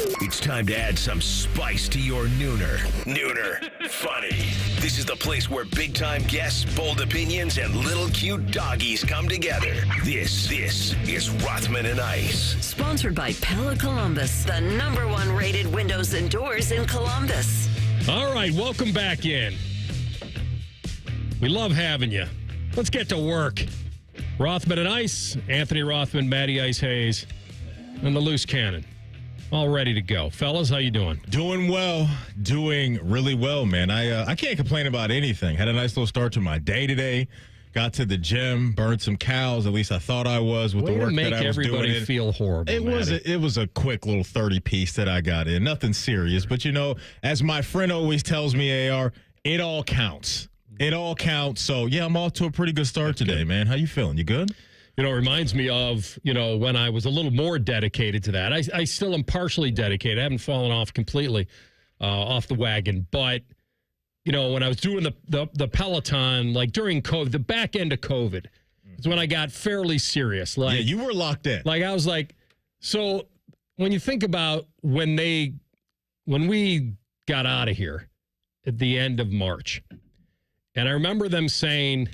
It's time to add some spice to your nooner. Nooner funny. This is the place where big-time guests, bold opinions, and little cute doggies come together. This is Rothman and Ice. Sponsored by Pella Columbus, the #1 rated windows and doors in Columbus. All right, welcome back in. We love having you. Let's get to work. Rothman and Ice, Anthony Rothman, Matty Ice Hayes, and the Loose Cannon. All ready to go. Fellas, how you doing? Doing well. Doing really well, man. I can't complain about anything. Had a nice little start to my day today. Got to the gym, burned some cows. At least I thought I was with the work that I was doing. Make everybody feel horrible. It was a quick little 30-piece that I got in. Nothing serious. But, you know, as my friend always tells me, AR, it all counts. It all counts. So, yeah, I'm off to a pretty good start today, man. How you feeling? You good? You know, it reminds me of, you know, when I was a little more dedicated to that. I still am partially dedicated. I haven't fallen off completely off the wagon. But, you know, when I was doing the Peloton, like during COVID, the back end of COVID, is when I got fairly serious. Like, yeah, you were locked in. Like, I was like, so when you think about when we got out of here at the end of March, and I remember them saying,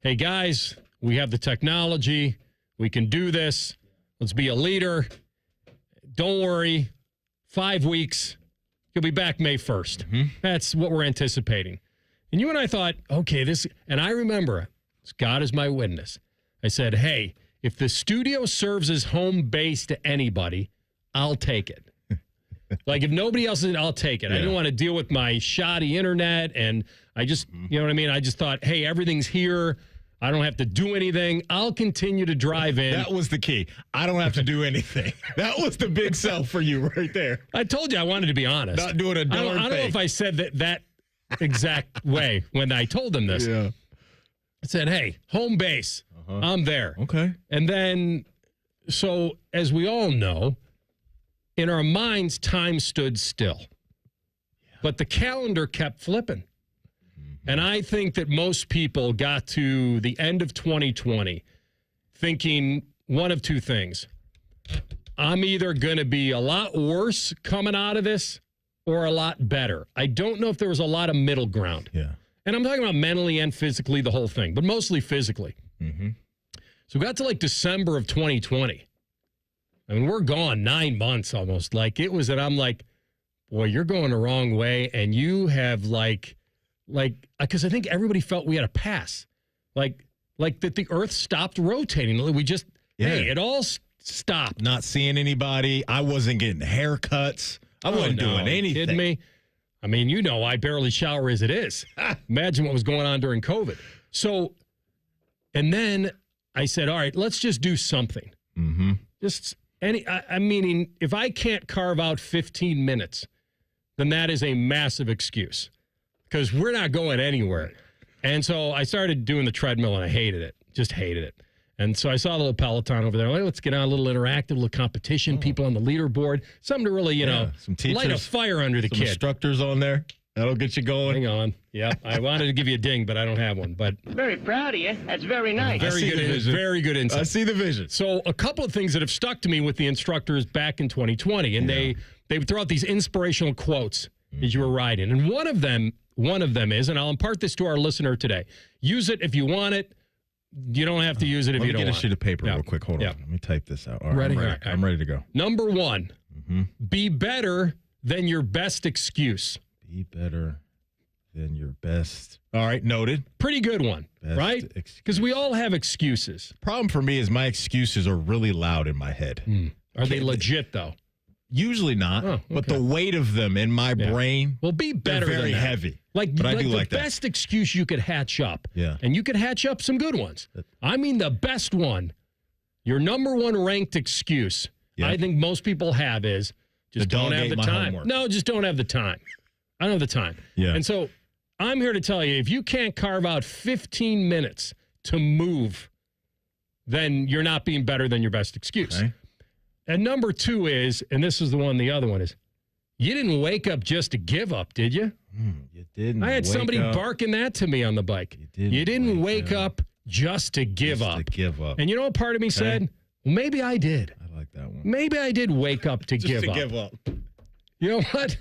hey, guys, we have the technology. We can do this. Let's be a leader. Don't worry. 5 weeks. You'll be back May 1st. Mm-hmm. That's what we're anticipating. And you and I thought, okay, and I remember, God is my witness. I said, hey, if the studio serves as home base to anybody, I'll take it. Like, if nobody else is, I'll take it. Yeah. I didn't want to deal with my shoddy internet, and I just, you know what I mean? I just thought, hey, everything's here. I don't have to do anything. I'll continue to drive in. That was the key. I don't have to do anything. That was the big sell for you right there. I told you I wanted to be honest. Not doing a darn thing. I don't know if I said that exact way when I told them this. Yeah. I said, hey, home base. Uh-huh. I'm there. Okay. And then, so as we all know, in our minds, time stood still. Yeah. But the calendar kept flipping. And I think that most people got to the end of 2020 thinking one of two things. I'm either going to be a lot worse coming out of this or a lot better. I don't know if there was a lot of middle ground. Yeah. And I'm talking about mentally and physically, the whole thing, but mostly physically. Mm-hmm. So we got to like December of 2020. I mean, we're gone 9 months almost. Like, it was that I'm like, boy, you're going the wrong way. And you have like, because I think everybody felt we had a pass. Like that the earth stopped rotating. We just, hey, it all stopped. Not seeing anybody. I wasn't getting haircuts. I wasn't doing anything. Kidding me? I mean, you know, I barely shower as it is. Imagine what was going on during COVID. So, and then I said, all right, let's just do something. Mm-hmm. I'm meaning, if I can't carve out 15 minutes, then that is a massive excuse. Because we're not going anywhere. And so I started doing the treadmill, and I hated it. Just hated it. And so I saw the little Peloton over there. Like, let's get on a little interactive, little competition, people on the leaderboard. Something to really, some teachers, light a fire under the some kid. Instructors on there. That'll get you going. Hang on. Yeah, I wanted to give you a ding, but I don't have one. But very proud of you. That's very nice. Very good insight. I see the vision. So a couple of things that have stuck to me with the instructors back in 2020, and they would throw out these inspirational quotes as you were riding. And one of them is, and I'll impart this to our listener today, use it if you want it. You don't have to use it if you don't want it. Let me get a sheet of paper real quick. Hold on. Let me type this out. All right, I'm ready to go. Number one, be better than your best excuse. Be better than your best. All right, noted. Pretty good one, best, right? Because we all have excuses. Problem for me is my excuses are really loud in my head. Are they legit, though? Usually not, but the weight of them in my brain, well, be better they're very than that. Heavy. But I do like the best excuse you could hatch up. Yeah. And you could hatch up some good ones. I mean, the best one, your number one ranked excuse, I think most people have is just don't have the time. Homework. No, just don't have the time. I don't have the time. Yeah. And so I'm here to tell you, if you can't carve out 15 minutes to move, then you're not being better than your best excuse. Okay. And number two is, and this is the other one is, you didn't wake up just to give up, did you? You didn't. I had somebody barking that to me on the bike. You didn't wake up just to give up. To give up. And you know what part of me said? Well, maybe I did. I I like that one. Maybe I did wake up to give up. You know what?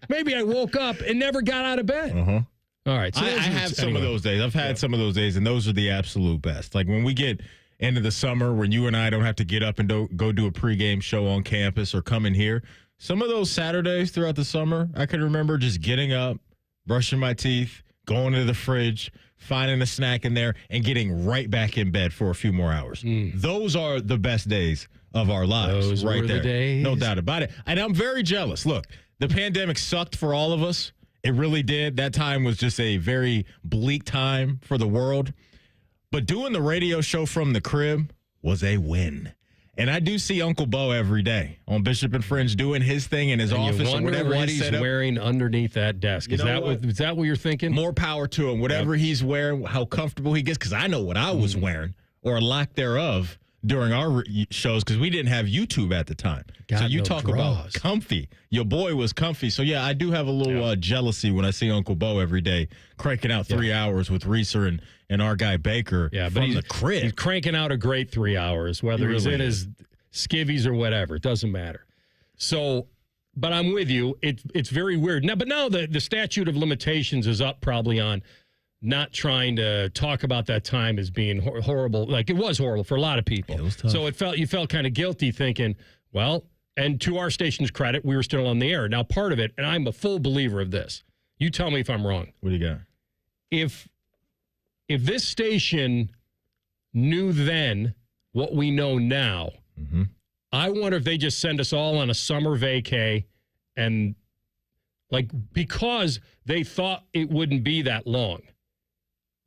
Maybe I woke up and never got out of bed. Uh-huh. All right. So I have some of those days. I've had some of those days, and those are the absolute best. Like when we get into the summer when you and I don't have to get up and go do a pregame show on campus or come in here. Some of those Saturdays throughout the summer, I can remember just getting up, brushing my teeth, going to the fridge, finding a snack in there, and getting right back in bed for a few more hours. Those are the best days of our lives. Those right were there. the days. No doubt about it. And I'm very jealous. Look, the pandemic sucked for all of us. It really did. That time was just a very bleak time for the world. But doing the radio show from the crib was a win. And I do see Uncle Bo every day on Bishop and Friends doing his thing in his office or whatever what he's he's wearing underneath that desk. Is that what you're thinking? More power to him. Whatever he's wearing, how comfortable he gets. Because I know what I was wearing or lack thereof during our shows because we didn't have YouTube at the time. So you talk about comfy. Your boy was comfy. So, yeah, I do have a little jealousy when I see Uncle Bo every day cranking out 3 hours with Reeser and our guy Baker from the crib. He's cranking out a great 3 hours, whether he's in his skivvies or whatever. It doesn't matter. So, but I'm with you. It's very weird. Now the statute of limitations is up probably on not trying to talk about that time as being horrible. Like it was horrible for a lot of people. It was tough. So you felt kind of guilty thinking, well, and to our station's credit, we were still on the air. Now part of it, and I'm a full believer of this. You tell me if I'm wrong. What do you got? If this station knew then what we know now, I wonder if they just send us all on a summer vacay and because they thought it wouldn't be that long.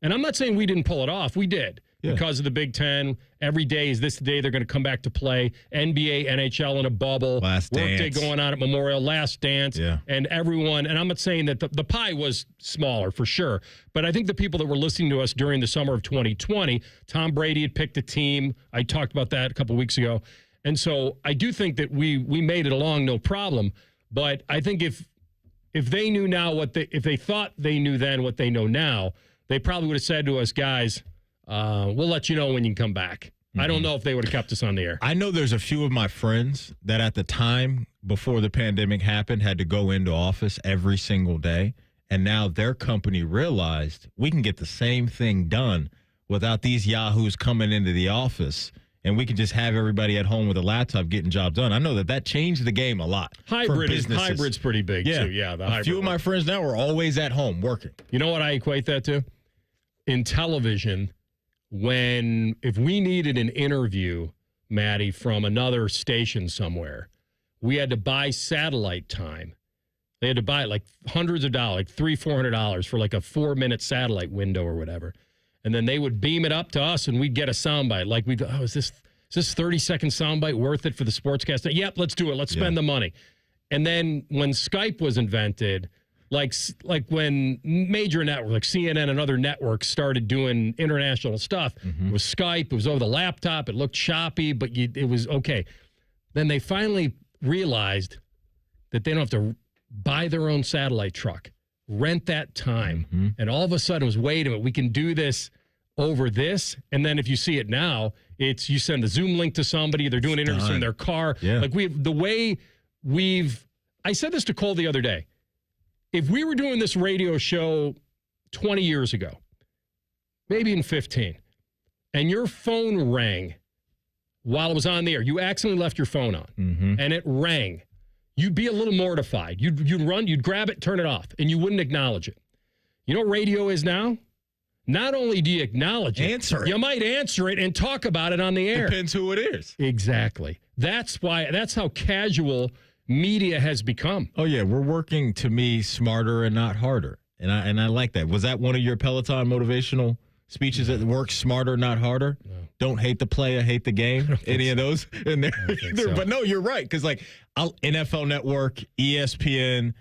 And I'm not saying we didn't pull it off. We did. Yeah. Because of the Big Ten. Every day is this day they're going to come back to play. NBA, NHL in a bubble. Last dance. Workday going on at Memorial. Last dance. Yeah. And everyone, and I'm not saying that the pie was smaller for sure, but I think the people that were listening to us during the summer of 2020, Tom Brady had picked a team. I talked about that a couple weeks ago. And so I do think that we made it along no problem. But I think if they knew now if they thought they knew then what they know now, they probably would have said to us, guys, we'll let you know when you can come back. I don't know if they would have kept us on the air. I know there's a few of my friends that at the time before the pandemic happened had to go into office every single day. And now their company realized we can get the same thing done without these yahoos coming into the office. And we can just have everybody at home with a laptop getting jobs done. I know that changed the game a lot. Hybrid's pretty big, too. Yeah, a few of my friends now are always at home working. You know what I equate that to? In television, if we needed an interview, Maddie, from another station somewhere, we had to buy satellite time. They had to buy it like hundreds of dollars, like $300-$400 for like a 4-minute satellite window or whatever. And then they would beam it up to us, and we'd get a soundbite. Like is this 30-second soundbite worth it for the sportscast? Yep, let's do it. Let's spend the money. And then when Skype was invented, like when major networks like CNN and other networks started doing international stuff, it was Skype. It was over the laptop. It looked choppy, but it was okay. Then they finally realized that they don't have to buy their own satellite truck. Rent that time. And all of a sudden it was, wait a minute, we can do this over this. And then if you see it now, it's you send the Zoom link to somebody, they're doing interviews in their car. Yeah. Like I said this to Cole the other day. If we were doing this radio show 20 years ago, maybe in 15, and your phone rang while it was on the air, you accidentally left your phone on, and it rang, you'd be a little mortified. You'd run, you'd grab it, turn it off, and you wouldn't acknowledge it. You know what radio is now? Not only do you acknowledge it, answer it. You might answer it and talk about it on the air. Depends who it is. Exactly. That's how casual media has become. Oh, yeah. We're working, to me, smarter and not harder. And I like that. Was that one of your Peloton motivational speeches that work smarter, not harder? No. Don't hate the player, hate the game. Any of those in there? So. But no, you're right. Because NFL Network, ESPN,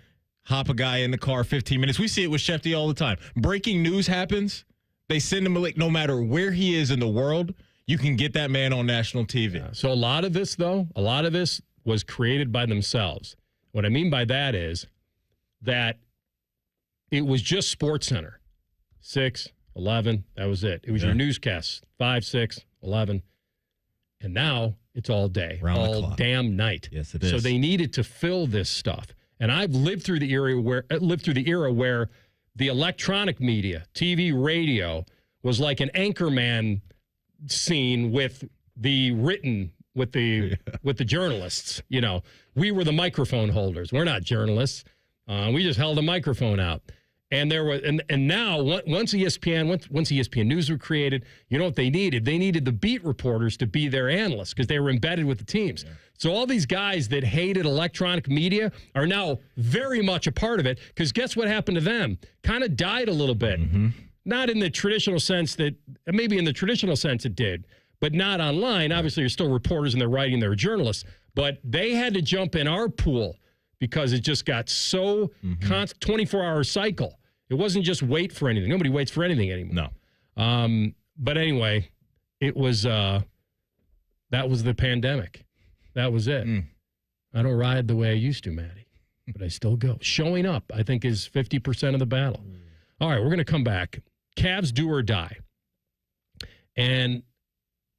hop a guy in the car 15 minutes. We see it with Shefty all the time. Breaking news happens. They send him a link. No matter where he is in the world, you can get that man on national TV. Yeah. So a lot of this was created by themselves. What I mean by that is that it was just SportsCenter. 6, 11, that was it. It was your newscasts, 5, 6, 11. And now It's all day, Round the all clock. damn night. Yes, it is. So they needed to fill this stuff. And I've lived through the era where the electronic media, TV, radio, was like an Anchorman scene with the journalists. You know, we were the microphone holders. We're not journalists. We just held a microphone out. And there was, and now once ESPN News were created, you know what they needed? They needed the beat reporters to be their analysts because they were embedded with the teams. Yeah. So all these guys that hated electronic media are now very much a part of it because guess what happened to them? Kind of died a little bit. Mm-hmm. Not in the traditional sense that, maybe in the traditional sense it did, but not online. Obviously, there's still reporters and they're writing, they're journalists. But they had to jump in our pool because it just got so 24-hour cycle. It wasn't just wait for anything. Nobody waits for anything anymore. No. But anyway, it was that was the pandemic. That was it. I don't ride the way I used to, Maddie, but I still go. Showing up, I think, is 50% of the battle. All right, we're going to come back. Cavs do or die. And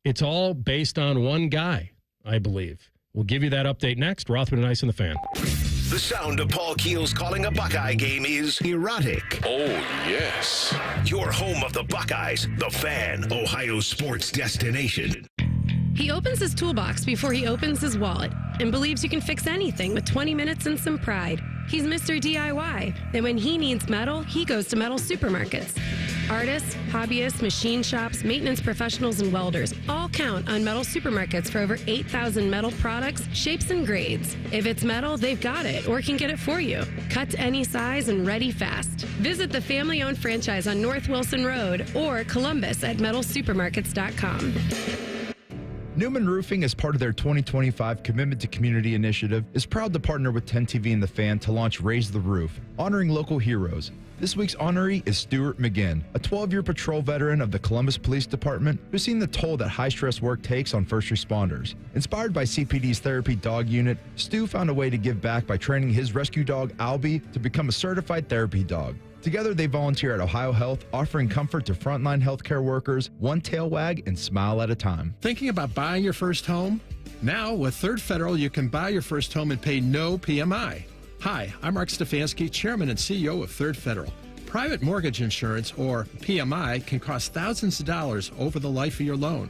it's all based on one guy, I believe. We'll give you that update next. Rothman and Ice and the Fan. The sound of Paul Keels calling a Buckeye game is erotic. Oh, yes. Your home of the Buckeyes, the Fan, Ohio's sports destination. He opens his toolbox before he opens his wallet and believes you can fix anything with 20 minutes and some pride. He's Mr. DIY, and when he needs metal, he goes to metal supermarkets. Artists, hobbyists, machine shops, maintenance professionals, and welders all count on metal supermarkets for over 8,000 metal products, shapes, and grades. If it's metal, they've got it or can get it for you. Cut to any size and ready fast. Visit the family-owned franchise on North Wilson Road or Columbus at metalsupermarkets.com. Newman Roofing, as part of their 2025 Commitment to Community initiative, is proud to partner with 10TV and The Fan to launch Raise the Roof, honoring local heroes. This week's honoree is Stuart McGinn, a 12-year patrol veteran of the Columbus Police Department who's seen the toll that high-stress work takes on first responders. Inspired by CPD's Therapy Dog Unit, Stu found a way to give back by training his rescue dog, Albie, to become a certified therapy dog. Together, they volunteer at Ohio Health, offering comfort to frontline healthcare workers, one tail wag and smile at a time. Thinking about buying your first home? Now, with Third Federal, you can buy your first home and pay no PMI. Hi, I'm Mark Stefanski, Chairman and CEO of Third Federal. Private mortgage insurance, or PMI, can cost thousands of dollars over the life of your loan.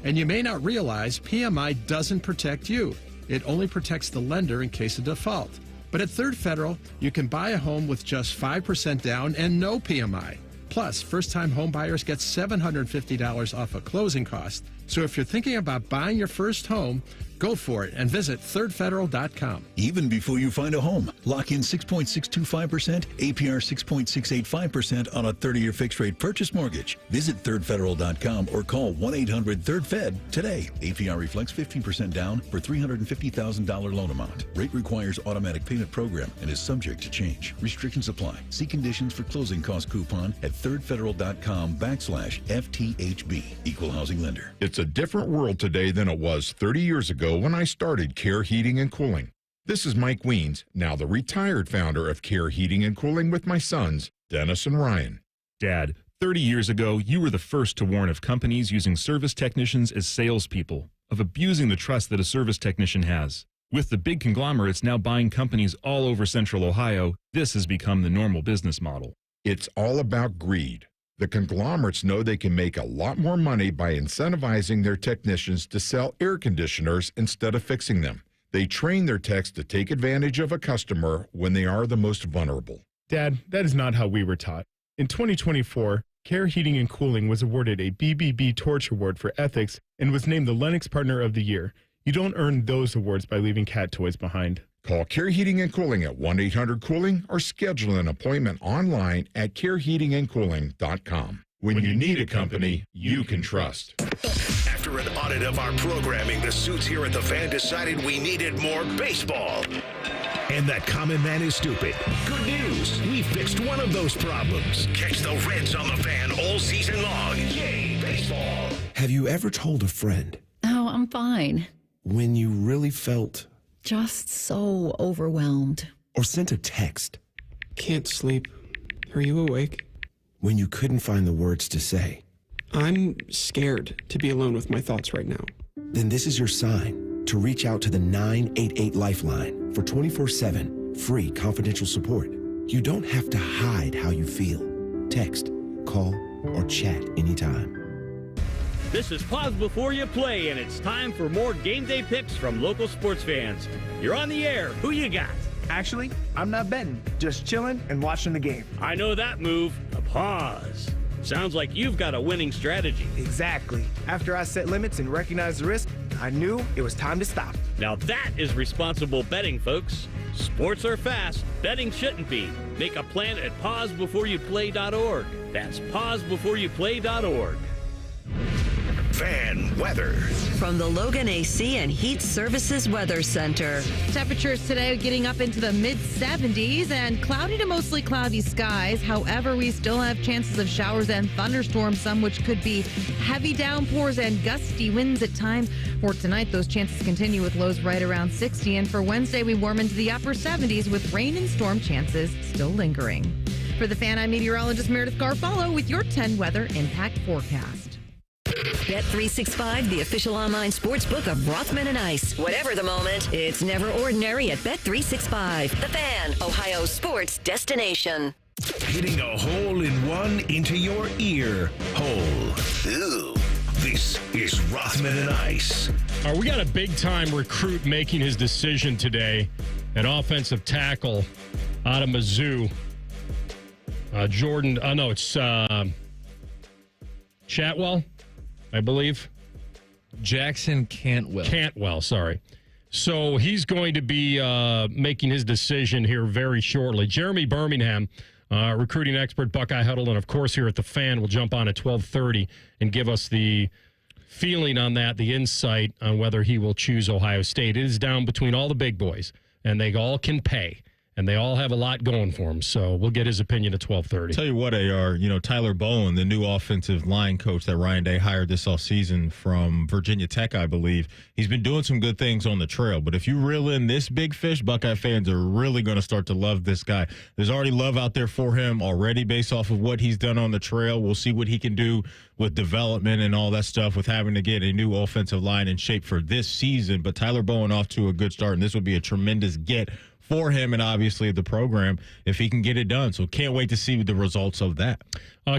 And you may not realize PMI doesn't protect you. It only protects the lender in case of default. But at Third Federal, you can buy a home with just 5% down and no PMI. Plus, first-time home buyers get $750 off a closing cost. So if you're thinking about buying your first home, go for it and visit thirdfederal.com. Even before you find a home, lock in 6.625%, APR 6.685% on a 30-year fixed-rate purchase mortgage. Visit thirdfederal.com or call 1-800-3rd-FED today. APR reflects 15% down for $350,000 loan amount. Rate requires automatic payment program and is subject to change. Restrictions apply. See conditions for closing cost coupon at thirdfederal.com/FTHB. Equal housing lender. It's a different world today than it was 30 years ago when I started Care Heating and Cooling. This is Mike Weens, now the retired founder of Care Heating and Cooling with my sons, Dennis and Ryan. Dad, 30 years ago, you were the first to warn of companies using service technicians as salespeople, of abusing the trust that a service technician has. With the big conglomerates now buying companies all over Central Ohio, this has become the normal business model. It's all about greed. The conglomerates know they can make a lot more money by incentivizing their technicians to sell air conditioners instead of fixing them. They train their techs to take advantage of a customer when they are the most vulnerable. Dad, that is not how we were taught. In 2024, Care Heating and Cooling was awarded a BBB Torch Award for ethics and was named the Lennox Partner of the Year. You don't earn those awards by leaving cat toys behind. Call Care Heating and Cooling at 1-800-COOLING or schedule an appointment online at careheatingandcooling.com. When you need a company you can trust. After an audit of our programming, the suits here at the Fan decided we needed more baseball. And that common man is stupid. Good news, we fixed one of those problems. Catch the Reds on the Fan all season long. Yay, baseball. Have you ever told a friend? Oh, I'm fine. When you really felt... just so overwhelmed. Or sent a text. Can't sleep. Are you awake? When you couldn't find the words to say. I'm scared to be alone with my thoughts right now. then this is your sign to reach out to the 988 Lifeline for 24/7 free confidential support. You don't have to hide how you feel. Text, call, or chat anytime. This is Pause Before You Play, and it's time for more game day picks from local sports fans. You're on the air. Who you got? Actually, I'm not betting, just chilling and watching the game. I know that move, a pause. Sounds like you've got a winning strategy. Exactly. After I set limits and recognized the risk, I knew it was time to stop. Now that is responsible betting, folks. Sports are fast. Betting shouldn't be. Make a plan at pausebeforeyouplay.org. That's pausebeforeyouplay.org. Fan weather. From the Logan AC and Heat Services Weather Center. Temperatures today getting up into the mid-70s and cloudy to mostly cloudy skies. However, we still have chances of showers and thunderstorms, some which could be heavy downpours and gusty winds at times. For tonight, those chances continue with lows right around 60. And for Wednesday, we warm into the upper 70s with rain and storm chances still lingering. For the Fan, I'm meteorologist Meredith Garfalo with your 10 weather impact forecast. Bet365, the official online sports book of Rothman and Ice. Whatever the moment, it's never ordinary at Bet365. The Fan, Ohio sports destination. Hitting a hole in one into your ear hole. Ew. This is Rothman and Ice. We got a big-time recruit making his decision today. An offensive tackle out of Mizzou. Chatwell, I believe. Jackson Cantwell. Sorry. So he's going to be making his decision here very shortly. Jeremy Birmingham, recruiting expert, Buckeye Huddle, and of course here at the Fan, will jump on at 12:30 and give us the feeling on that, the insight on whether he will choose Ohio State. It is down between all the big boys, and they all can pay. And they all have a lot going for him. So we'll get his opinion at 12:30. Tell you what, AR, Tyler Bowen, the new offensive line coach that Ryan Day hired this offseason from Virginia Tech, I believe, he's been doing some good things on the trail. But if you reel in this big fish, Buckeye fans are really going to start to love this guy. There's already love out there for him already based off of what he's done on the trail. We'll see what he can do with development and all that stuff with having to get a new offensive line in shape for this season. But Tyler Bowen off to a good start, and this would be a tremendous get for him and obviously the program if he can get it done. So can't wait to see the results of that.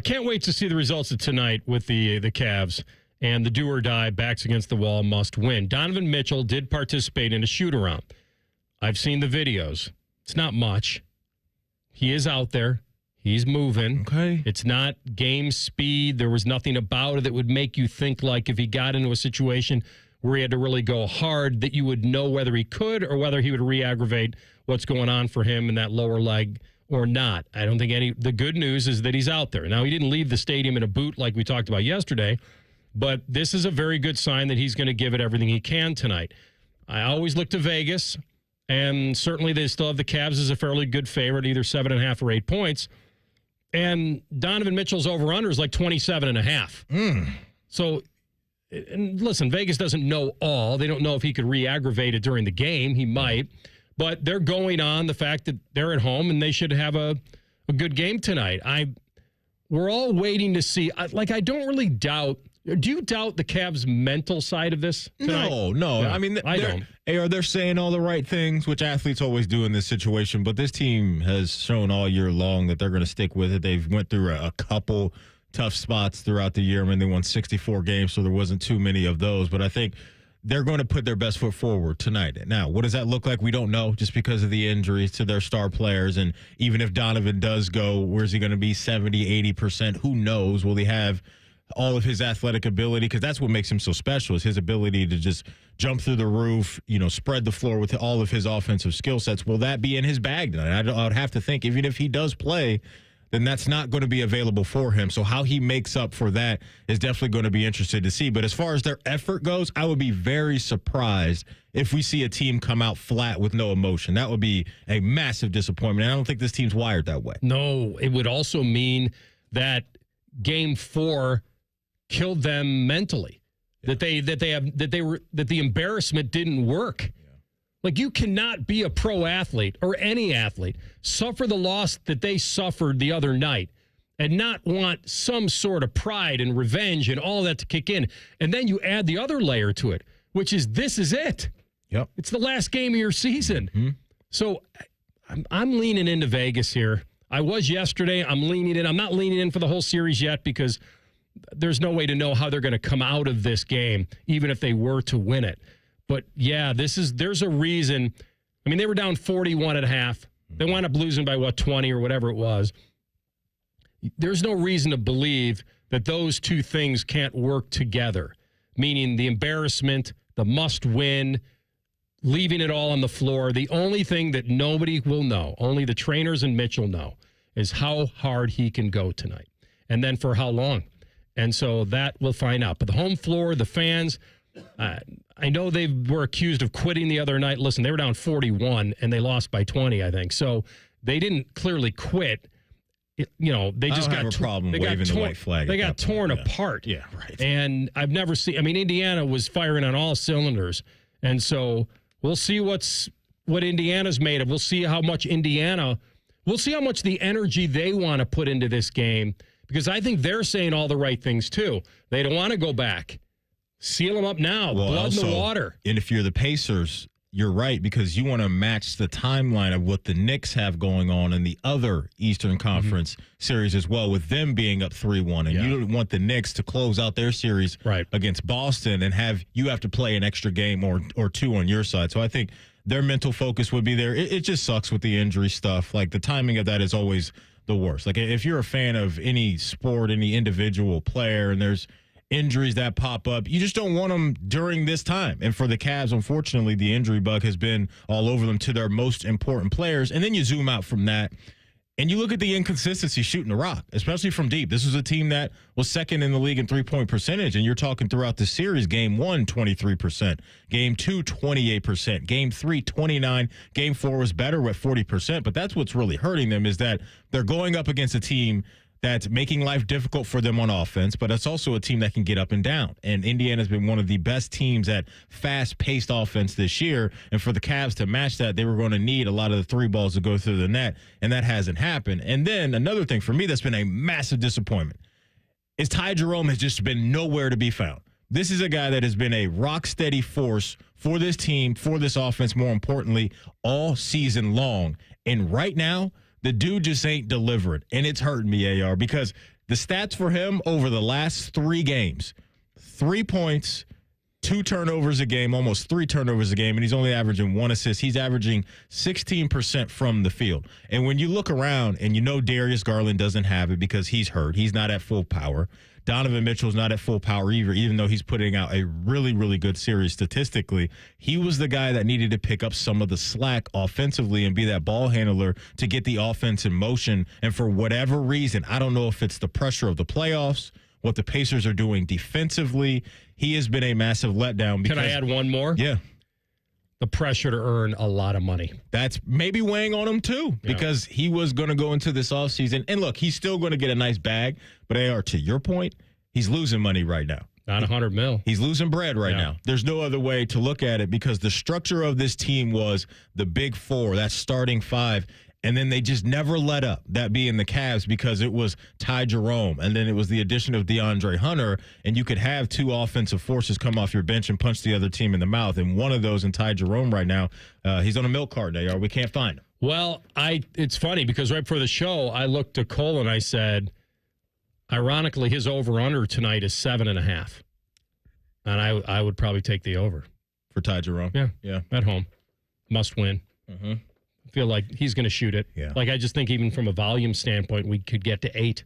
Can't wait to see the results of tonight with the Cavs and the do or die, backs against the wall, must win. Donovan Mitchell did participate in a shoot-around. I've seen the videos. It's not much. He is out there. He's moving. Okay. It's not game speed. There was nothing about it that would make you think like if he got into a situation where he had to really go hard that you would know whether he could or whether he would re-aggravate what's going on for him in that lower leg or not. I don't think the good news is that he's out there. Now, he didn't leave the stadium in a boot like we talked about yesterday, but this is a very good sign that he's going to give it everything he can tonight. I always look to Vegas, and certainly they still have the Cavs as a fairly good favorite, either 7.5 or 8 points. And Donovan Mitchell's over-under is like 27.5. So, and listen, Vegas doesn't know all. They don't know if he could re-aggravate it during the game. He might. But they're going on the fact that they're at home and they should have a good game tonight. We're all waiting to see. I don't really doubt. Do you doubt the Cavs' mental side of this tonight? No. Yeah, I mean, I don't. They're saying all the right things, which athletes always do in this situation. But this team has shown all year long that they're going to stick with it. They've went through a couple tough spots throughout the year. I mean, they won 64 games, so there wasn't too many of those. But I think they're going to put their best foot forward tonight. Now, what does that look like? We don't know, just because of the injuries to their star players. And even if Donovan does go, where's he going to be, 70, 80%? Who knows? Will he have all of his athletic ability? Because that's what makes him so special, is his ability to just jump through the roof, spread the floor with all of his offensive skill sets. Will that be in his bag tonight? I would have to think, even if he does play, then that's not going to be available for him. So how he makes up for that is definitely going to be interested to see. But as far as their effort goes, I would be very surprised if we see a team come out flat with no emotion. That would be a massive disappointment. And I don't think this team's wired that way. No, it would also mean that Game 4 killed them mentally. Yeah. That the embarrassment didn't work. Yeah. Like, you cannot be a pro athlete or any athlete, suffer the loss that they suffered the other night, and not want some sort of pride and revenge and all that to kick in. And then you add the other layer to it, which is this is it. Yep. It's the last game of your season. Mm-hmm. So I'm leaning into Vegas here. I was yesterday. I'm leaning in. I'm not leaning in for the whole series yet because there's no way to know how they're going to come out of this game, even if they were to win it. But, yeah, there's a reason. I mean, they were down 41 at half. They wound up losing by, 20 or whatever it was. There's no reason to believe that those two things can't work together, meaning the embarrassment, the must-win, leaving it all on the floor. The only thing that nobody will know, only the trainers and Mitchell know, is how hard he can go tonight, and then for how long. And so that we'll find out. But the home floor, the fans, I know they were accused of quitting the other night. Listen, they were down 41, and they lost by 20, I think. So they didn't clearly quit. They just got a problem waving the white flag. They got torn apart. Yeah, right. And I've never seen. I mean, Indiana was firing on all cylinders, and so we'll see what Indiana's made of. We'll see how much We'll see how much the energy they want to put into this game, because I think they're saying all the right things too. They don't want to go back. Seal them up now. Blood in the water. And if you're the Pacers, you're right, because you want to match the timeline of what the Knicks have going on in the other Eastern Conference series as well, with them being up 3-1. And you don't want the Knicks to close out their series against Boston and have to play an extra game or two on your side. So I think their mental focus would be there. It just sucks with the injury stuff. Like, the timing of that is always the worst. Like, if you're a fan of any sport, any individual player, and there's injuries that pop up, you just don't want them during this time. And for the Cavs, unfortunately, the injury bug has been all over them to their most important players. And then you zoom out from that and you look at the inconsistency shooting the rock, especially from deep. This was a team that was second in the league in three-point percentage, and you're talking throughout the series. Game 1, 23%. Game 2, 28%. Game 3, 29%. Game 4 was better with 40%. But that's what's really hurting them, is that they're going up against a team that's making life difficult for them on offense, but it's also a team that can get up and down. And Indiana's been one of the best teams at fast-paced offense this year. And for the Cavs to match that, they were going to need a lot of the three balls to go through the net, and that hasn't happened. And then another thing for me that's been a massive disappointment is Ty Jerome has just been nowhere to be found. This is a guy that has been a rock-steady force for this team, for this offense, more importantly, all season long. And right now, the dude just ain't delivering, and it's hurting me, AR, because the stats for him over the last 3 games, 3 points, 2 turnovers a game, almost 3 turnovers a game, and he's only averaging 1 assist. He's averaging 16% from the field. And when you look around and you know Darius Garland doesn't have it because he's hurt, he's not at full power. Donovan Mitchell's not at full power either, even though he's putting out a really, really good series statistically. He was the guy that needed to pick up some of the slack offensively and be that ball handler to get the offense in motion. And for whatever reason, I don't know if it's the pressure of the playoffs, what the Pacers are doing defensively, he has been a massive letdown. Can I add one more? Yeah. The pressure to earn a lot of money. That's maybe weighing on him too, because he was going to go into this offseason. And look, he's still going to get a nice bag. But AR, to your point, he's losing money right now. Not $100 million. He's losing bread right now. There's no other way to look at it, because the structure of this team was the big 4, that starting 5. And then they just never let up, that being the Cavs, because it was Ty Jerome. And then it was the addition of DeAndre Hunter. And you could have 2 offensive forces come off your bench and punch the other team in the mouth. And one of those in Ty Jerome right now, he's on a milk carton, AR. We can't find him. Well, it's funny because right before the show, I looked at Cole and I said, ironically, his over-under tonight is 7.5. And I would probably take the over. For Ty Jerome? Yeah. At home. Must win. Mm-hmm. I feel like he's going to shoot it. Yeah. Like, I just think even from a volume standpoint, we could get to 8.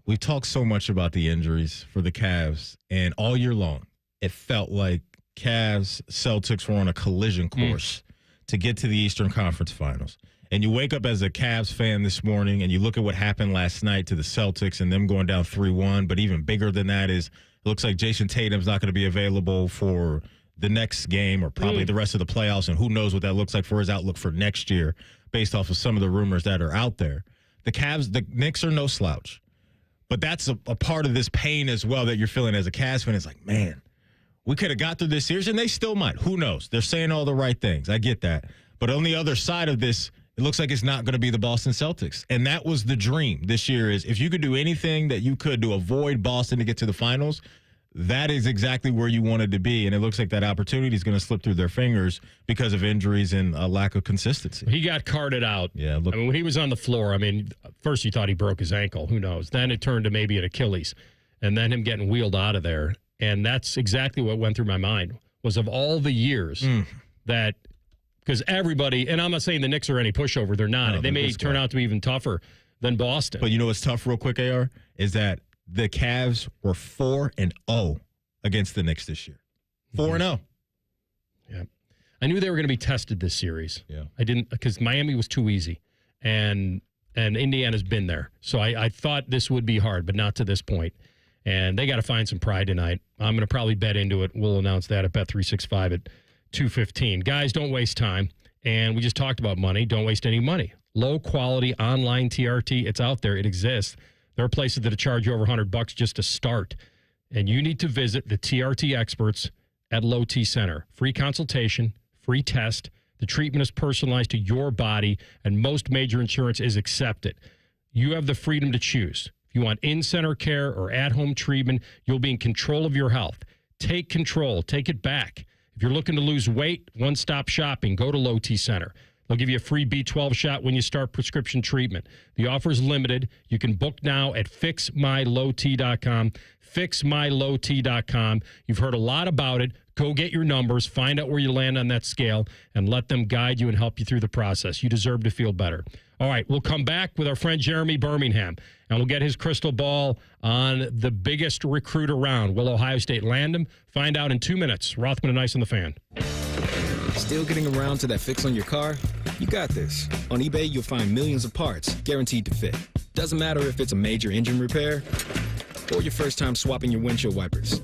We've talked so much about the injuries for the Cavs, and all year long, it felt like Cavs, Celtics were on a collision course to get to the Eastern Conference Finals. And you wake up as a Cavs fan this morning, and you look at what happened last night to the Celtics and them going down 3-1. But even bigger than that is, it looks like Jason Tatum's not going to be available for the next game or probably the rest of the playoffs, and who knows what that looks like for his outlook for next year based off of some of the rumors that are out there. The Knicks are no slouch. But that's a part of this pain as well that you're feeling as a Cavs fan. It's like, man, we could have got through this series, and they still might. Who knows? They're saying all the right things. I get that. But on the other side of this, it looks like it's not going to be the Boston Celtics. And that was the dream this year, is if you could do anything that you could to avoid Boston to get to the finals, that is exactly where you wanted to be. And it looks like that opportunity is going to slip through their fingers because of injuries and a lack of consistency. He got carted out. Yeah, look. I mean, when he was on the floor, first you thought he broke his ankle. Who knows? Then it turned to maybe an Achilles. And then him getting wheeled out of there. And that's exactly what went through my mind, was of all the years that – because everybody, and I'm not saying the Knicks are any pushover. They're not. No, they may turn out to be even tougher than Boston. But you know what's tough real quick, AR, is that the Cavs were 4-0 against the Knicks this year. 4-0. Yeah. I knew they were going to be tested this series. Yeah. I didn't, because Miami was too easy. And Indiana's been there. So I thought this would be hard, but not to this point. And they got to find some pride tonight. I'm going to probably bet into it. We'll announce that at Bet365 at 2:15. Guys, don't waste time. And we just talked about money. Don't waste any money. Low quality online TRT. It's out there. It exists. There are places that charge you over $100 just to start. And you need to visit the TRT experts at Low T Center. Free consultation, free test. The treatment is personalized to your body, and most major insurance is accepted. You have the freedom to choose. If you want in-center care or at-home treatment, you'll be in control of your health. Take control. Take it back. If you're looking to lose weight, one-stop shopping, go to Low T Center. They'll give you a free B12 shot when you start prescription treatment. The offer is limited. You can book now at fixmylowt.com. Fixmylowt.com. You've heard a lot about it. Go get your numbers, find out where you land on that scale, and let them guide you and help you through the process. You deserve to feel better. All right, we'll come back with our friend Jeremy Birmingham, and we'll get his crystal ball on the biggest recruit around. Will Ohio State land him? Find out in 2 minutes. Rothman and Ice on the Fan. Still getting around to that fix on your car? You got this. On eBay, you'll find millions of parts guaranteed to fit. Doesn't matter if it's a major engine repair or your first time swapping your windshield wipers.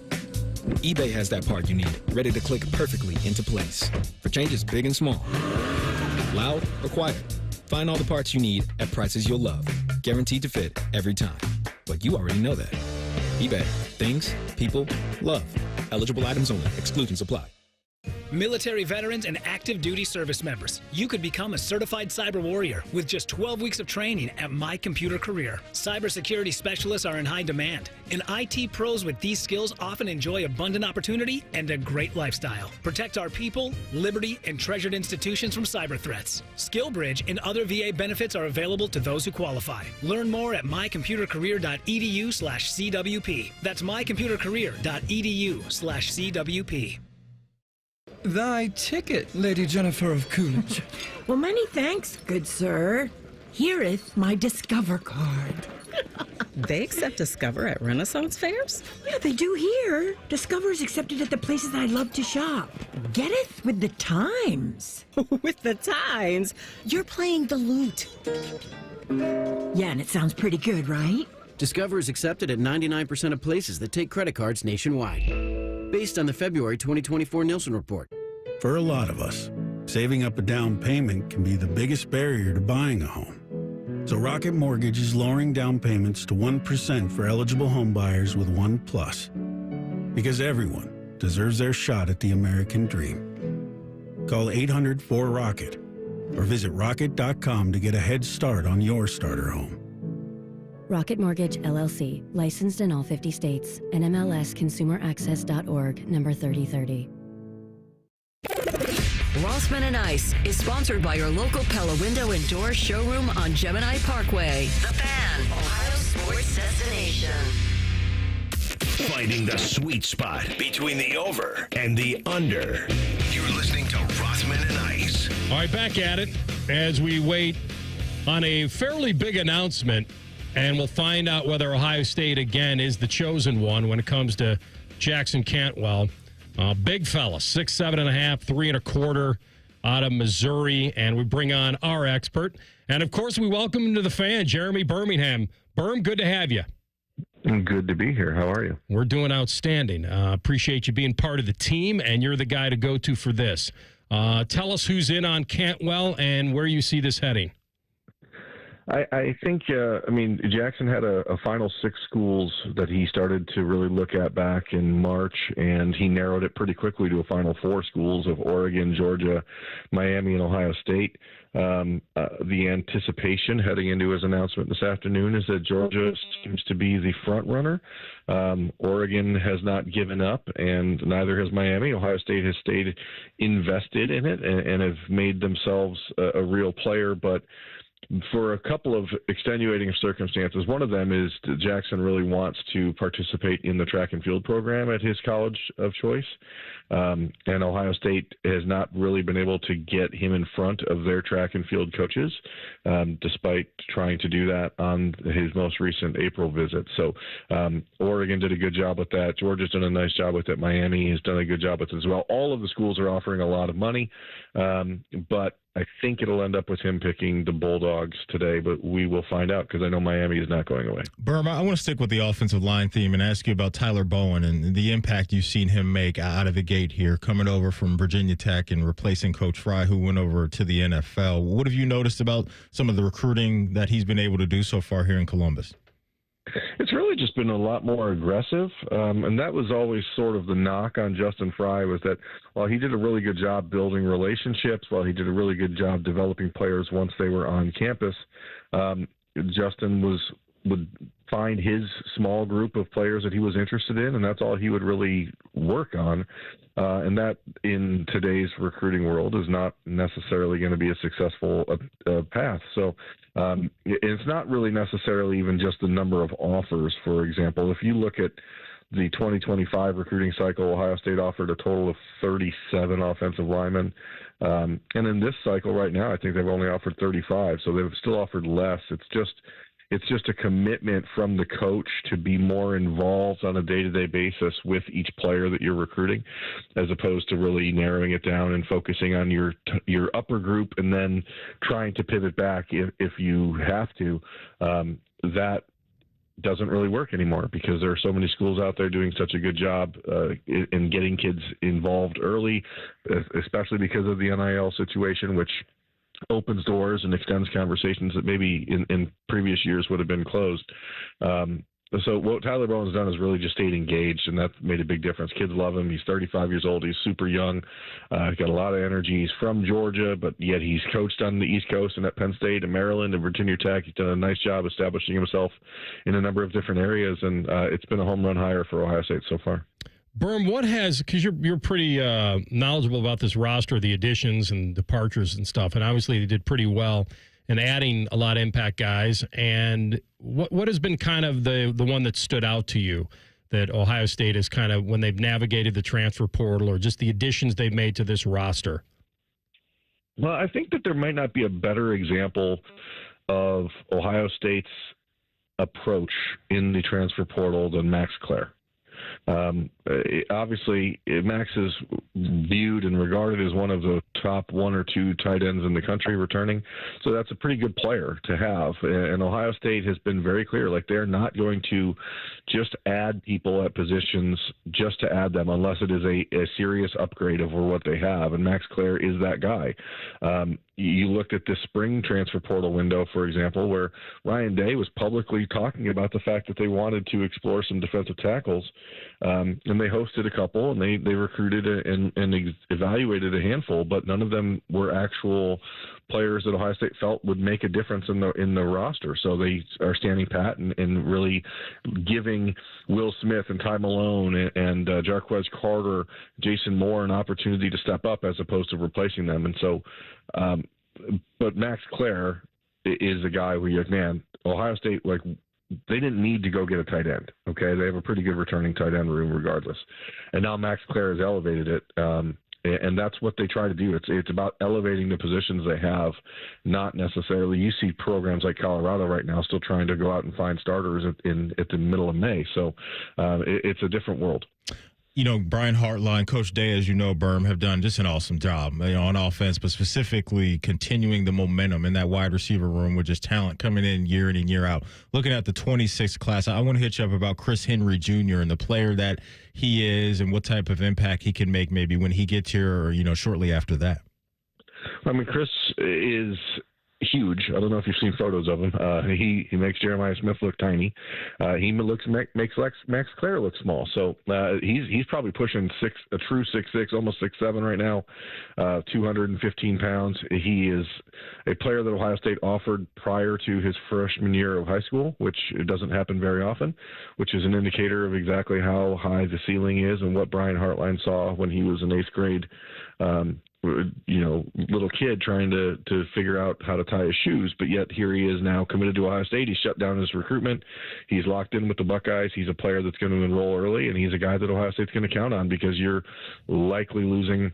eBay has that part you need, ready to click perfectly into place for changes big and small. Loud or quiet, find all the parts you need at prices you'll love. Guaranteed to fit every time. But you already know that. eBay. Things, people, love. Eligible items only. Exclusions apply. Military veterans and active duty service members, you could become a certified cyber warrior with just 12 weeks of training at My Computer Career. Cybersecurity specialists are in high demand, and IT pros with these skills often enjoy abundant opportunity and a great lifestyle. Protect our people, liberty, and treasured institutions from cyber threats. SkillBridge and other VA benefits are available to those who qualify. Learn more at mycomputercareer.edu/CWP. That's mycomputercareer.edu/CWP. Thy ticket, Lady Jennifer of Coolidge. Well, many thanks, good sir. Hereeth my Discover card. They accept Discover at Renaissance fairs? Yeah, they do here. Discover is accepted at the places I love to shop. Getteth with the times. With the times? You're playing the lute. Yeah, and it sounds pretty good, right? Discover is accepted at 99% of places that take credit cards nationwide, based on the February 2024 Nielsen report. For a lot of us, saving up a down payment can be the biggest barrier to buying a home. So Rocket Mortgage is lowering down payments to 1% for eligible home buyers with One Plus. Because everyone deserves their shot at the American dream. Call 800-4ROCKET or visit rocket.com to get a head start on your starter home. Rocket Mortgage, LLC, licensed in all 50 states, NMLSConsumerAccess.org, number 3030. Rothman and Ice is sponsored by your local Pella Window and Door showroom on Gemini Parkway. The Fan, Ohio sports destination. Finding the sweet spot between the over and the under. You're listening to Rothman and Ice. All right, back at it as we wait on a fairly big announcement. And we'll find out whether Ohio State, again, is the chosen one when it comes to Jackson Cantwell. Big fella, 6'7.5", 3 1/4 out of Missouri. And we bring on our expert. And, of course, we welcome him to the Fan, Jeremy Birmingham. Berm, good to have you. Good to be here. How are you? We're doing outstanding. Appreciate you being part of the team, and you're the guy to go to for this. Tell us who's in on Cantwell and where you see this heading. I think, Jackson had a final 6 schools that he started to really look at back in March, and he narrowed it pretty quickly to a final 4 schools of Oregon, Georgia, Miami, and Ohio State. The anticipation heading into his announcement this afternoon is that Georgia seems to be the front runner. Oregon has not given up, and neither has Miami. Ohio State has stayed invested in it and have made themselves a real player, but for a couple of extenuating circumstances. One of them is that Jackson really wants to participate in the track and field program at his college of choice. And Ohio State has not really been able to get him in front of their track and field coaches, despite trying to do that on his most recent April visit. So Oregon did a good job with that. Georgia's done a nice job with it. Miami has done a good job with it as well. All of the schools are offering a lot of money, but I think it'll end up with him picking the Bulldogs today, but we will find out because I know Miami is not going away. Burma, I want to stick with the offensive line theme and ask you about Tyler Bowen and the impact you've seen him make out of the gate here, coming over from Virginia Tech and replacing Coach Fry, who went over to the NFL. What have you noticed about some of the recruiting that he's been able to do so far here in Columbus? It's really just been a lot more aggressive, and that was always sort of the knock on Justin Fry, was that while he did a really good job building relationships, while he did a really good job developing players once they were on campus, Justin would find his small group of players that he was interested in, and that's all he would really work on. And that, in today's recruiting world, is not necessarily going to be a successful path. So it's not really necessarily even just the number of offers. For example, if you look at the 2025 recruiting cycle, Ohio State offered a total of 37 offensive linemen. And in this cycle right now, I think they've only offered 35. So they've still offered less. It's just a commitment from the coach to be more involved on a day-to-day basis with each player that you're recruiting, as opposed to really narrowing it down and focusing on your upper group and then trying to pivot back if you have to. That doesn't really work anymore because there are so many schools out there doing such a good job in getting kids involved early, especially because of the NIL situation, which opens doors and extends conversations that maybe in previous years would have been closed. So what Tyler Bowen's done is really just stayed engaged, and that's made a big difference. Kids love him. He's 35 years old. He's super young. He's got a lot of energy. He's from Georgia, but yet he's coached on the East Coast and at Penn State and Maryland and Virginia Tech. He's done a nice job establishing himself in a number of different areas, and it's been a home run hire for Ohio State so far. Berm, because you're pretty knowledgeable about this roster, the additions and departures and stuff, and obviously they did pretty well in adding a lot of impact guys. And what has been kind of the one that stood out to you that Ohio State is kind of, when they've navigated the transfer portal or just the additions they've made to this roster? Well, I think that there might not be a better example of Ohio State's approach in the transfer portal than Max Clare. Obviously, Max is viewed and regarded as one of the top 1 or 2 tight ends in the country returning. So that's a pretty good player to have. And Ohio State has been very clear, like they're not going to just add people at positions just to add them unless it is a serious upgrade over what they have. And Max Clare is that guy. You looked at this spring transfer portal window, for example, where Ryan Day was publicly talking about the fact that they wanted to explore some defensive tackles. And they hosted a couple, and they recruited and evaluated a handful, but none of them were actual players that Ohio State felt would make a difference in the roster. So they are standing pat and really giving Will Smith and Ty Malone and Jarquez Carter, Jason Moore an opportunity to step up as opposed to replacing them. And so, but Max Clare is a guy where you're like, man, Ohio State, like, they didn't need to go get a tight end. Okay, they have a pretty good returning tight end room regardless. And now Max Clare has elevated it, and that's what they try to do. It's about elevating the positions they have, not necessarily. You see programs like Colorado right now still trying to go out and find starters at the middle of May. So it's a different world. You know, Brian Hartline, Coach Day, as you know, Berm, have done just an awesome job, on offense, but specifically continuing the momentum in that wide receiver room with just talent coming in and year out. Looking at the 26th class, I want to hit you up about Chris Henry Jr. and the player that he is and what type of impact he can make maybe when he gets here or, shortly after that. I mean, Chris is – huge. I don't know if you've seen photos of him. He makes Jeremiah Smith look tiny. He makes Max Clare look small. So he's probably pushing a true 6'6", almost 6'7" right now, 215 pounds. He is a player that Ohio State offered prior to his freshman year of high school, which doesn't happen very often, which is an indicator of exactly how high the ceiling is and what Brian Hartline saw when he was in 8th grade. Little kid trying to figure out how to tie his shoes, but yet here he is now committed to Ohio State. He's shut down his recruitment. He's locked in with the Buckeyes. He's a player that's going to enroll early, and he's a guy that Ohio State's going to count on because you're likely losing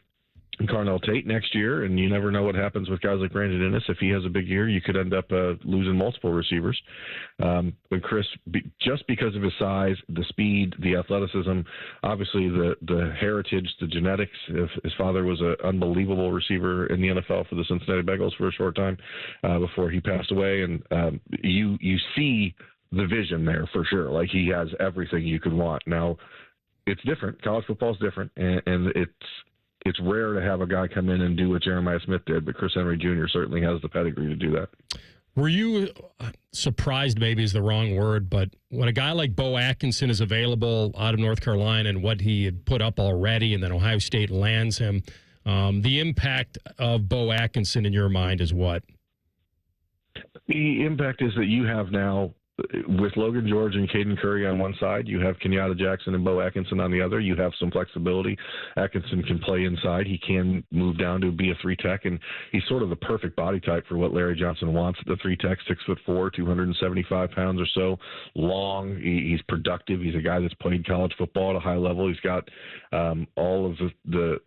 Carnell Tate next year, and you never know what happens with guys like Brandon Innes. If he has a big year, you could end up losing multiple receivers. But Chris, just because of his size, the speed, the athleticism, obviously the heritage, the genetics. His father was an unbelievable receiver in the NFL for the Cincinnati Bengals for a short time before he passed away, and you see the vision there for sure. Like, he has everything you could want. Now, it's different. College football is different, and it's rare to have a guy come in and do what Jeremiah Smith did, but Chris Henry Jr. certainly has the pedigree to do that. Were you surprised, maybe is the wrong word, but when a guy like Bo Atkinson is available out of North Carolina and what he had put up already, and then Ohio State lands him, the impact of Bo Atkinson in your mind is what? The impact is that you have now, with Logan George and Caden Curry on one side, you have Kenyatta Jackson and Bo Atkinson on the other. You have some flexibility. Atkinson can play inside. He can move down to be a 3-tech, and he's sort of the perfect body type for what Larry Johnson wants at the 3-tech, 6'4", 275 pounds or so, long. He's productive. He's a guy that's played college football at a high level. He's got all of the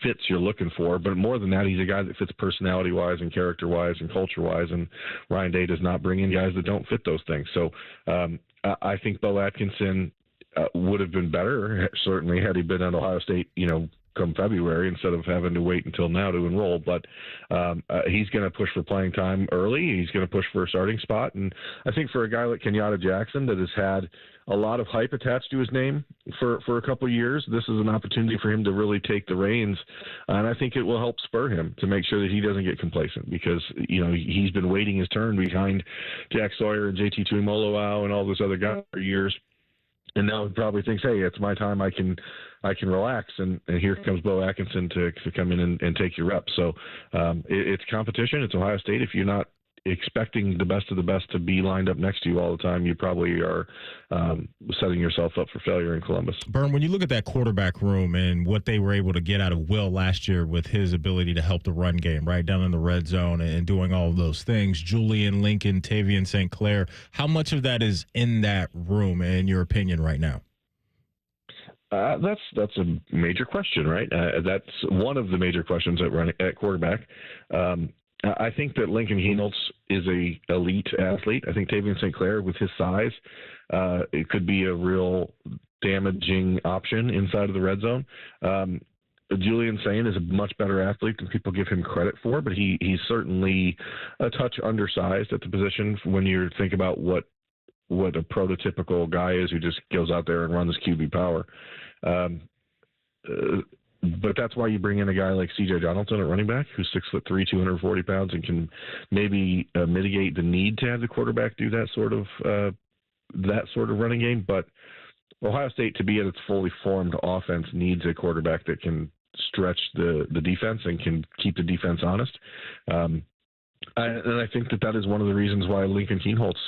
fits you're looking for, but more than that, he's a guy that fits personality-wise and character-wise and culture-wise, and Ryan Day does not bring in guys that don't fit those things. So I think Bo Atkinson would have been better, certainly, had he been at Ohio State, come February instead of having to wait until now to enroll. But he's going to push for playing time early. He's going to push for a starting spot. And I think for a guy like Kenyatta Jackson that has had a lot of hype attached to his name for a couple of years, this is an opportunity for him to really take the reins. And I think it will help spur him to make sure that he doesn't get complacent because, he's been waiting his turn behind Jack Sawyer and JT Tuimoloau and all those other guys for years. And now he probably thinks, hey, it's my time. I can relax. And here comes Bo Atkinson to come in and take your reps. So it's competition. It's Ohio State. If you're not expecting the best of the best to be lined up next to you all the time, you probably are setting yourself up for failure in Columbus. Berm, when you look at that quarterback room and what they were able to get out of Will last year with his ability to help the run game, right down in the red zone and doing all of those things, Julian, Lincoln, Tavian St. Clair, how much of that is in that room, in your opinion, right now? That's a major question, right? That's one of the major questions at quarterback. I think that Lincoln Heinoltz is a elite athlete. I think Tavian St. Clair, with his size, it could be a real damaging option inside of the red zone. Julian Sain is a much better athlete than people give him credit for, but he's certainly a touch undersized at the position when you think about what a prototypical guy is who just goes out there and runs QB power. But that's why you bring in a guy like C.J. Donaldson at running back, who's 6'3", 240 pounds, and can maybe mitigate the need to have the quarterback do that sort of running game. But Ohio State, to be at its fully formed offense, needs a quarterback that can stretch the defense and can keep the defense honest. And I think that is one of the reasons why Lincoln Heinoltz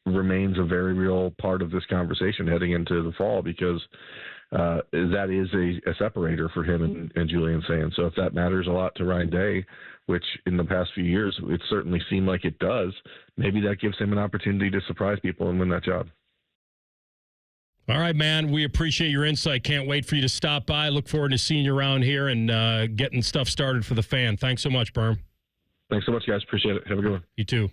remains a very real part of this conversation heading into the fall, because that is a separator for him and Julian Sain. So if that matters a lot to Ryan Day, which in the past few years it certainly seemed like it does, maybe that gives him an opportunity to surprise people and win that job. All right, man. We appreciate your insight. Can't wait for you to stop by. Look forward to seeing you around here and getting stuff started for the fan. Thanks so much, Berm. Thanks so much, guys. Appreciate it. Have a good one. You too.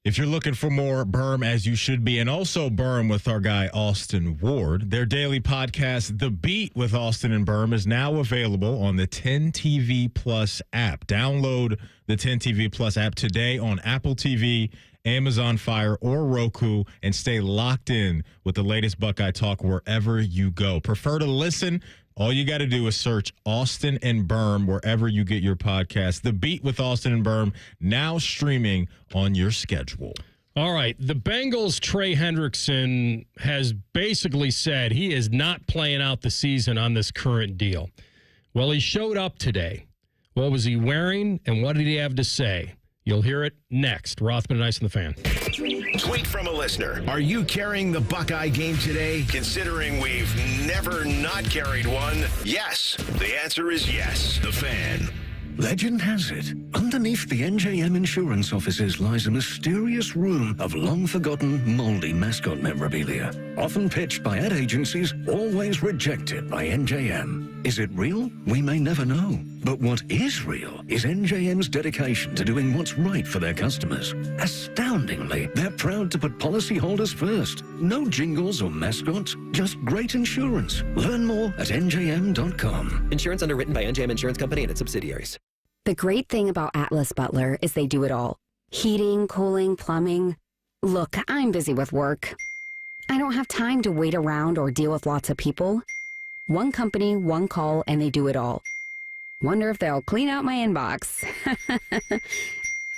If you're looking for more Berm, as you should be, and also Berm with our guy Austin Ward, their daily podcast, The Beat with Austin and Berm, is now available on the 10 TV Plus app. Download the 10 TV Plus app today on Apple TV, Amazon Fire, or Roku, and stay locked in with the latest Buckeye talk wherever you go. Prefer to listen? All you got to do is search Austin and Berm wherever you get your podcast. The Beat with Austin and Berm, now streaming on your schedule. All right. The Bengals' Trey Hendrickson has basically said he is not playing out the season on this current deal. Well, he showed up today. What was he wearing, and what did he have to say? You'll hear it next. Rothman and Ice on the Fan. Tweet from a listener. Are you carrying the Buckeye game today? Considering we've never not carried one, yes. The answer is yes. The Fan. Legend has it, underneath the NJM insurance offices lies a mysterious room of long-forgotten, moldy mascot memorabilia. Often pitched by ad agencies, always rejected by NJM. Is it real? We may never know. But what is real is NJM's dedication to doing what's right for their customers. Astoundingly, they're proud to put policyholders first. No jingles or mascots, just great insurance. Learn more at njm.com. Insurance underwritten by NJM Insurance Company and its subsidiaries. The great thing about Atlas Butler is they do it all. Heating, cooling, plumbing. Look, I'm busy with work. I don't have time to wait around or deal with lots of people. One company, one call, and they do it all. Wonder if they'll clean out my inbox.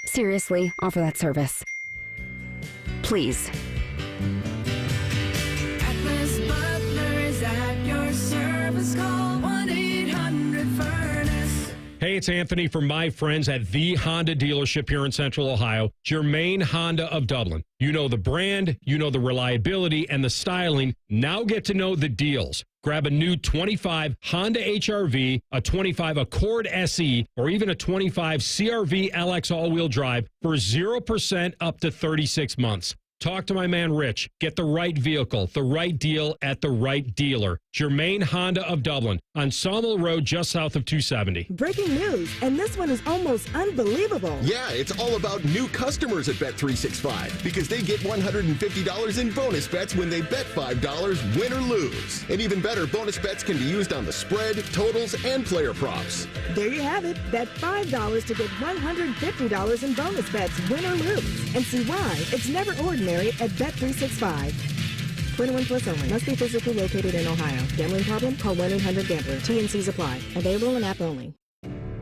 Seriously, offer that service. Please. Atlas Butler is at your service. Call 1-800-FURNACE. Hey, it's Anthony from my friends at the Honda dealership here in Central Ohio, Germain Honda of Dublin. You know the brand, you know the reliability and the styling. Now get to know the deals. Grab a new 25 Honda HR-V, a 25 Accord SE, or even a 25 CR-V LX all-wheel drive for 0% up to 36 months. Talk to my man Rich. Get the right vehicle, the right deal at the right dealer. Germain Honda of Dublin on Sawmill Road just south of 270. Breaking news, and this one is almost unbelievable. Yeah, it's all about new customers at Bet365 because they get $150 in bonus bets when they bet $5, win or lose. And even better, bonus bets can be used on the spread, totals, and player props. There you have it. Bet $5 to get $150 in bonus bets, win or lose. And see why it's never ordinary at Bet365. 21 plus only. Must be physically located in Ohio. Gambling problem? Call 1-800-GAMBLER. TNCs apply. Available in app only.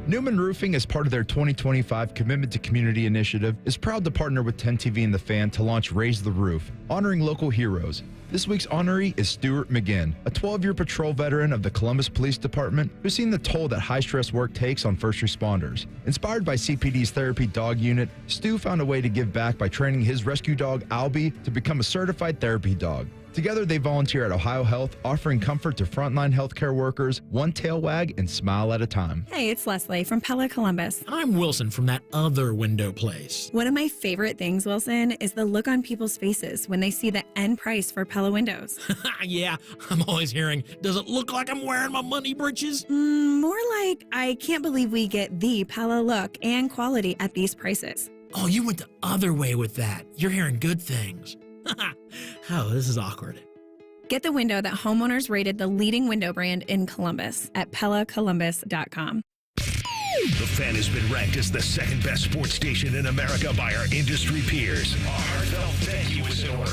Newman Roofing, as part of their 2025 Commitment to Community initiative, is proud to partner with 10TV and The Fan to launch Raise the Roof, honoring local heroes. This week's honoree is Stuart McGinn, a 12-year patrol veteran of the Columbus Police Department who's seen the toll that high-stress work takes on first responders. Inspired by CPD's Therapy Dog Unit, Stu found a way to give back by training his rescue dog, Albie, to become a certified therapy dog. Together, they volunteer at Ohio Health, offering comfort to frontline healthcare workers, one tail wag and smile at a time. Hey, it's Leslie from Pella Columbus. I'm Wilson from that other window place. One of my favorite things, Wilson, is the look on people's faces when they see the end price for Pella windows. Yeah, I'm always hearing, does it look like I'm wearing my money britches? More like, I can't believe we get the Pella look and quality at these prices. Oh, you went the other way with that. You're hearing good things. Oh, this is awkward. Get the window that homeowners rated the leading window brand in Columbus at PellaColumbus.com. The Fan has been ranked as the second best sports station in America by our industry peers. Our heartfelt thank you is in order.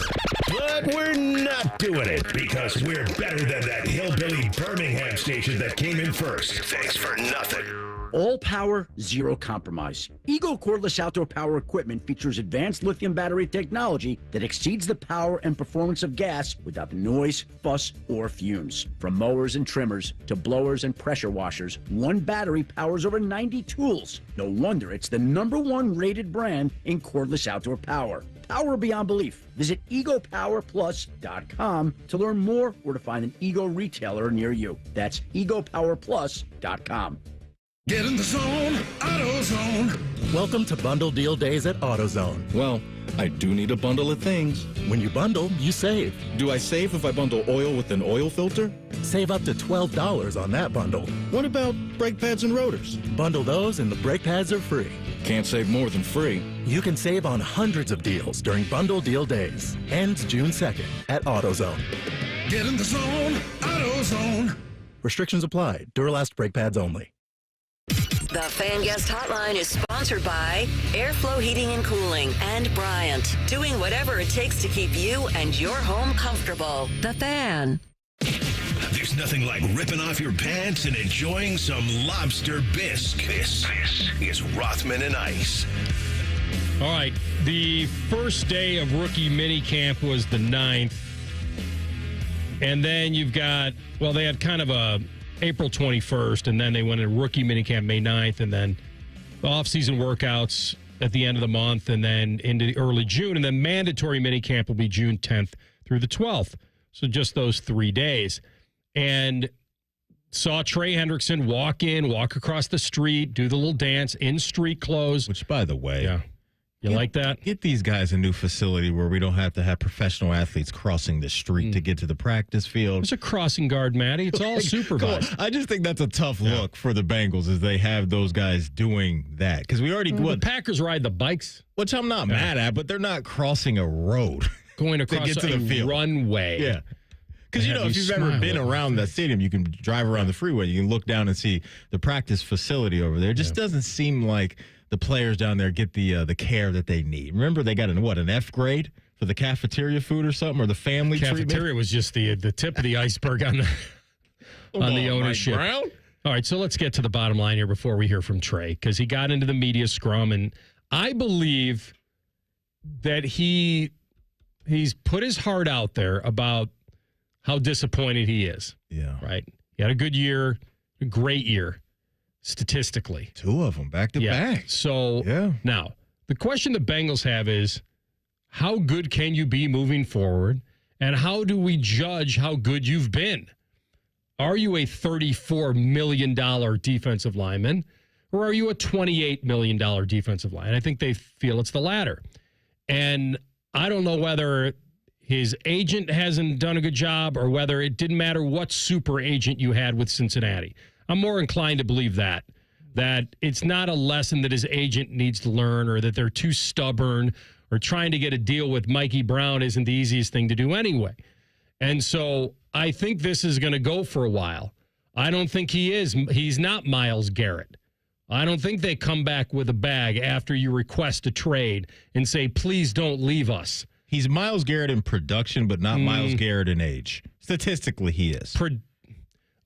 But we're not doing it because we're better than that hillbilly Birmingham station that came in first. Thanks for nothing. All power, zero compromise. Eagle cordless outdoor power equipment features advanced lithium battery technology that exceeds the power and performance of gas without the noise, fuss, or fumes. From mowers and trimmers to blowers and pressure washers, one battery powers over 90 tools. No wonder it's the #1 rated brand in cordless outdoor power. Power beyond belief. Visit egopowerplus.com to learn more or to find an Ego retailer near you. That's egopowerplus.com. Get in the zone, AutoZone. Welcome to Bundle Deal Days at AutoZone. Well, I do need a bundle of things. When you bundle, you save. Do I save if I bundle oil with an oil filter? Save up to $12 on that bundle. What about brake pads and rotors? Bundle those and the brake pads are free. Can't save more than free. You can save on hundreds of deals during Bundle Deal Days. Ends June 2nd at AutoZone. Get in the zone, AutoZone. Restrictions apply. Duralast brake pads only. The Fan Guest Hotline is sponsored by Airflow Heating and Cooling and Bryant, doing whatever it takes to keep you and your home comfortable. The Fan. This There's nothing like ripping off your pants and enjoying some lobster bisque. This is Rothman and Ice. All right. The first day of rookie minicamp was the 9th. And then you've got, they had kind of a April 21st, and then they went into rookie minicamp May 9th, and then the off-season workouts at the end of the month, and then into early June, and then mandatory minicamp will be June 10th through the 12th. So just those 3 days. And saw Trey Hendrickson walk across the street, do the little dance in street clothes. Which, by the way, you like that? Get these guys a new facility where we don't have to have professional athletes crossing the street to get to the practice field. It's a crossing guard, Matty. It's all supervised. I just think that's a tough look for the Bengals as they have those guys doing that. Because we already... the Packers ride the bikes. Which I'm not mad at, but they're not crossing a road. Going across to get to the field. Runway. Yeah. Because, if you've ever been around the stadium, you can drive around the freeway. You can look down and see the practice facility over there. It just doesn't seem like the players down there get the care that they need. Remember, they got an F grade for the cafeteria food or something, or the family cafeteria treatment? Was just the tip of the iceberg on the ownership. Mike Brown? All right, so let's get to the bottom line here before we hear from Trey, because he got into the media scrum, and I believe that he's put his heart out there about how disappointed he is. Yeah. Right? He had a good year, a great year, statistically. 2 of them back to back. So now, the question the Bengals have is, how good can you be moving forward? And how do we judge how good you've been? Are you a $34 million defensive lineman, or are you a $28 million defensive lineman? I think they feel it's the latter. And I don't know whether his agent hasn't done a good job or whether it didn't matter what super agent you had with Cincinnati. I'm more inclined to believe that it's not a lesson that his agent needs to learn, or that they're too stubborn, or trying to get a deal with Mikey Brown isn't the easiest thing to do anyway. And so I think this is going to go for a while. I don't think he's not Myles Garrett. I don't think they come back with a bag after you request a trade and say, please don't leave us. He's Myles Garrett in production, but not Myles Garrett in age. Statistically, he is.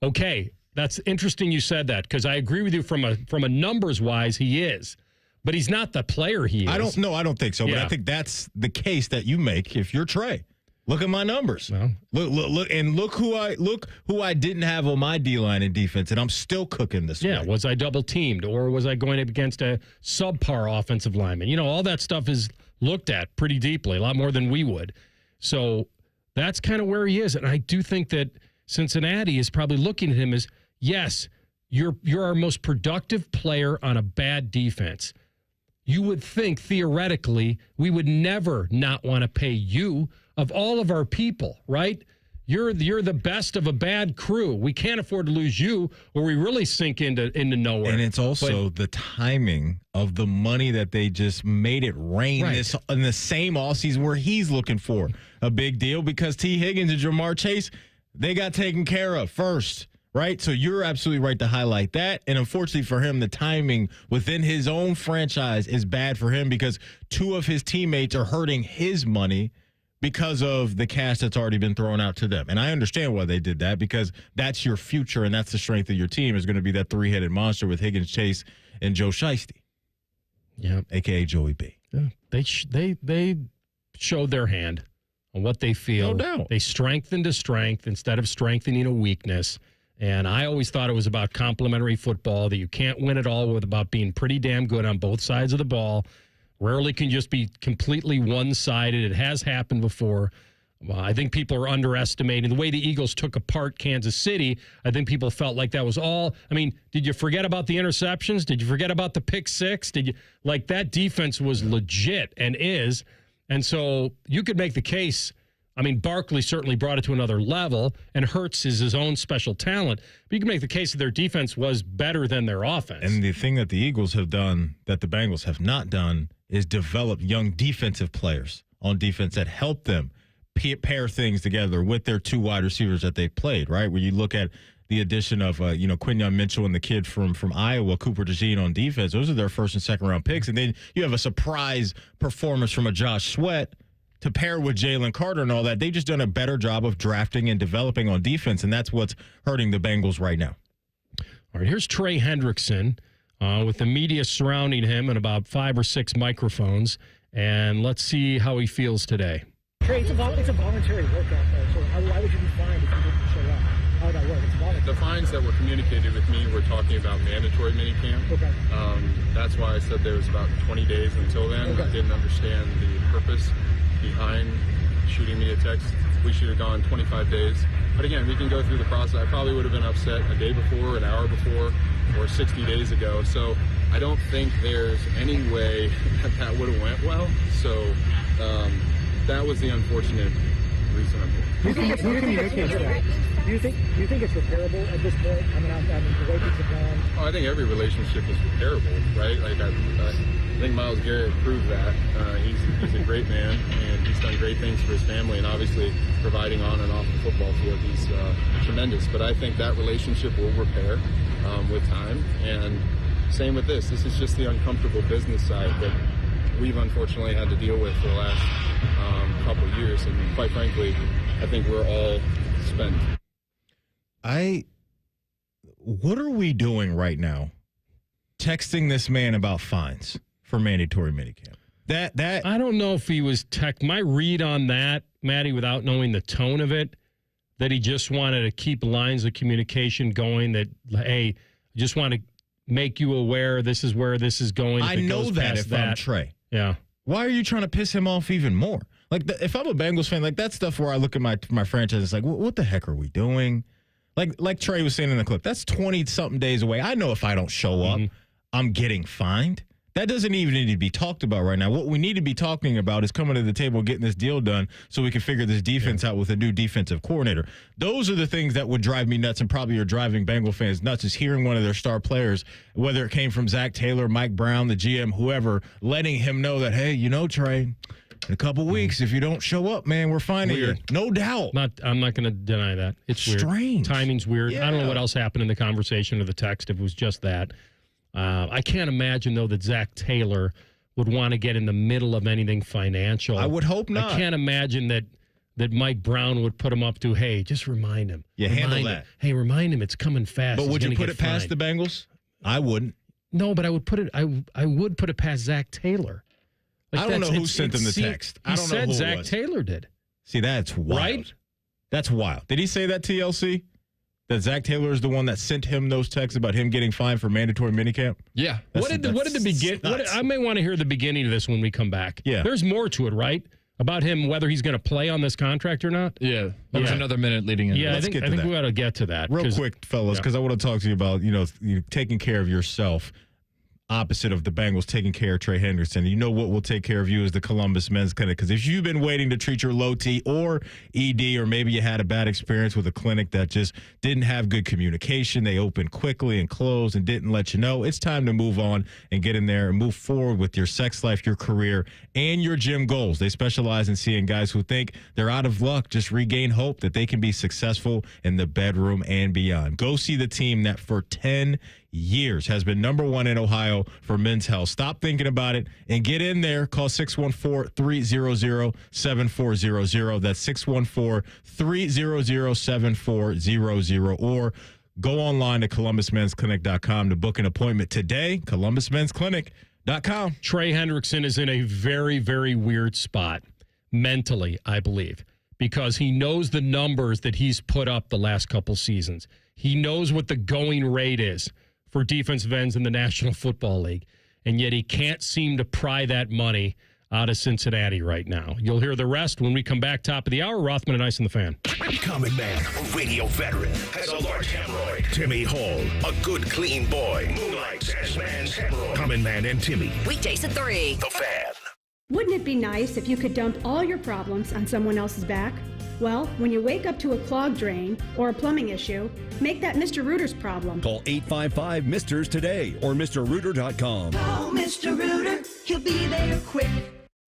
Okay, that's interesting you said that, because I agree with you from a numbers wise, he is. But he's not the player he is. I don't think so. But I think that's the case that you make if you're Trey. Look at my numbers. Well, look who I didn't have on my D-line and defense, and I'm still cooking this way. Yeah, was I double teamed, or was I going up against a subpar offensive lineman? All that stuff is looked at pretty deeply, a lot more than we would. So that's kind of where he is, and I do think that Cincinnati is probably looking at him as, yes, you're our most productive player on a bad defense. You would think, theoretically, we would never not want to pay you of all of our people, right? You're the best of a bad crew. We can't afford to lose you, or we really sink into nowhere. And it's also the timing of the money that they just made it rain in the same offseason where he's looking for a big deal, because T. Higgins and Jamar Chase, they got taken care of first. Right? So you're absolutely right to highlight that. And unfortunately for him, the timing within his own franchise is bad for him, because 2 of his teammates are hurting his money because of the cash that's already been thrown out to them. And I understand why they did that, because that's your future and that's the strength of your team, is going to be that 3-headed monster with Higgins, Chase, and Joe Shiesty. Yeah. A.K.A. Joey B. Yeah. They showed their hand on what they feel. No doubt. They strengthened a strength instead of strengthening a weakness. And I always thought it was about complementary football, that you can't win it all with about being pretty damn good on both sides of the ball. Rarely can just be completely one-sided. It has happened before. Well, I think people are underestimating the way the Eagles took apart Kansas City. I think people felt like that was all. I mean, did you forget about the interceptions? Did you forget about the pick six? That defense was legit and is. And so you could make the case. I mean, Barkley certainly brought it to another level, and Hurts is his own special talent. But you can make the case that their defense was better than their offense. And the thing that the Eagles have done that the Bengals have not done is develop young defensive players on defense that help them pair things together with their 2 wide receivers that they played, right? Where you look at the addition of, Quinyon Mitchell and the kid from Iowa, Cooper DeJean on defense. Those are their first and second round picks. And then you have a surprise performance from a Josh Sweat. to pair with Jalen Carter and all that. They've just done a better job of drafting and developing on defense, and that's what's hurting the Bengals right now. All right, here's Trey Hendrickson with the media surrounding him and about 5 or 6 microphones, and let's see how he feels today. Trey, it's a voluntary workout, though, so why would you be fined if you didn't show up? How would that work? It's voluntary. The fines that were communicated with me were talking about mandatory minicamp. Okay. That's why I said there was about 20 days until then. Okay. I didn't understand the purpose behind shooting me a text. We should have gone 25 days. But again, we can go through the process. I probably would have been upset a day before, an hour before, or 60 days ago. So I don't think there's any way that would have went well. So that was the unfortunate reason I'm here. Do you think it's repairable at this point? Coming out, I mean, the way things have gone. Oh, I think every relationship is repairable, right? Like I think Myles Garrett proved that. He's a great man, and he's done great things for his family, and obviously providing on and off the football field, he's tremendous. But I think that relationship will repair with time, and same with this. This is just the uncomfortable business side that we've unfortunately had to deal with for the last couple of years, and quite frankly, I think we're all spent. What are we doing right now? Texting this man about fines for mandatory minicamp. That I don't know if he was my read on that, Maddie, without knowing the tone of it, that he just wanted to keep lines of communication going. That hey, I just want to make you aware this is where this is going. I know that if I'm Trey. Yeah. Why are you trying to piss him off even more? Like, if I'm a Bengals fan, like, that's stuff where I look at my franchise, it's like, what the heck are we doing? Like Trey was saying in the clip, that's 20-something days away. I know if I don't show up, I'm getting fined. That doesn't even need to be talked about right now. What we need to be talking about is coming to the table, getting this deal done so we can figure this defense out with a new defensive coordinator. Those are the things that would drive me nuts and probably are driving Bengal fans nuts, is hearing one of their star players, whether it came from Zach Taylor, Mike Brown, the GM, whoever, letting him know that, hey, Trey, in a couple weeks, if you don't show up, man, we're finding you. No doubt. I'm not going to deny that. It's strange. Weird. Timing's weird. Yeah. I don't know what else happened in the conversation or the text if it was just that. I can't imagine, though, that Zach Taylor would want to get in the middle of anything financial. I would hope not. I can't imagine that Mike Brown would put him up to, hey, just remind him. Handle that. Hey, remind him it's coming fast. But would you put it past the Bengals? I wouldn't. No, but I would put it. I would put it past Zach Taylor. Like, I don't know who sent him the text. I don't know who Zach Taylor did. See, that's wild. Right? That's wild. Did he say that, TLC? That Zach Taylor is the one that sent him those texts about him getting fined for mandatory minicamp? Yeah. What did the begin? I may want to hear the beginning of this when we come back. Yeah. There's more to it, right? About him, whether he's going to play on this contract or not. Yeah. There's another minute leading in. Yeah, I think we ought to get to that. Real quick, fellas, because I want to talk to you about, you taking care of yourself. Opposite of the Bengals taking care of Trey Hendrickson. You know what will take care of you is the Columbus Men's Clinic. Because if you've been waiting to treat your low T or ED, or maybe you had a bad experience with a clinic that just didn't have good communication, they opened quickly and closed and didn't let you know, it's time to move on and get in there and move forward with your sex life, your career, and your gym goals. They specialize in seeing guys who think they're out of luck just regain hope that they can be successful in the bedroom and beyond. Go see the team that for 10 years has been #1 in Ohio for men's health. Stop thinking about it and get in there. Call 614-300-7400. That's 614-300-7400. Or go online to columbusmensclinic.com to book an appointment today. columbusmensclinic.com. Trey Hendrickson is in a very, very weird spot mentally, I believe, because he knows the numbers that he's put up the last couple seasons. He knows what the going rate is for defensive ends in the National Football League, and yet he can't seem to pry that money out of Cincinnati right now. You'll hear the rest when we come back. Top of the hour, Rothman and Ice in the Fan. Common man, radio veteran, has a large hemorrhoid. Timmy Hall, a good, clean boy, moonlights as man's hemorrhoid. Common Man and Timmy. Weekdays at 3. The Fan. Wouldn't it be nice if you could dump all your problems on someone else's back? Well, when you wake up to a clogged drain or a plumbing issue, make that Mr. Rooter's problem. Call 855-MISTERS today or MrRooter.com. Call Mr. Rooter. He'll be there quick.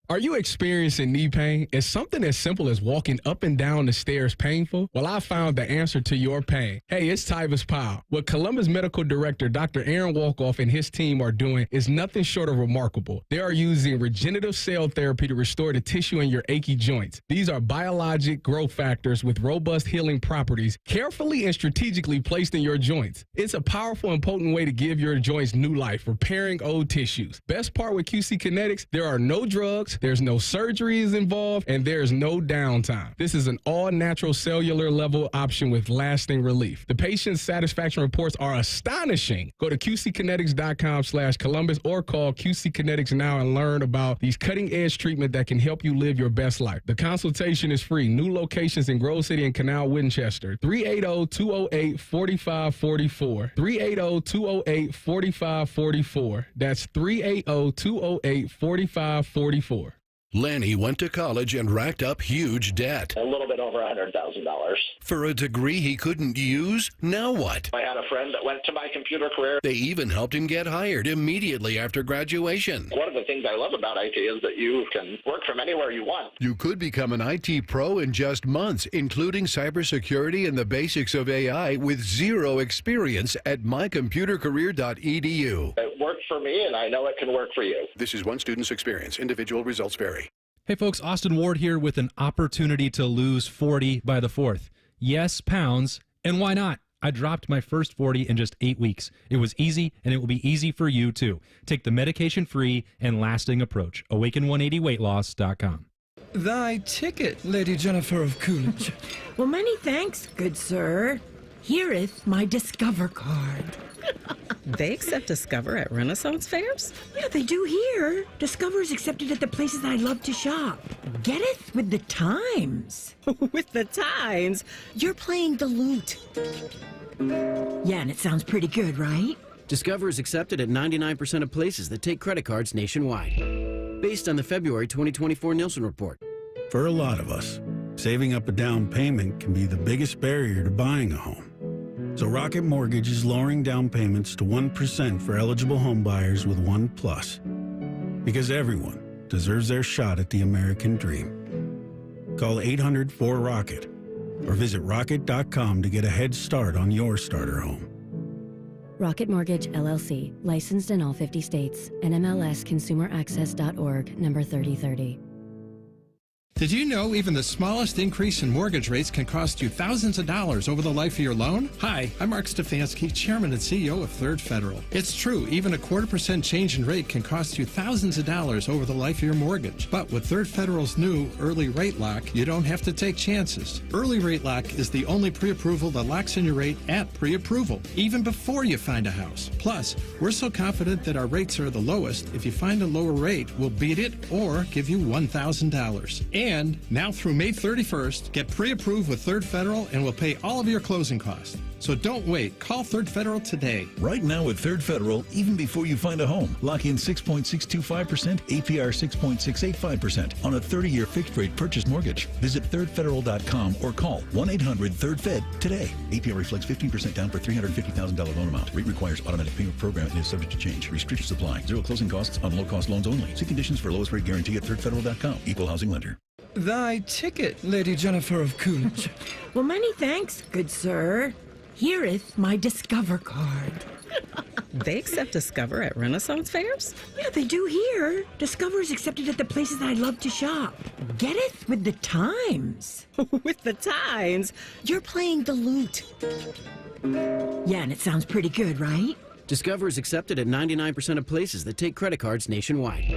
Are you experiencing knee pain? Is something as simple as walking up and down the stairs painful? Well, I found the answer to your pain. Hey, it's Tyvis Powell. What Columbus Medical Director Dr. Aaron Wolkoff and his team are doing is nothing short of remarkable. They are using regenerative cell therapy to restore the tissue in your achy joints. These are biologic growth factors with robust healing properties, carefully and strategically placed in your joints. It's a powerful and potent way to give your joints new life, repairing old tissues. Best part with QC Kinetics, there are no drugs, there's no surgeries involved, and there's no downtime. This is an all-natural cellular level option with lasting relief. The patient's satisfaction reports are astonishing. Go to QCkinetics.com/Columbus or call QC Kinetics now and learn about these cutting-edge treatment that can help you live your best life. The consultation is free. New locations in Grove City and Canal Winchester. 380-208-4544. 380-208-4544. That's 380-208-4544. Lanny went to college and racked up huge debt. A little bit over $100,000. For a degree he couldn't use? Now what? I had a friend that went to my computer career. They even helped him get hired immediately after graduation. One of the things I love about IT is that you can work from anywhere you want. You could become an IT pro in just months, including cybersecurity and the basics of AI with zero experience at mycomputercareer.edu. It worked for me, and I know it can work for you. This is one student's experience. Individual results vary. Hey folks, Austin Ward here with an opportunity to lose 40 by the 4th. Yes, pounds, and why not? I dropped my first 40 in just 8 weeks. It was easy, and it will be easy for you too. Take the medication-free and lasting approach. Awaken180weightloss.com. Thy ticket, Lady Jennifer of Coolidge. Well, many thanks, good sir. Hereeth my Discover card. They accept Discover at Renaissance fairs? Yeah, they do here. Discover is accepted at the places I love to shop. Getteth with the times. With the times? You're playing the lute. Yeah, and it sounds pretty good, right? Discover is accepted at 99% of places that take credit cards nationwide. Based on the February 2024 Nielsen report. For a lot of us, saving up a down payment can be the biggest barrier to buying a home. So Rocket Mortgage is lowering down payments to 1% for eligible home buyers with One Plus. Because everyone deserves their shot at the American dream. Call 800-4ROCKET or visit rocket.com to get a head start on your starter home. Rocket Mortgage, LLC, licensed in all 50 states. NMLSconsumeraccess.org, number 3030. Did you know even the smallest increase in mortgage rates can cost you thousands of dollars over the life of your loan? Hi, I'm Mark Stefanski, Chairman and CEO of Third Federal. It's true, even a 0.25% change in rate can cost you thousands of dollars over the life of your mortgage. But with Third Federal's new Early Rate Lock, you don't have to take chances. Early Rate Lock is the only pre-approval that locks in your rate at pre-approval, even before you find a house. Plus, we're so confident that our rates are the lowest, if you find a lower rate, we'll beat it or give you $1,000. And now through May 31st, get pre-approved with Third Federal and we'll pay all of your closing costs. So don't wait. Call Third Federal today. Right now with Third Federal, even before you find a home, lock in 6.625%, APR 6.685% on a 30-year fixed-rate purchase mortgage. Visit thirdfederal.com or call 1-800-3RD-FED today. APR reflects 15% down for $350,000 loan amount. Rate requires automatic payment program and is subject to change. Restrictions apply. Zero closing costs on low-cost loans only. See conditions for lowest rate guarantee at thirdfederal.com. Equal housing lender. Thy ticket, Lady Jennifer of Coolidge. Well, many thanks, good sir. Hereeth my Discover card. They accept Discover at Renaissance fairs? Yeah, they do here. Discover is accepted at the places I love to shop. Getteth with the times. With the times? You're playing the lute. Yeah, and it sounds pretty good, right? Discover is accepted at 99% of places that take credit cards nationwide.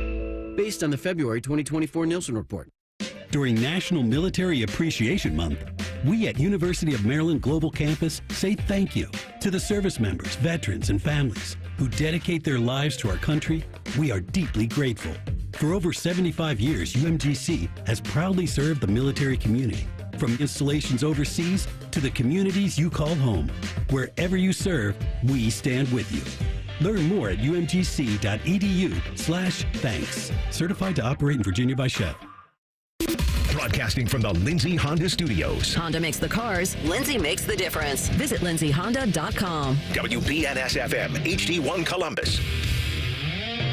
Based on the February 2024 Nielsen report. During National Military Appreciation Month, we at University of Maryland Global Campus say thank you to the service members, veterans, and families who dedicate their lives to our country. We are deeply grateful. For over 75 years, UMGC has proudly served the military community, from installations overseas to the communities you call home. Wherever you serve, we stand with you. Learn more at umgc.edu/thanks. Certified to operate in Virginia by Chev. Broadcasting from the Lindsay Honda Studios. Honda makes the cars. Lindsay makes the difference. Visit lindsayhonda.com. WBNS-FM, HD1 Columbus.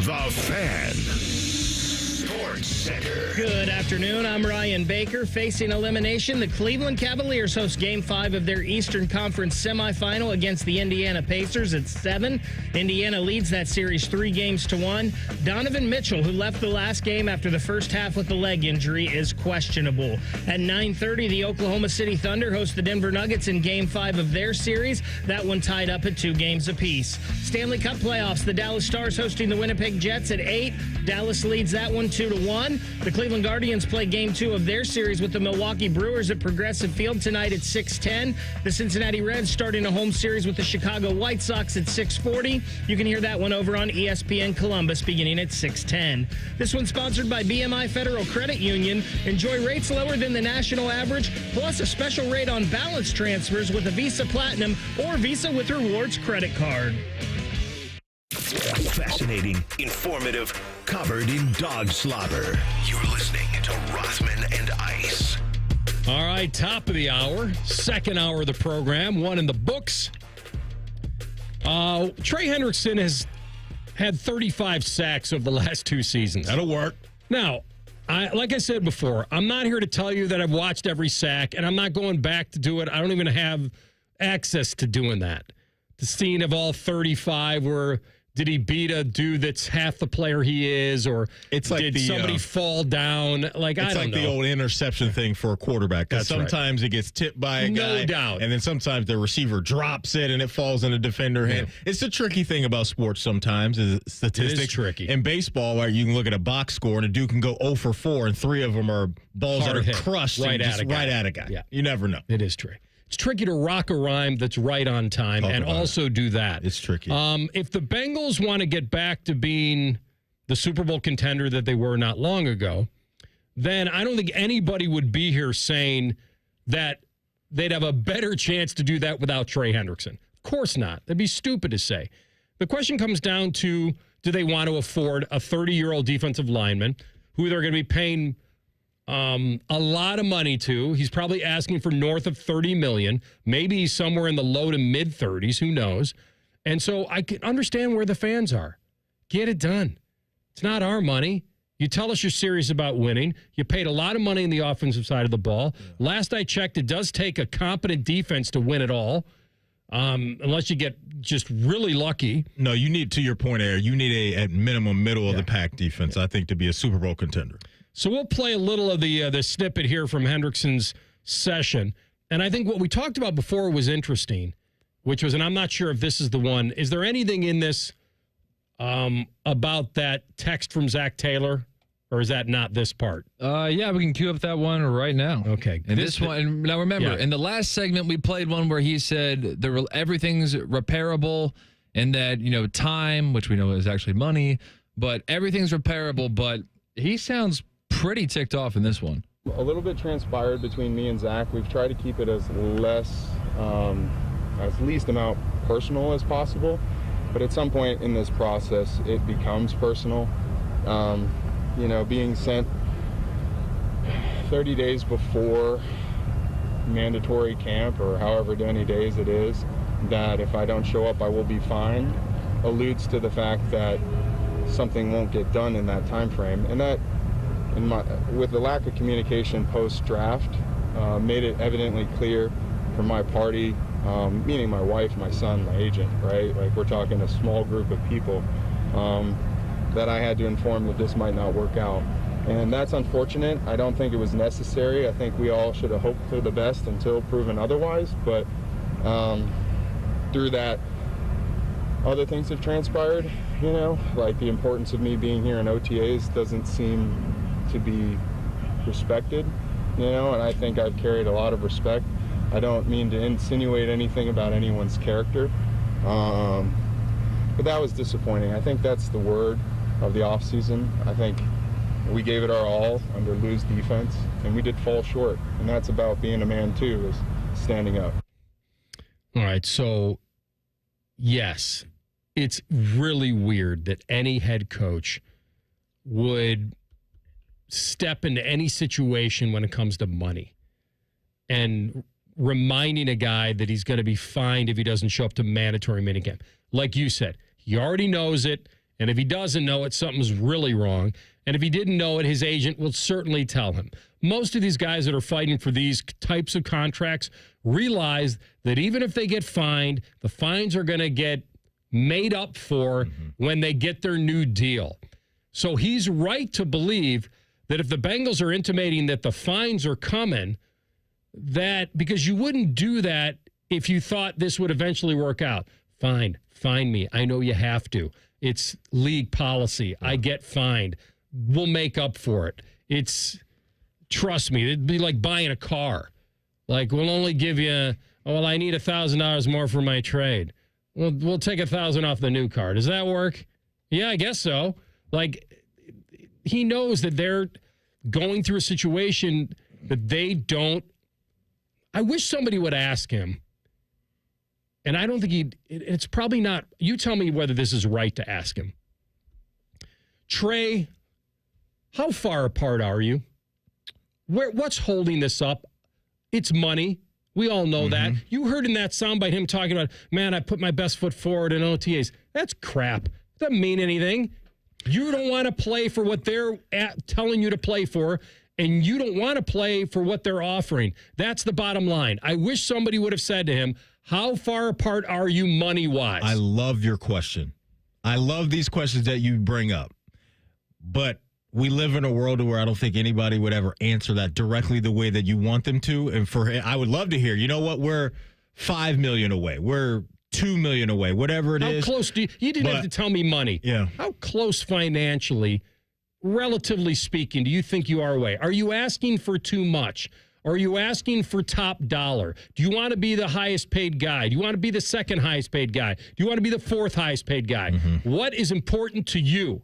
The Fan. Sports. Sports Center. Good afternoon. I'm Ryan Baker. Facing elimination, the Cleveland Cavaliers host Game 5 of their Eastern Conference semifinal against the Indiana Pacers at 7. Indiana leads that series 3-1. Donovan Mitchell, who left the last game after the first half with a leg injury, is questionable. At 9:30, the Oklahoma City Thunder host the Denver Nuggets in Game 5 of their series. That one tied up at 2 games apiece. Stanley Cup playoffs, the Dallas Stars hosting the Winnipeg Jets at 8. Dallas leads that one 2-1. The Cleveland Guardians play Game 2 of their series with the Milwaukee Brewers at Progressive Field tonight at 6:10. The Cincinnati Reds starting a home series with the Chicago White Sox at 6:40. You can hear that one over on ESPN Columbus beginning at 6:10. This one's sponsored by BMI Federal Credit Union. Enjoy rates lower than the national average, plus a special rate on balance transfers with a Visa Platinum or Visa with Rewards credit card. Fascinating, informative, covered in dog slobber. You're listening to Rothman and Ice. All right, top of the hour, second hour of the program, one in the books. Trey Hendrickson has had 35 sacks over the last 2 seasons. That'll work. Now, like I said before, I'm not here to tell you that I've watched every sack, and I'm not going back to do it. I don't even have access to doing that. The scene of all 35 where did he beat a dude that's half the player he is, or it's like did somebody fall down? Like, I don't know. It's like the old interception thing for a quarterback. Because sometimes it gets tipped by a guy. No doubt. And then sometimes the receiver drops it and it falls in a defender hand. It's the tricky thing about sports sometimes is statistics. It is tricky. In baseball, where you can look at a box score and a dude can go 0 for 4 and 3 of them are balls Hard that are hit. crushed right at a guy. Yeah. You never know. It is tricky. It's tricky to rock a rhyme that's right on time and also do that. It's tricky. If the Bengals want to get back to being the Super Bowl contender that they were not long ago, then I don't think anybody would be here saying that they'd have a better chance to do that without Trey Hendrickson. Of course not. That'd be stupid to say. The question comes down to, do they want to afford a 30-year-old defensive lineman who they're going to be paying a lot of money to? He's probably asking for north of $30 million. Maybe he's somewhere in the low to mid 30s. Who knows? And so I can understand where the fans are. Get it done. It's not our money. You tell us you're serious about winning. You paid a lot of money in the offensive side of the ball. Yeah. Last I checked, it does take a competent defense to win it all. Unless you get just really lucky. No, you need, to your point, Aaron, you need at minimum middle of the pack defense, I think, to be a Super Bowl contender. So we'll play a little of the snippet here from Hendrickson's session. And I think what we talked about before was interesting, which was, and I'm not sure if this is the one, is there anything in this about that text from Zach Taylor, or is that not this part? Yeah, we can cue up that one right now. Okay. And this one, now remember, in the last segment, we played one where he said everything's repairable and that, time, which we know is actually money, but everything's repairable, but he sounds pretty ticked off in this one. A little bit transpired between me and Zach. We've tried to keep it as least amount personal as possible. But at some point in this process, it becomes personal. Being sent 30 days before mandatory camp, or however many days it is, that if I don't show up, I will be fined, alludes to the fact that something won't get done in that time frame. And that, with the lack of communication post-draft, made it evidently clear from my party, meaning my wife, my son, my agent, right? Like, we're talking a small group of people, that I had to inform that this might not work out. And that's unfortunate. I don't think it was necessary. I think we all should have hoped for the best until proven otherwise. But through that, other things have transpired, like the importance of me being here in OTAs doesn't seem to be respected, and I think I've carried a lot of respect. I don't mean to insinuate anything about anyone's character, but that was disappointing. I think that's the word of the offseason. I think we gave it our all under Lou's defense, and we did fall short, and that's about being a man too, is standing up. All right, so yes, it's really weird that any head coach would step into any situation when it comes to money and reminding a guy that he's going to be fined if he doesn't show up to mandatory minicamp. Like you said, he already knows it, and if he doesn't know it, something's really wrong. And if he didn't know it, his agent will certainly tell him. Most of these guys that are fighting for these types of contracts realize that even if they get fined, the fines are going to get made up for when they get their new deal. So he's right to believe that if the Bengals are intimating that the fines are coming, that because you wouldn't do that if you thought this would eventually work out. Fine me. I know you have to. It's league policy. I get fined. We'll make up for it. Trust me, it'd be like buying a car. Like, we'll only give you, I need $1,000 more for my trade. We'll take $1,000 off the new car. Does that work? Yeah, I guess so. Like, he knows that they're going through a situation that they don't. I wish somebody would ask him. And I don't think it's probably not. You tell me whether this is right to ask him. Trey, how far apart are you? What's holding this up? It's money. We all know that. You heard in that soundbite him talking about, man, I put my best foot forward in OTAs. That's crap. Doesn't mean anything. You don't want to play for what they're telling you to play for, and you don't want to play for what they're offering. That's the bottom line. I wish somebody would have said to him, how far apart are you money-wise? I love your question. I love these questions that you bring up. But we live in a world where I don't think anybody would ever answer that directly the way that you want them to. And I would love to hear, you know what, we're $5 million away. We're $2 million away, whatever it is. How close you didn't have to tell me money. Yeah. How close financially, relatively speaking, do you think you are away? Are you asking for too much? Are you asking for top dollar? Do you want to be the highest paid guy? Do you want to be the second highest paid guy? Do you want to be the fourth highest paid guy? What is important to you?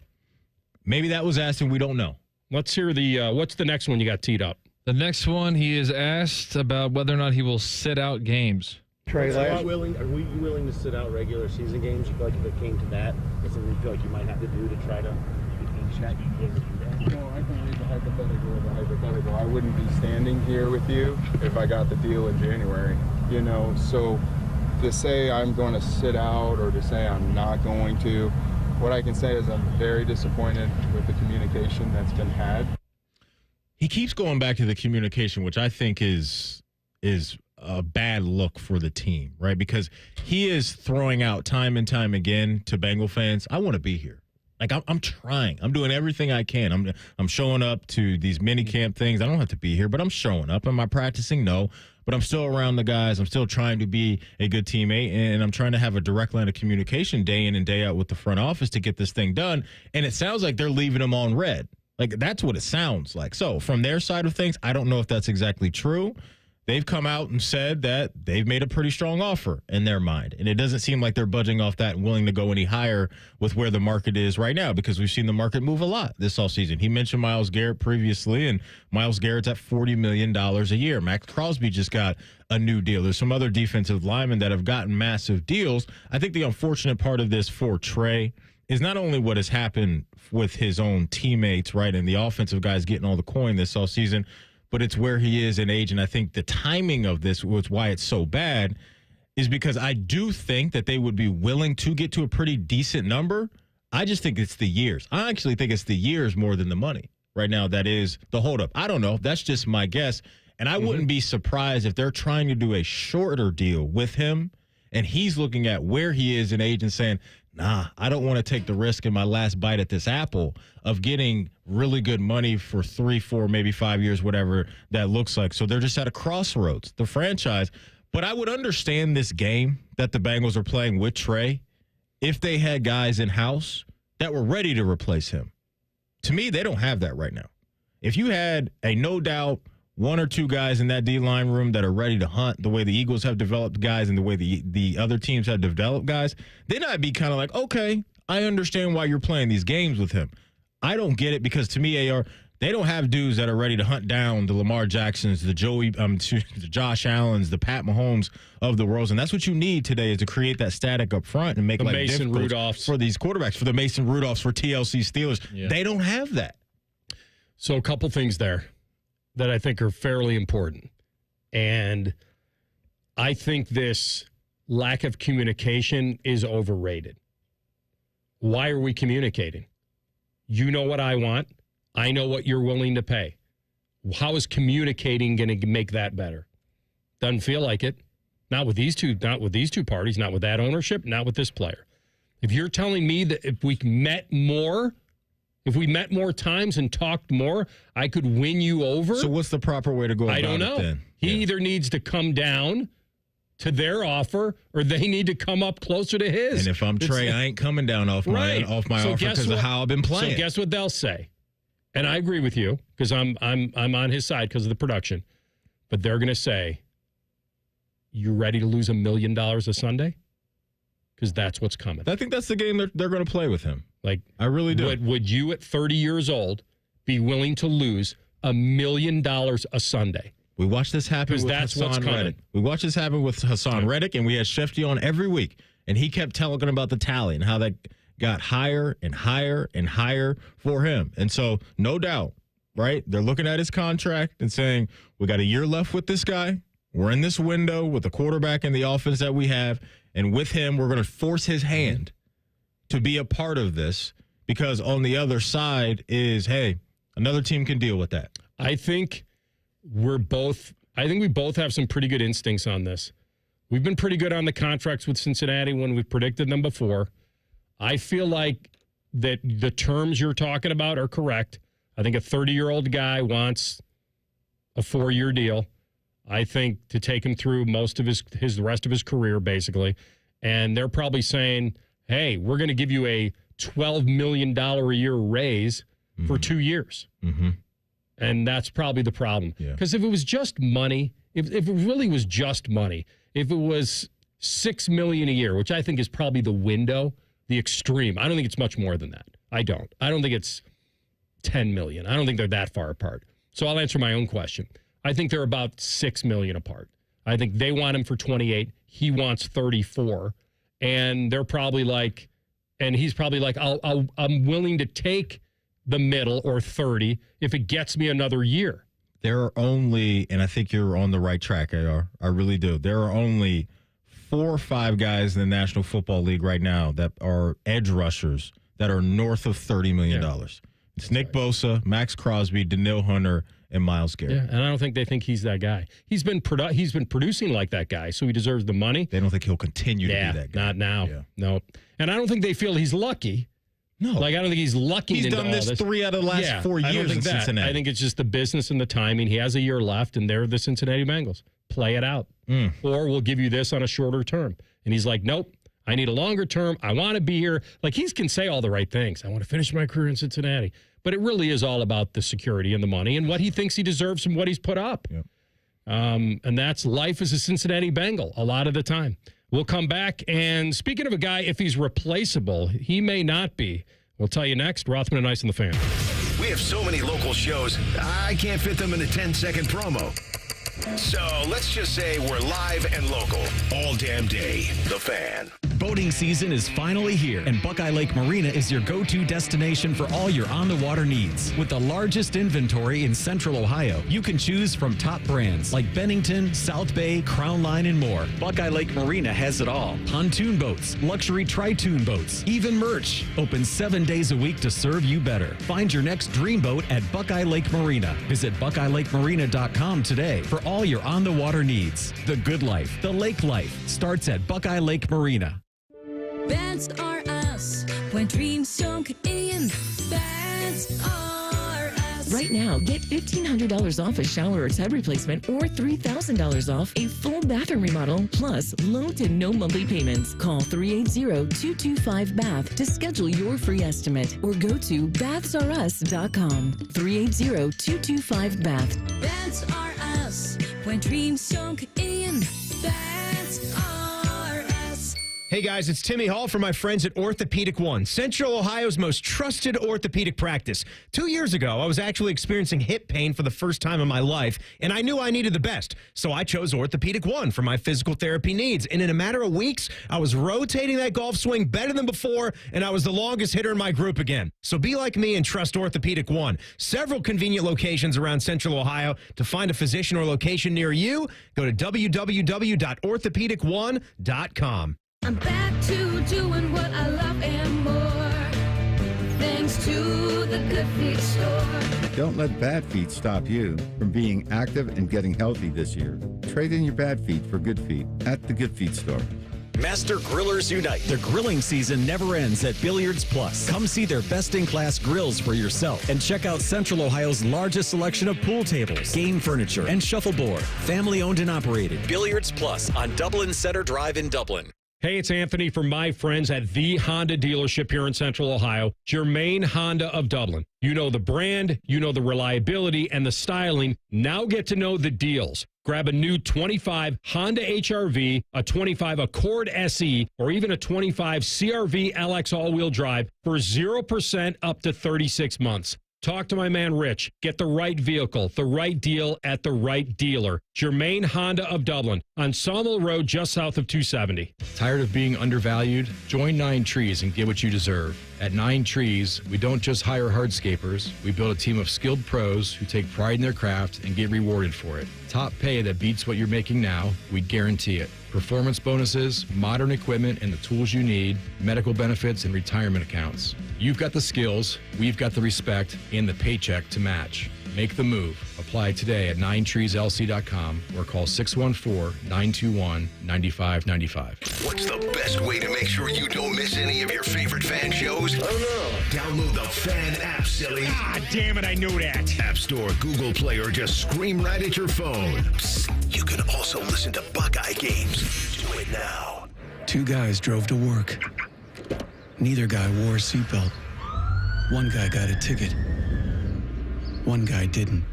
Maybe that was asked and we don't know. Let's hear what's the next one you got teed up? The next one, he is asked about whether or not he will sit out games. Trey, are you willing to sit out regular season games? You feel like if it came to that, it's something you feel like you might have to do to try to keep check? No, I can read the hypothetical. I wouldn't be standing here with you if I got the deal in January. So to say I'm going to sit out or to say I'm not going to, what I can say is I'm very disappointed with the communication that's been had. He keeps going back to the communication, which I think is a bad look for the team, right? Because he is throwing out time and time again to Bengal fans, I want to be here. Like, I'm trying. I'm doing everything I can. I'm showing up to these mini camp things. I don't have to be here, but I'm showing up. Am I practicing? No. But I'm still around the guys. I'm still trying to be a good teammate, and I'm trying to have a direct line of communication day in and day out with the front office to get this thing done. And it sounds like they're leaving him on red. Like, that's what it sounds like. So from their side of things, I don't know if that's exactly true. They've come out and said that they've made a pretty strong offer in their mind. And it doesn't seem like they're budging off that and willing to go any higher with where the market is right now, because we've seen the market move a lot this offseason. He mentioned Myles Garrett previously, and Myles Garrett's at $40 million a year. Max Crosby just got a new deal. There's some other defensive linemen that have gotten massive deals. I think the unfortunate part of this for Trey is not only what has happened with his own teammates, right, and the offensive guys getting all the coin this offseason, but it's where he is in age. And I think the timing of this was why it's so bad, is because I do think that they would be willing to get to a pretty decent number. I just think it's the years. I actually think it's the years more than the money right now that is the holdup. I don't know. That's just my guess. And I wouldn't be surprised if they're trying to do a shorter deal with him and he's looking at where he is in age and saying, nah, I don't want to take the risk in my last bite at this apple of getting really good money for 3, 4, maybe 5 years, whatever that looks like. So they're just at a crossroads, the franchise. But I would understand this game that the Bengals are playing with Trey if they had guys in-house that were ready to replace him. To me, they don't have that right now. If you had a no doubt 1 or 2 guys in that D-line room that are ready to hunt the way the Eagles have developed guys and the way the other teams have developed guys, then I'd be kind of like, okay, I understand why you're playing these games with him. I don't get it because to me, AR, they don't have dudes that are ready to hunt down the Lamar Jacksons, the Josh Allens, the Pat Mahomes of the world. And that's what you need today is to create that static up front and make the life Mason difficult Rudolphs for these quarterbacks, for the Mason Rudolphs, for TLC Steelers. Yeah. They don't have that. So a couple things there that I think are fairly important. And I think this lack of communication is overrated. Why are we communicating? You know what I want. I know what you're willing to pay. How is communicating going to make that better? Doesn't feel like it. Not with these two parties, not with that ownership, not with this player. If you're telling me that if we met more times and talked more, I could win you over. So what's the proper way to go about it then? I don't know. He either needs to come down to their offer or they need to come up closer to his. And if I'm Trey, I ain't coming down off my offer because of how I've been playing. So guess what they'll say? And I agree with you because I'm on his side because of the production. But they're going to say, you ready to lose $1 million a Sunday? Because that's what's coming. I think that's the game they're going to play with him. Like, I really do. Would you at 30 years old be willing to lose $1 million a Sunday? We watched this happen with Hassan Reddick. We watched this happen with Hassan Reddick, and we had Shefty on every week. And he kept talking about the tally and how that got higher and higher and higher for him. And so, no doubt, right? They're looking at his contract and saying, we got a year left with this guy. We're in this window with the quarterback and the offense that we have. And with him, we're going to force his hand to be a part of this because on the other side is, hey, another team can deal with that. I think we both have some pretty good instincts on this. We've been pretty good on the contracts with Cincinnati when we've predicted them before. I feel like that the terms you're talking about are correct. I think a 30-year-old guy wants a 4-year deal. I think to take him through most of the rest of his career, basically. And they're probably saying, hey, we're going to give you a $12 million a year raise for 2 years. Mm-hmm. And that's probably the problem. Because if it was just money, if it really was just money, if it was $6 million a year, which I think is probably the window, the extreme. I don't think it's much more than that. I don't think it's $10 million. I don't think they're that far apart. So I'll answer my own question. I think they're about $6 million apart. I think they want him for 28. He wants 34. And they're probably like, and he's probably like, I'm willing to take the middle or 30 if it gets me another year. There are only, and I think you're on the right track, AR. I really do. There are only 4 or 5 guys in the National Football League right now that are edge rushers that are north of $30 million. It's Nick Bosa, Max Crosby, Daniil Hunter, and Myles Garrett. Yeah, and I don't think they think he's that guy. He's been producing like that guy, so he deserves the money. They don't think he'll continue to be that guy. Not now. Yeah. No. And I don't think they feel he's lucky. No. Like, I don't think he's lucky. He's done this 3 out of the last 4 years in Cincinnati. I think it's just the business and the timing. He has a year left, and they're the Cincinnati Bengals. Play it out. Or we'll give you this on a shorter term. And he's like, nope, I need a longer term. I want to be here. Like, he can say all the right things. I want to finish my career in Cincinnati. But it really is all about the security and the money and what he thinks he deserves from what he's put up. Yep. And that's life as a Cincinnati Bengal a lot of the time. We'll come back. And speaking of a guy, if he's replaceable, he may not be. We'll tell you next. Rothman and Ice on the Fan. We have so many local shows, I can't fit them in a 10-second promo. So let's just say we're live and local all damn day. The Fan. Boating season is finally here, and Buckeye Lake Marina is your go-to destination for all your on-the-water needs. With the largest inventory in Central Ohio, you can choose from top brands like Bennington, South Bay, Crown Line, and more. Buckeye Lake Marina has it all. Pontoon boats, luxury tri-toon boats, even merch. Open 7 days a week to serve you better. Find your next dream boat at Buckeye Lake Marina. Visit BuckeyeLakeMarina.com today for all your on-the-water needs. The good life, the lake life, starts at Buckeye Lake Marina. Beds are us when dreams don't get in. Beds are us. Right now, get $1,500 off a shower or tub replacement or $3,000 off a full bathroom remodel, plus low to no monthly payments. Call 380-225-BATH to schedule your free estimate or go to bathsareus.com. 380-225-BATH. Beds are us when dreams don't get in. Beds are us. Hey guys, it's Timmy Hall from my friends at Orthopedic One, Central Ohio's most trusted orthopedic practice. 2 years ago, I was actually experiencing hip pain for the first time in my life, and I knew I needed the best. So I chose Orthopedic One for my physical therapy needs. And in a matter of weeks, I was rotating that golf swing better than before, and I was the longest hitter in my group again. So be like me and trust Orthopedic One. Several convenient locations around Central Ohio. To find a physician or location near you, go to www.orthopedic1.com. I'm back to doing what I love and more. Thanks to the Good Feet Store. Don't let bad feet stop you from being active and getting healthy this year. Trade in your bad feet for good feet at the Good Feet store. Master Grillers Unite. The grilling season never ends at Billiards Plus. Come see their best-in-class grills for yourself and check out Central Ohio's largest selection of pool tables, game furniture, and shuffleboard. Family-owned and operated. Billiards Plus on Dublin Center Drive in Dublin. Hey, it's Anthony from my friends at the Honda dealership here in Central Ohio, Germain Honda of Dublin. You know the brand, you know the reliability and the styling. Now get to know the deals. Grab a new 25 Honda HR-V, a 25 Accord SE, or even a 25 CR-V LX all-wheel drive for 0% up to 36 months. Talk to my man Rich. Get the right vehicle, the right deal at the right dealer. Germain Honda of Dublin on Sawmill Road just south of 270. Tired of being undervalued? Join 9 Trees and get what you deserve. At 9 Trees, we don't just hire hardscapers. We build a team of skilled pros who take pride in their craft and get rewarded for it. Top pay that beats what you're making now, we guarantee it. Performance bonuses, modern equipment and the tools you need, medical benefits and retirement accounts. You've got the skills, we've got the respect, and the paycheck to match. Make the move. Apply today at 9treeslc.com or call 614-921-9595. What's the best way to make sure you don't miss any of your favorite fan shows? Oh no. Download the Fan app, silly. Ah, damn it, I knew that. App Store, Google Play, or just scream right at your phone. Psst, you can also listen to Buckeye games. Do it now. 2 guys drove to work. Neither guy wore a seatbelt. One guy got a ticket. One guy didn't.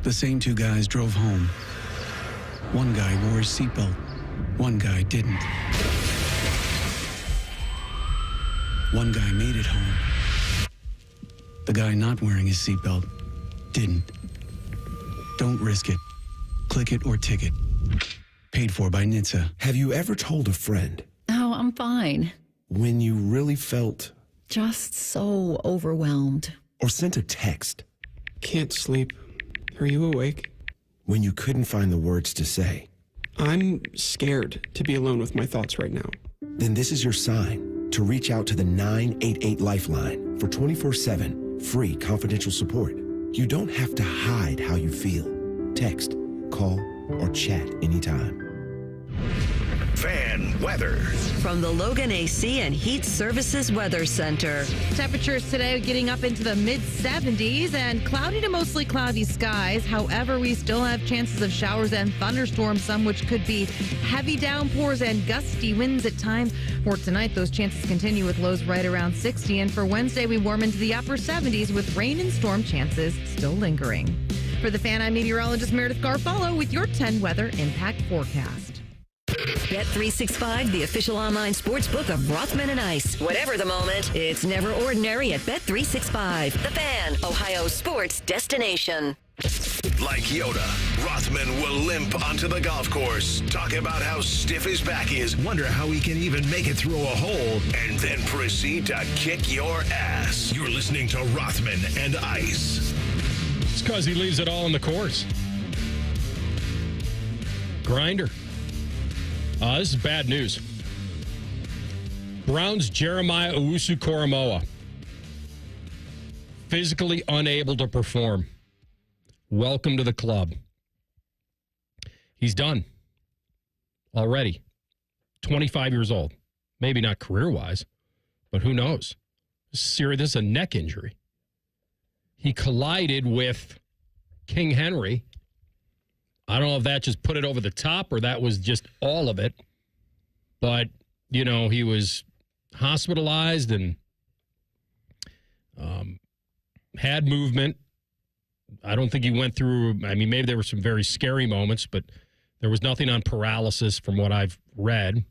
The same 2 guys drove home. One guy wore his seatbelt. One guy didn't. One guy made it home. The guy not wearing his seatbelt didn't. Don't risk it. Click it or ticket. Paid for by NHTSA. Have you ever told a friend? Oh, I'm fine. When you really felt? Just so overwhelmed. Or sent a text? Can't sleep. Are you awake? When you couldn't find the words to say? I'm scared to be alone with my thoughts right now. Then this is your sign to reach out to the 988 Lifeline for 24/7 free confidential support. You don't have to hide how you feel. Text, call, or chat anytime. Fan weather. From the Logan AC and Heat Services Weather Center. Temperatures today getting up into the mid-70s and cloudy to mostly cloudy skies. However, we still have chances of showers and thunderstorms, some which could be heavy downpours and gusty winds at times. For tonight, those chances continue with lows right around 60. And for Wednesday, we warm into the upper 70s with rain and storm chances still lingering. For the Fan, I'm meteorologist Meredith Garfalo with your 10 weather impact forecast. Bet365, the official online sports book of Rothman and Ice. Whatever the moment, it's never ordinary at Bet365. The Fan, Ohio's sports destination. Like Yoda, Rothman will limp onto the golf course, talk about how stiff his back is, wonder how he can even make it through a hole, and then proceed to kick your ass. You're listening to Rothman and Ice. It's because he leaves it all on the course. Grinder. This is bad news. Browns' Jeremiah Owusu-Koramoah physically unable to perform. Welcome to the club. He's done already. 25 years old. Maybe not career-wise, but who knows? This is a neck injury. He collided with King Henry. I don't know if that just put it over the top or that was just all of it. But, you know, he was hospitalized and had movement. I don't think he went through, I mean, maybe there were some very scary moments, but there was nothing on paralysis from what I've read.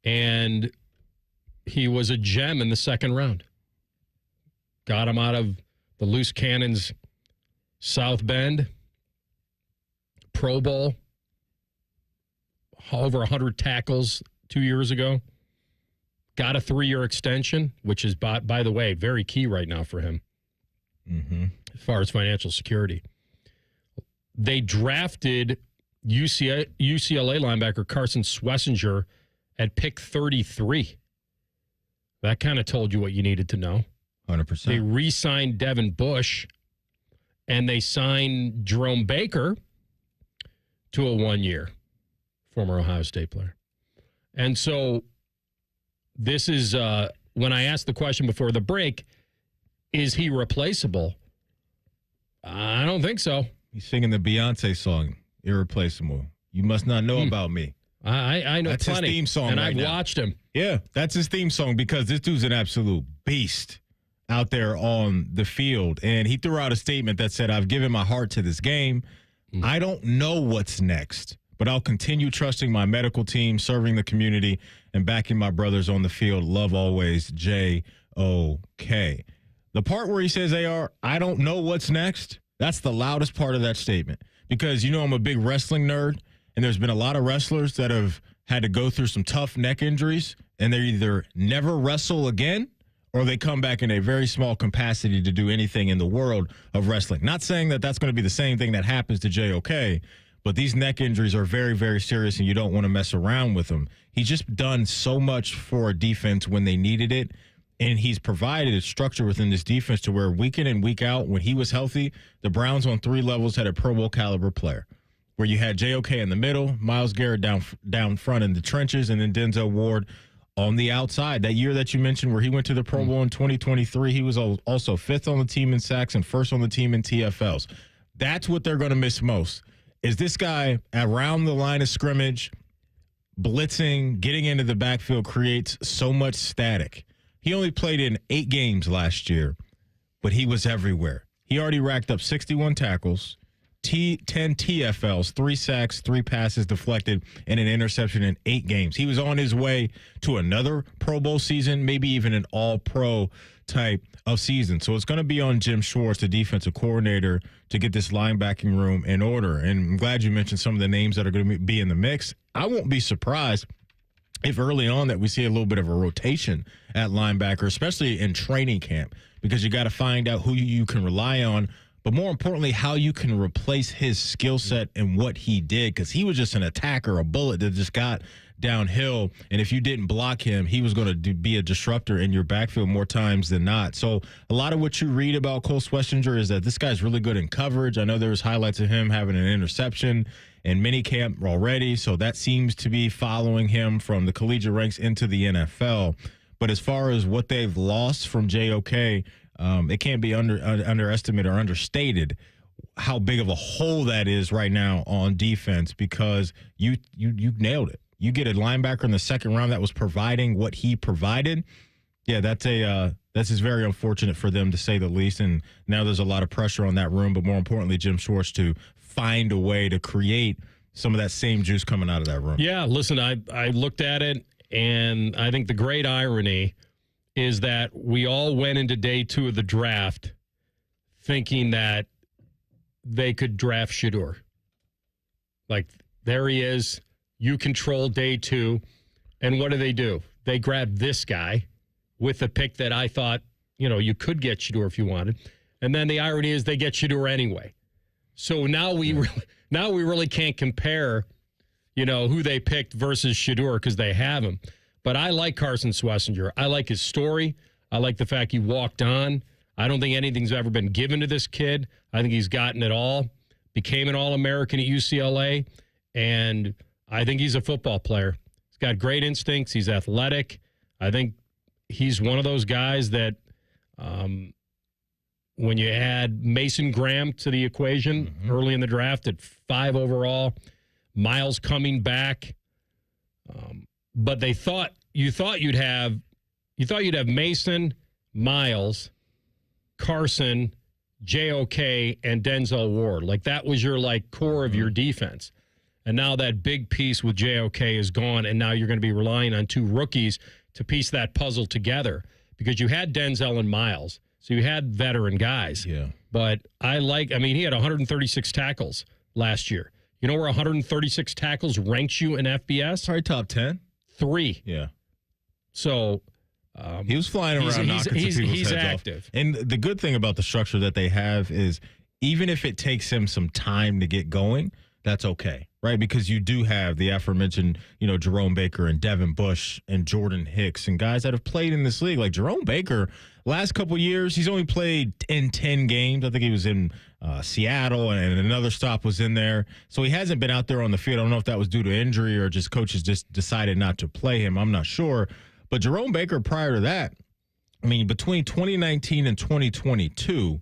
And he was a gem in the second round. Got him out of the Loose Cannons South Bend. Pro Bowl, over 100 tackles 2 years ago. Got a 3-year extension, which is, by the way, very key right now for him as far as financial security. They drafted UCLA linebacker Carson Schlesinger at pick 33. That kind of told you what you needed to know. 100%. They re-signed Devin Bush, and they signed Jerome Baker to a 1-year, former Ohio State player. And so this is when I asked the question before the break, is he replaceable? I don't think so. He's singing the Beyonce song, Irreplaceable. You must not know about me. I know that's plenty. His theme song, and right I've now. watched him. Yeah, that's his theme song because this dude's an absolute beast out there on the field. And he threw out a statement that said, I've given my heart to this game. I don't know what's next, but I'll continue trusting my medical team, serving the community, and backing my brothers on the field. Love always, J-O-K. The part where he says, AR, I don't know what's next, that's the loudest part of that statement. Because, you know, I'm a big wrestling nerd, and there's been a lot of wrestlers that have had to go through some tough neck injuries, and they either never wrestle again or they come back in a very small capacity to do anything in the world of wrestling. Not saying that that's going to be the same thing that happens to JOK, but these neck injuries are very, very serious, and you don't want to mess around with them. He's just done so much for a defense when they needed it, and he's provided a structure within this defense to where week in and week out, when he was healthy, the Browns on 3 levels had a Pro Bowl caliber player, where you had JOK in the middle, Myles Garrett down front in the trenches, and then Denzel Ward on the outside. That year that you mentioned where he went to the Pro Bowl in 2023, he was also 5th on the team in sacks and 1st on the team in TFLs. That's what they're going to miss most, is this guy around the line of scrimmage, blitzing, getting into the backfield creates so much static. He only played in 8 games last year, but he was everywhere. He already racked up 61 tackles, 10 TFLs, 3 sacks, 3 passes deflected, and an interception in 8 games. He was on his way to another Pro Bowl season, maybe even an all-pro type of season. So it's going to be on Jim Schwartz, the defensive coordinator, to get this linebacking room in order. And I'm glad you mentioned some of the names that are going to be in the mix. I won't be surprised if early on that we see a little bit of a rotation at linebacker, especially in training camp, because you got to find out who you can rely on, but more importantly, how you can replace his skill set and what he did, because he was just an attacker, a bullet that just got downhill, and if you didn't block him, he was going to be a disruptor in your backfield more times than not. So a lot of what you read about Cole Swessinger is that this guy's really good in coverage. I know there was highlights of him having an interception in minicamp already, so that seems to be following him from the collegiate ranks into the NFL. But as far as what they've lost from JOK, it can't be underestimated or understated how big of a hole that is right now on defense, because you nailed it. You get a linebacker in the second round that was providing what he provided. Yeah, that's just very unfortunate for them, to say the least. And now there's a lot of pressure on that room, but more importantly, Jim Schwartz to find a way to create some of that same juice coming out of that room. Yeah, listen, I looked at it, and I think the great irony is that we all went into day 2 of the draft thinking that they could draft Shedeur. Like, there he is. You control day 2. And what do? They grabbed this guy with a pick that I thought, you could get Shedeur if you wanted. And then the irony is they get Shedeur anyway. So now we really can't compare, who they picked versus Shedeur, because they have him. But I like Carson Swessinger. I like his story. I like the fact he walked on. I don't think anything's ever been given to this kid. I think he's gotten it all. Became an All-American at UCLA. And I think he's a football player. He's got great instincts. He's athletic. I think he's one of those guys that when you add Mason Graham to the equation early in the draft at 5 overall, Miles coming back, but you thought you'd have Mason, Miles, Carson, JOK, and Denzel Ward. Like, that was your core of your defense. And now that big piece with JOK is gone, and now you're going to be relying on 2 rookies to piece that puzzle together, because you had Denzel and Miles, so you had veteran guys. Yeah. But he had 136 tackles last year. You know where 136 tackles ranks you in FBS? Probably top 10. 3. Yeah. So he was flying around knocking some people's he's heads active. off. And the good thing about the structure that they have is, even if it takes him some time to get going, that's okay, right? Because you do have the aforementioned, Jerome Baker and Devin Bush and Jordan Hicks and guys that have played in this league. Like Jerome Baker, last couple of years, he's only played in 10 games. I think he was in Seattle, and another stop was in there. So he hasn't been out there on the field. I don't know if that was due to injury or just coaches just decided not to play him. I'm not sure. But Jerome Baker, prior to that, between 2019 and 2022,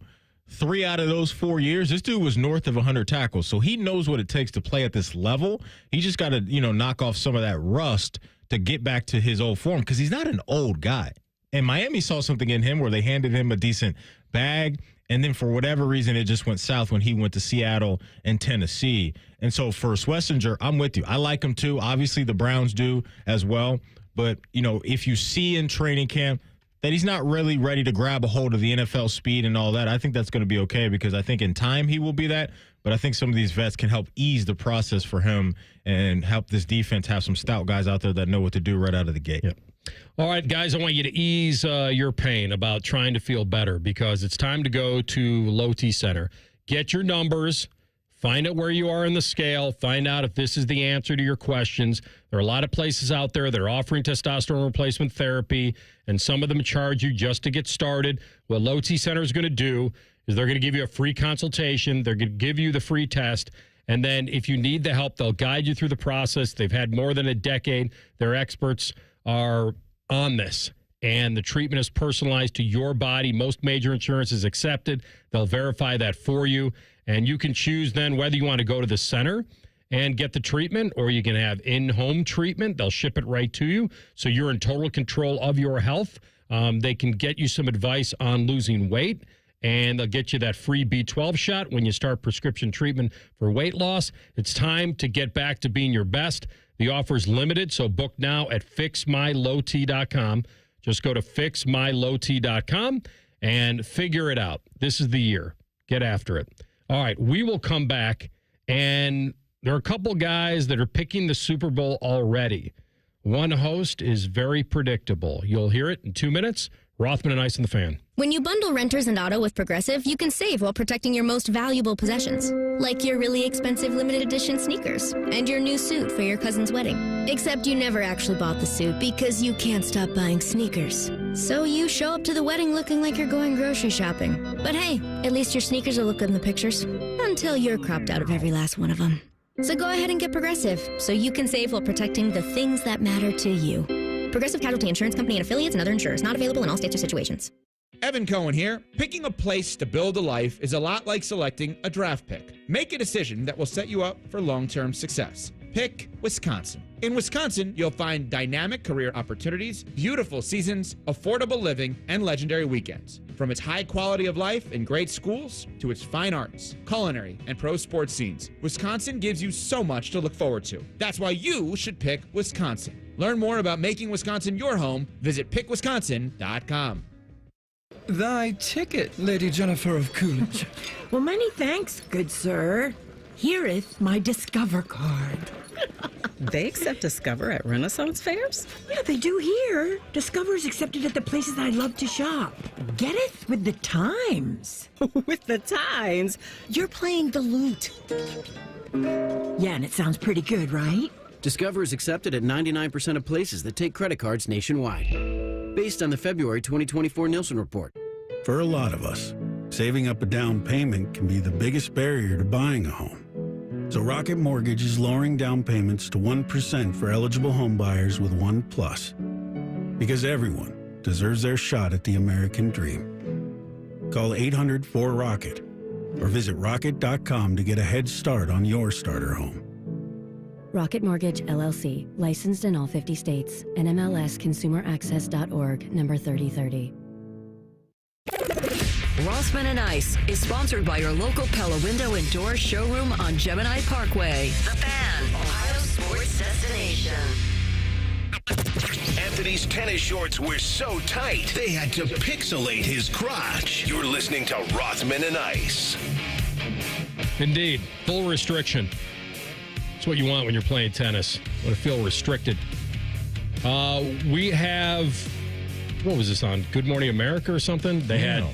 3 out of those 4 years, this dude was north of 100 tackles. So he knows what it takes to play at this level. He just got to, knock off some of that rust to get back to his old form because he's not an old guy. And Miami saw something in him where they handed him a decent bag. And then for whatever reason, it just went south when he went to Seattle and Tennessee. And so for Schlesinger, I'm with you. I like him too. Obviously, the Browns do as well. But, if you see in training camp that he's not really ready to grab a hold of the NFL speed and all that, I think that's going to be okay because I think in time he will be that. But I think some of these vets can help ease the process for him and help this defense have some stout guys out there that know what to do right out of the gate. Yep. All right, guys, I want you to ease your pain about trying to feel better because it's time to go to Low T Center. Get your numbers, find out where you are in the scale, find out if this is the answer to your questions. There are a lot of places out there that are offering testosterone replacement therapy, and some of them charge you just to get started. What Low T Center is going to do is they're going to give you a free consultation. They're going to give you the free test. And then if you need the help, they'll guide you through the process. They've had more than a decade. Their experts are on this, and the treatment is personalized to your body. Most major insurance is accepted. They'll verify that for you, and you can choose then whether you want to go to the center and get the treatment or you can have in-home treatment. They'll ship it right to you, so you're in total control of your health. They can get you some advice on losing weight, and they'll get you that free B12 shot when you start prescription treatment for weight loss. It's time to get back to being your best. The offer is limited, so book now at fixmylowt.com. Just go to fixmylowt.com and figure it out. This is the year. Get after it. All right, we will come back, and there are a couple guys that are picking the Super Bowl already. One host is very predictable. You'll hear it in 2 minutes. Rothman and Ice and the Fan. When you bundle renters and auto with Progressive, you can save while protecting your most valuable possessions, like your really expensive limited edition sneakers and your new suit for your cousin's wedding. Except you never actually bought the suit because you can't stop buying sneakers. So you show up to the wedding looking like you're going grocery shopping. But hey, at least your sneakers will look good in the pictures, until you're cropped out of every last one of them. So go ahead and get Progressive, so you can save while protecting the things that matter to you. Progressive Casualty Insurance Company and affiliates and other insurers. Not available in all states or situations. Evan Cohen here. Picking a place to build a life is a lot like selecting a draft pick. Make a decision that will set you up for long-term success. Pick Wisconsin. In Wisconsin, you'll find dynamic career opportunities, beautiful seasons, affordable living, and legendary weekends. From its high quality of life and great schools to its fine arts, culinary, and pro sports scenes, Wisconsin gives you so much to look forward to. That's why you should pick Wisconsin. Learn more about making Wisconsin your home. Visit pickwisconsin.com. Thy ticket, Lady Jennifer of Coolidge. Well, many thanks, good sir. Here'th my Discover card. They accept Discover at Renaissance fairs? Yeah, they do here. Discover is accepted at the places that I love to shop. Getteth with the times. With the times? You're playing the lute. Yeah, and it sounds pretty good, right? Discover is accepted at 99% of places that take credit cards nationwide. Based on the February 2024 Nielsen report. For a lot of us, saving up a down payment can be the biggest barrier to buying a home. So Rocket Mortgage is lowering down payments to 1% for eligible home buyers with One Plus. Because everyone deserves their shot at the American dream. Call 800-4ROCKET or visit rocket.com to get a head start on your starter home. Rocket Mortgage, LLC, licensed in all 50 states, NMLSconsumeraccess.org, number 3030. Rothman and Ice is sponsored by your local Pella Window and Door showroom on Gemini Parkway. The Fan, Ohio sports destination. Anthony's tennis shorts were so tight, they had to pixelate his crotch. You're listening to Rothman and Ice. Indeed. Full restriction. That's what you want when you're playing tennis. You want to feel restricted. We have, what was this on? Good Morning America or something? They had.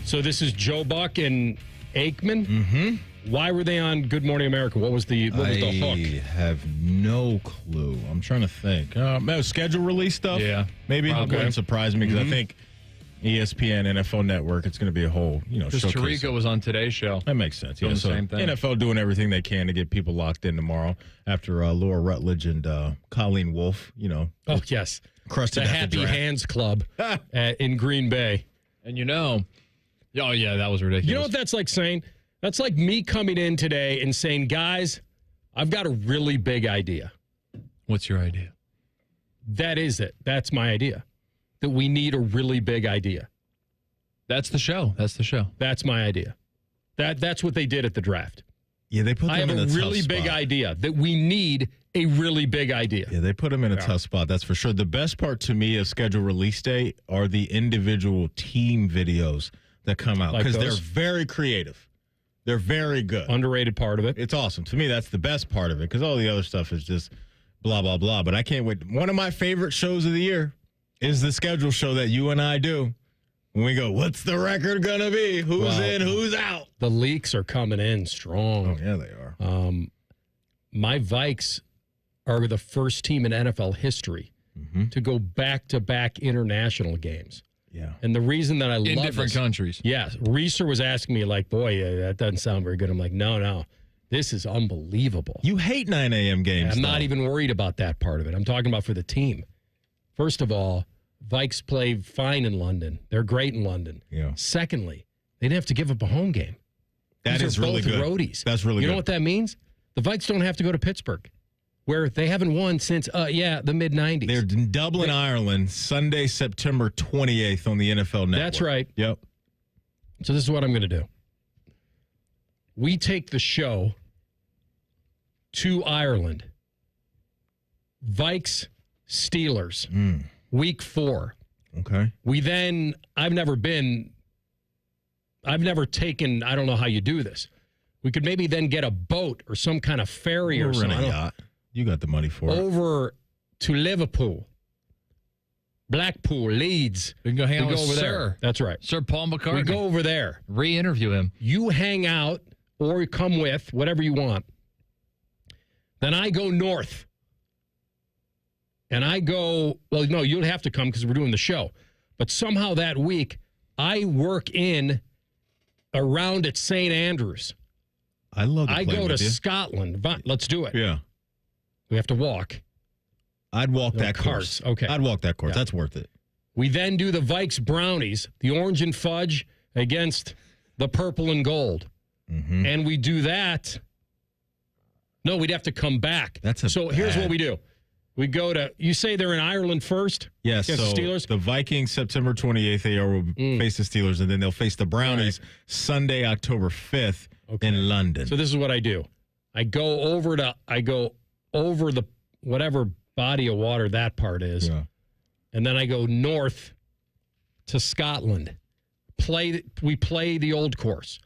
So this is Joe Buck and Aikman? Mm-hmm. Why were they on Good Morning America? What was the hook? I have no clue. I'm trying to think. Schedule release stuff? Yeah. Maybe it Probably. wouldn't surprise me because I think ESPN, NFL Network, it's going to be a whole, Because showcase. Tariqa was on Today's Show. That makes sense. Doing Yeah, the so same thing. NFL doing everything they can to get people locked in tomorrow after Laura Rutledge and Colleen Wolfe, Oh, yes. crushed The it at Happy draft. Hands Club in Green Bay. And oh yeah, that was ridiculous. You know what that's like saying? That's like me coming in today and saying, guys, I've got a really big idea. What's your idea? That is it. That's my idea. That we need a really big idea. That's the show. That's my idea. That's what they did at the draft. Yeah, they put them I have in a a tough really big spot. idea that we need a really big idea. Yeah, they put them in a tough spot. That's for sure. The best part to me of schedule release day are the individual team videos that come out Like because they're those? very creative. They're very good. Underrated part of it. It's awesome. To me, that's the best part of it because all the other stuff is just blah, blah, blah. But I can't wait. One of my favorite shows of the year is the schedule show that you and I do. When we go, what's the record going to be? Who's in, who's out? The leaks are coming in strong. Oh, yeah, they are. My Vikes are the first team in NFL history to go back-to-back international games. Yeah. And the reason that I love In different this- countries. Yes. Reeser was asking me, like, boy, that doesn't sound very good. I'm like, no. This is unbelievable. You hate 9 a.m. games. I'm not though. even worried about that part of it. I'm talking about for the team. First of all, Vikes play fine in London. They're great in London. Yeah. Secondly, they didn't have to give up a home game. That These is are really both good. roadies. That's really You good. know what that means? The Vikes don't have to go to Pittsburgh, where they haven't won since, the mid-'90s. They're in Dublin, Ireland, Sunday, September 28th on the NFL Network. That's right. Yep. So this is what I'm going to do. We take the show to Ireland. Vikes, Steelers, week 4. Okay. We then, I've never taken, I don't know how you do this. We could maybe then get a boat or some kind of ferry or We're in something. a yacht. You got the money for it. Over to Liverpool, Blackpool, Leeds. We can go hang out with over Sir. there. That's right. Sir Paul McCartney. We go over there. Re-interview him. You hang out or come with, whatever you want. Then I go north. And I go, well, no, you'll have to come because we're doing the show. But somehow that week, I work in around at St. Andrews. I love to I play go to with you. Scotland. Let's do it. Yeah. We have to walk. I'd walk No that course. carts. Okay. I'd walk that course. Yeah. That's worth it. We then do the Vikes Brownies, the orange and fudge against the purple and gold. Mm-hmm. And we do that. No, we'd have to come back. So here's what we do. We go to, you say they're in Ireland first? Yes. Against So the Steelers? the Vikings, September 28th, they will face the Steelers, and then they'll face the Brownies Sunday, October 5th in London. So this is what I do. I go over the whatever body of water that part is. Yeah. And then I go north to Scotland. We play the old course.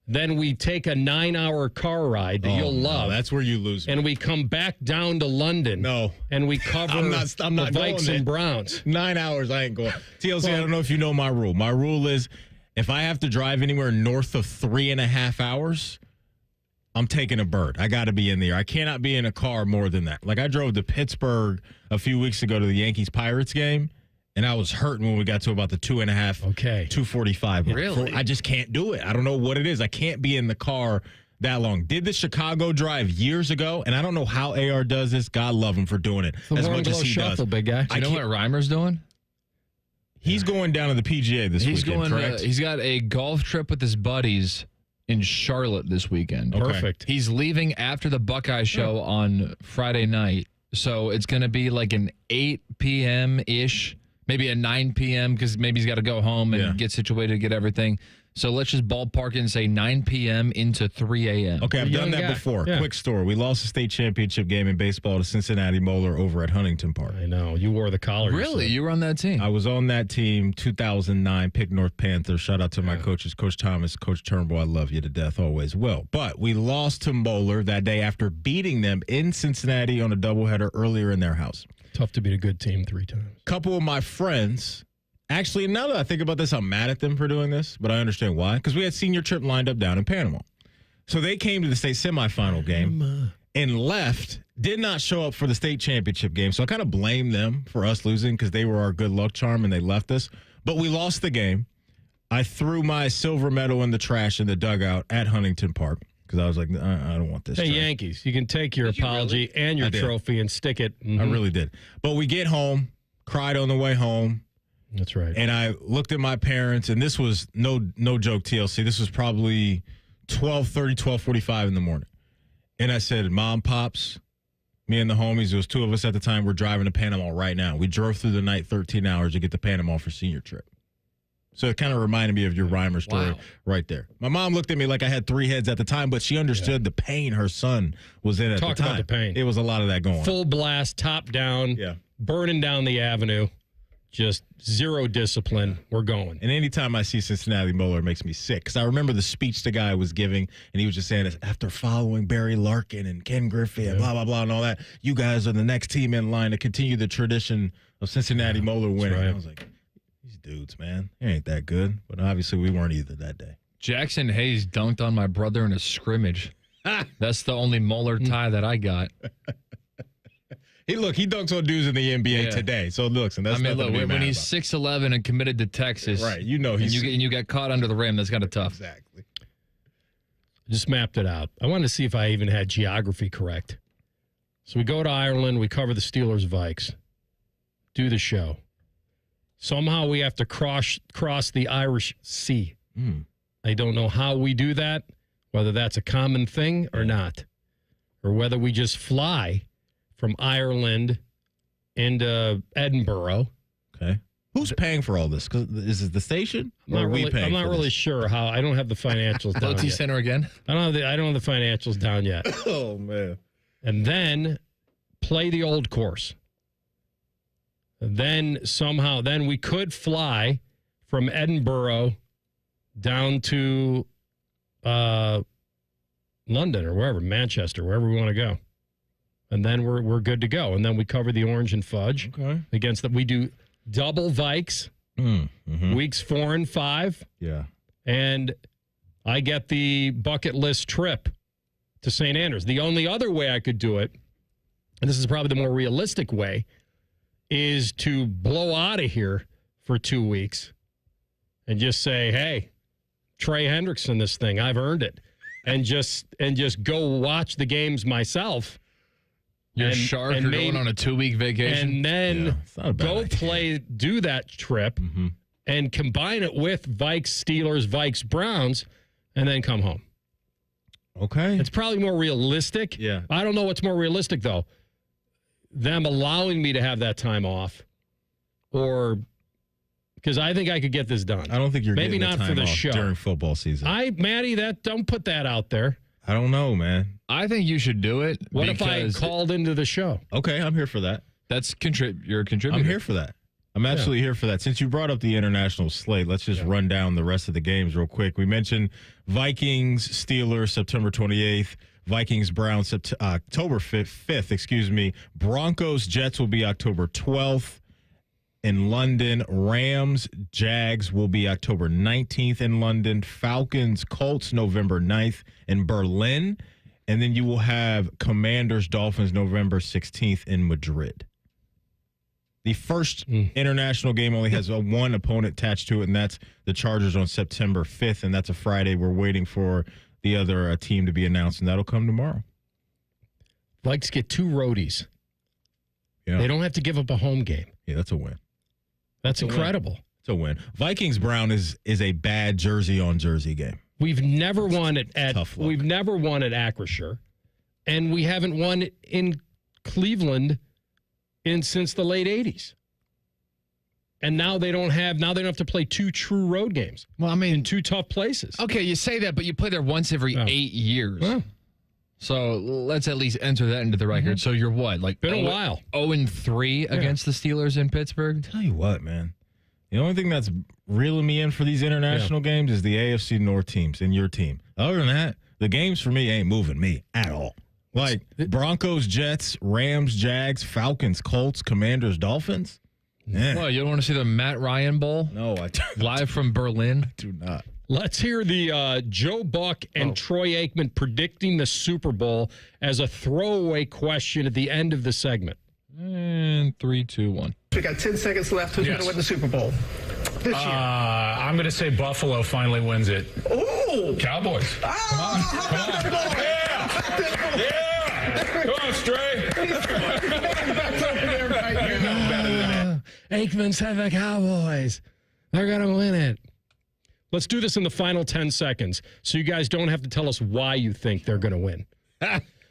Then we take a 9-hour car ride that you'll love. That's where you lose. And we come back down to London. No. And we cover I'm not the going Vikes there. and Browns. 9 hours, I ain't going. TLC, I don't know if you know my rule. My rule is if I have to drive anywhere north of 3.5 hours, I'm taking a bird. I got to be in there. I cannot be in a car more than that. Like I drove to Pittsburgh a few weeks ago to the Yankees-Pirates game, and I was hurting when we got to about the 2.5, 2:45. Really? I just can't do it. I don't know what it is. I can't be in the car that long. Did the Chicago drive years ago, and I don't know how AR does this. God love him for doing it The as Warren much as Glow he shuffle, does. big guy. Do you know what Reimer's doing? He's going down to the PGA this He's weekend, going. correct? He's got a golf trip with his buddies in Charlotte this weekend. Okay. Perfect. He's leaving after the Buckeye show on Friday night, so it's going to be like an 8 p.m. ish, maybe a 9 p.m. because maybe he's got to go home and get situated, get everything. So let's just ballpark it and say 9 p.m. into 3 a.m. Okay, I've done that before. Yeah. Quick story. We lost the state championship game in baseball to Cincinnati Moeller over at Huntington Park. I know. You wore the collar. Really? You were on that team? I was on that team, 2009, pick North Panthers. Shout out to my coaches, Coach Thomas, Coach Turnbull. I love you to death always. Well, but we lost to Moeller that day after beating them in Cincinnati on a doubleheader earlier in their house. Tough to beat a good team 3 times. Couple of my friends Actually, now that I think about this, I'm mad at them for doing this, but I understand why. Because we had senior trip lined up down in Panama. So they came to the state semifinal game and left, did not show up for the state championship game. So I kind of blame them for us losing because they were our good luck charm and they left us. But we lost the game. I threw my silver medal in the trash in the dugout at Huntington Park because I was like, I don't want this. Hey, trash. Yankees, you can take your apology and your trophy and stick it. I really did. But we get home, cried on the way home. That's right. And I looked at my parents, and this was no joke, TLC. This was probably 12:30, 12:45 in the morning. And I said, Mom, Pops, me and the homies, there was two of us at the time, we're driving to Panama right now. We drove through the night 13 hours to get to Panama for senior trip. So it kind of reminded me of your Reimer story right there. My mom looked at me like I had three heads at the time, but she understood the pain her son was in at the time. Talk about the pain. It was a lot of that going on. Full blast, top down, burning down the avenue. Just zero discipline. We're going. And anytime I see Cincinnati Moeller, it makes me sick. Because I remember the speech the guy was giving, and he was just saying, after following Barry Larkin and Ken Griffey and blah, blah, blah, and all that, you guys are the next team in line to continue the tradition of Cincinnati Moeller winning. Right. I was like, these dudes, man, they ain't that good. But obviously, we weren't either that day. Jackson Hayes dunked on my brother in a scrimmage. That's the only Moeller tie that I got. He dunks on dudes in the NBA today. So and that's when he's 6'11" and committed to Texas, right? You know, and you got caught under the rim. That's kind of tough. Exactly. Just mapped it out. I wanted to see if I even had geography correct. So we go to Ireland. We cover the Steelers Vikes. Do the show. Somehow we have to cross the Irish Sea. I don't know how we do that. Whether that's a common thing or not, or whether we just fly from Ireland into Edinburgh. Okay. Who's paying for all this? Because is it the station? I'm not really sure how. I don't have the financials down Low-T yet. Center again? I don't have the financials down yet. Oh, man. And then play the old course. And then we could fly from Edinburgh down to London or wherever, Manchester, wherever we want to go. And then we're good to go. And then we cover the orange and fudge against that. We do double Vikes, weeks 4 and 5. Yeah. And I get the bucket list trip to St. Andrews. The only other way I could do it, and this is probably the more realistic way, is to blow out of here for 2 weeks and just say, hey, Trey Hendrickson, this thing, I've earned it. And just go watch the games myself. You're sharp. You're going on a 2-week vacation. And then do that trip and combine it with Vikes, Steelers, Vikes, Browns, and then come home. Okay. It's probably more realistic. Yeah. I don't know what's more realistic, though. Them allowing me to have that time off, or because I think I could get this done. I don't think you're maybe getting not for the off show during football season. Maddie, don't put that out there. I don't know, man. I think you should do it. What if I called into the show? Okay, I'm here for that. You're a contributor. I'm here for that. I'm absolutely here for that. Since you brought up the international slate, let's just run down the rest of the games real quick. We mentioned Vikings, Steelers, September 28th. Vikings, Browns, October 5th. Broncos, Jets will be October 12th. In London, Rams, Jags will be October 19th in London. Falcons, Colts, November 9th in Berlin. And then you will have Commanders, Dolphins, November 16th in Madrid. The first international game only has one opponent attached to it, and that's the Chargers on September 5th, and that's a Friday. We're waiting for the other team to be announced, and that'll come tomorrow. Vikes get 2 roadies. Yeah. They don't have to give up a home game. Yeah, that's a win. That's incredible. It's a win. Vikings Brown is a bad jersey on jersey game. We've never won it at Acrisure, and we haven't won it in Cleveland since the late 80s. And now they don't have to play 2 true road games. Well, I mean, in 2 tough places. Okay, you say that, but you play there once every 8 years. Well, so let's at least enter that into the record. So you're what? Been a while. 0-3 against the Steelers in Pittsburgh? Tell you what, man. The only thing that's reeling me in for these international games is the AFC North teams and your team. Other than that, the games for me ain't moving me at all. Broncos, Jets, Rams, Jags, Falcons, Colts, Commanders, Dolphins. Well, you don't want to see the Matt Ryan Bowl? No, I don't. Live from Berlin? I do not. Let's hear the Joe Buck and Troy Aikman predicting the Super Bowl as a throwaway question at the end of the segment. And 3, 2, 1. We got 10 seconds left. Who's going to win the Super Bowl this year? I'm going to say Buffalo finally wins it. Ooh! Cowboys. Come on. Yeah! Come on, Stray. Aikman said the Cowboys. They're going to win it. Let's do this in the final 10 seconds so you guys don't have to tell us why you think they're going to win.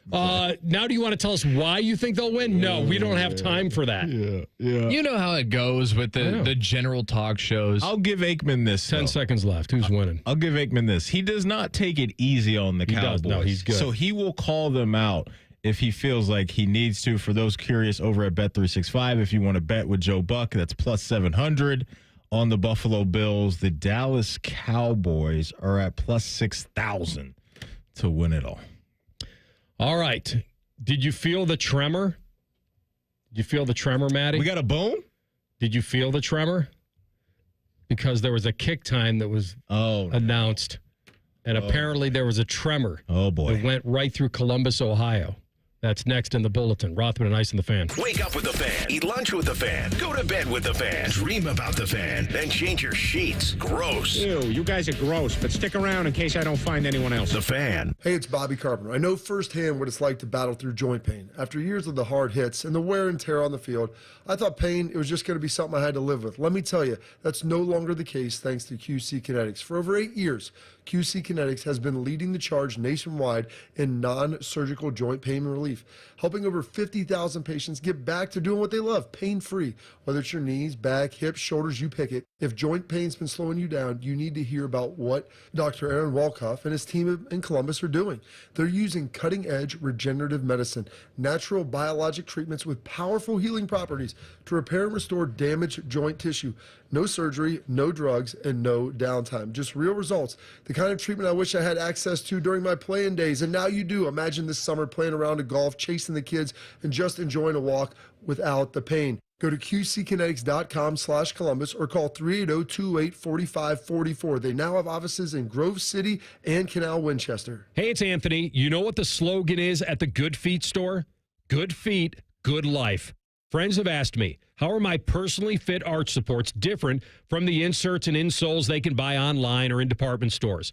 Now do you want to tell us why you think they'll win? No, we don't have time for that. Yeah. You know how it goes with the general talk shows. I'll give Aikman this. 10 seconds left. Who's winning? I'll give Aikman this. He does not take it easy on the Cowboys. No, he's good. So he will call them out if he feels like he needs to. For those curious, over at Bet365, if you want to bet with Joe Buck, that's plus 700 on the Buffalo Bills. The Dallas Cowboys are at plus 6,000 to win it all. All right. Did you feel the tremor? Did you feel the tremor, Maddie? We got a boom? Did you feel the tremor? Because there was a kick time that was announced, and apparently there was a tremor. Oh, boy. It went right through Columbus, Ohio. That's next in the bulletin. Rothman and Ice and the Fan. Wake up with the Fan. Eat lunch with the Fan. Go to bed with the Fan. Dream about the Fan. Then change your sheets. Gross. Ew, you guys are gross, but stick around in case I don't find anyone else. The Fan. Hey, it's Bobby Carpenter. I know firsthand what it's like to battle through joint pain. After years of the hard hits and the wear and tear on the field, I thought pain, it was just going to be something I had to live with. Let me tell you, that's no longer the case thanks to QC Kinetics. For over 8 years, QC Kinetics has been leading the charge nationwide in non-surgical joint pain relief, helping over 50,000 patients get back to doing what they love, pain-free. Whether it's your knees, back, hips, shoulders, you pick it. If joint pain's been slowing you down, you need to hear about what Dr. Aaron Walkoff and his team in Columbus are doing. They're using cutting-edge regenerative medicine, natural biologic treatments with powerful healing properties to repair and restore damaged joint tissue. No surgery, no drugs, and no downtime. Just real results. The kind of treatment I wish I had access to during my playing days, and now you do. Imagine this summer playing around a golf, chasing the kids, and just enjoying a walk without the pain. Go to qckinetics.com/Columbus or call 380-2845-44. They now have offices in Grove City and Canal Winchester. Hey, it's Anthony. You know what the slogan is at the Good Feet store? Good feet, good life. Friends have asked me, how are my personally fit arch supports different from the inserts and insoles they can buy online or in department stores?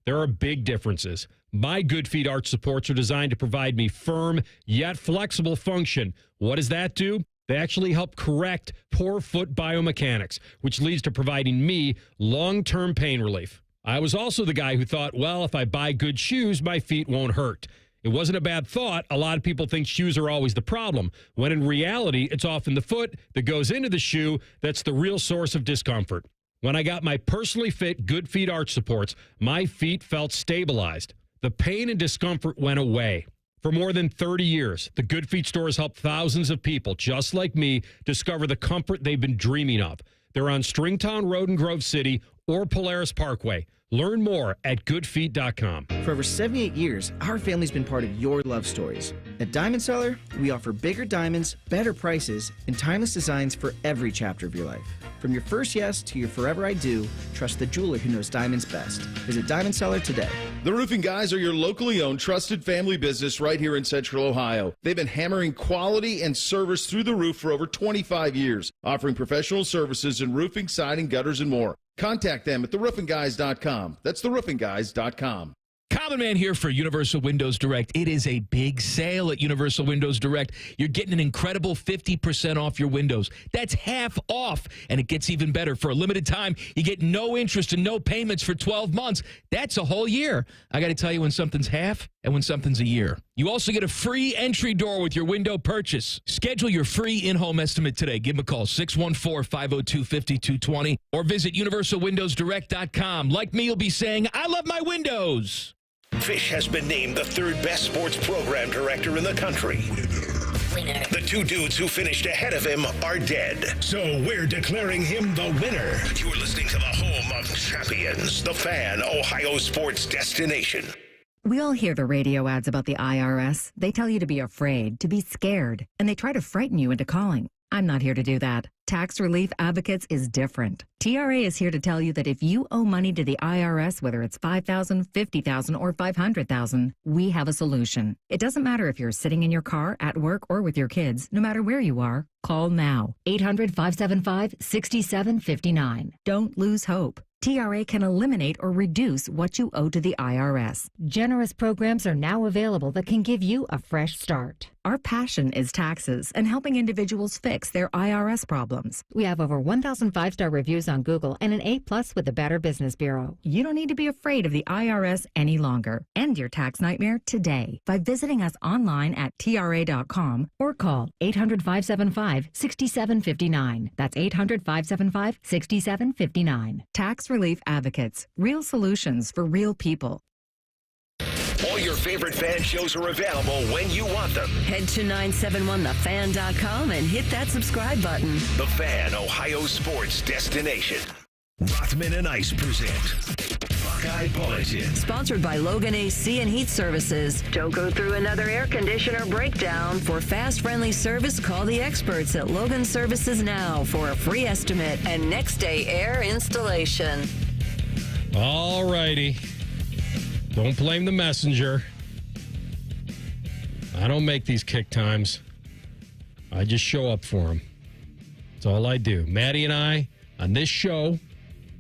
There are big differences. My Good Feet arch supports are designed to provide me firm yet flexible function. What does that do? They actually help correct poor foot biomechanics, which leads to providing me long-term pain relief. I was also the guy who thought, well, if I buy good shoes, my feet won't hurt. It wasn't a bad thought. A lot of people think shoes are always the problem, when in reality, it's often the foot that goes into the shoe that's the real source of discomfort. When I got my personally fit Good Feet arch supports, my feet felt stabilized. The pain and discomfort went away. For more than 30 years, the Good Feet store has helped thousands of people just like me discover the comfort they've been dreaming of. They're on Stringtown Road in Grove City or Polaris Parkway. Learn more at goodfeet.com. For over 78 years, our family's been part of your love stories. At Diamond Seller, we offer bigger diamonds, better prices, and timeless designs for every chapter of your life. From your first yes to your forever I do, trust the jeweler who knows diamonds best. Visit Diamond Seller today. The Roofing Guys are your locally owned, trusted family business right here in Central Ohio. They've been hammering quality and service through the roof for over 25 years, offering professional services in roofing, siding, gutters, and more. Contact them at theroofingguys.com. That's theroofingguys.com. Common Man here for Universal Windows Direct. It is a big sale at Universal Windows Direct. You're getting an incredible 50% off your windows. That's half off, and it gets even better. For a limited time, you get no interest and no payments for 12 months. That's a whole year. I got to tell you when something's half and when something's a year. You also get a free entry door with your window purchase. Schedule your free in-home estimate today. Give them a call, 614-502-5220, or visit universalwindowsdirect.com. Like me, you'll be saying, I love my windows. Fish has been named the third best sports program director in the country. Winner. The two dudes who finished ahead of him are dead. So we're declaring him the winner. You're listening to the home of champions, the Fan, Ohio sports destination. We all hear the radio ads about the IRS. They tell you to be afraid, to be scared, and they try to frighten you into calling. I'm not here to do that. Tax Relief Advocates is different. TRA is here to tell you that if you owe money to the IRS, whether it's $5,000, $50,000, or $500,000, we have a solution. It doesn't matter if you're sitting in your car, at work, or with your kids. No matter where you are, call now. 800-575-6759. Don't lose hope. TRA can eliminate or reduce what you owe to the IRS. Generous programs are now available that can give you a fresh start. Our passion is taxes and helping individuals fix their IRS problems. We have over 1,000 five-star reviews on Google and an A+ with the Better Business Bureau. You don't need to be afraid of the IRS any longer. End your tax nightmare today by visiting us online at TRA.com or call 800-575-6759. That's 800-575-6759. Tax Relief Advocates. Real solutions for real people. All your favorite fan shows are available when you want them. Head to 971thefan.com and hit that subscribe button. The Fan, Ohio sports destination. Rothman and Ice present Buckeye Bulletin. Sponsored by Logan AC and Heat Services. Don't go through another air conditioner breakdown. For fast, friendly service, call the experts at Logan Services now for a free estimate and next day air installation. All righty. Don't blame the messenger. I don't make these kick times. I just show up for them. That's all I do. Maddie and I, on this show,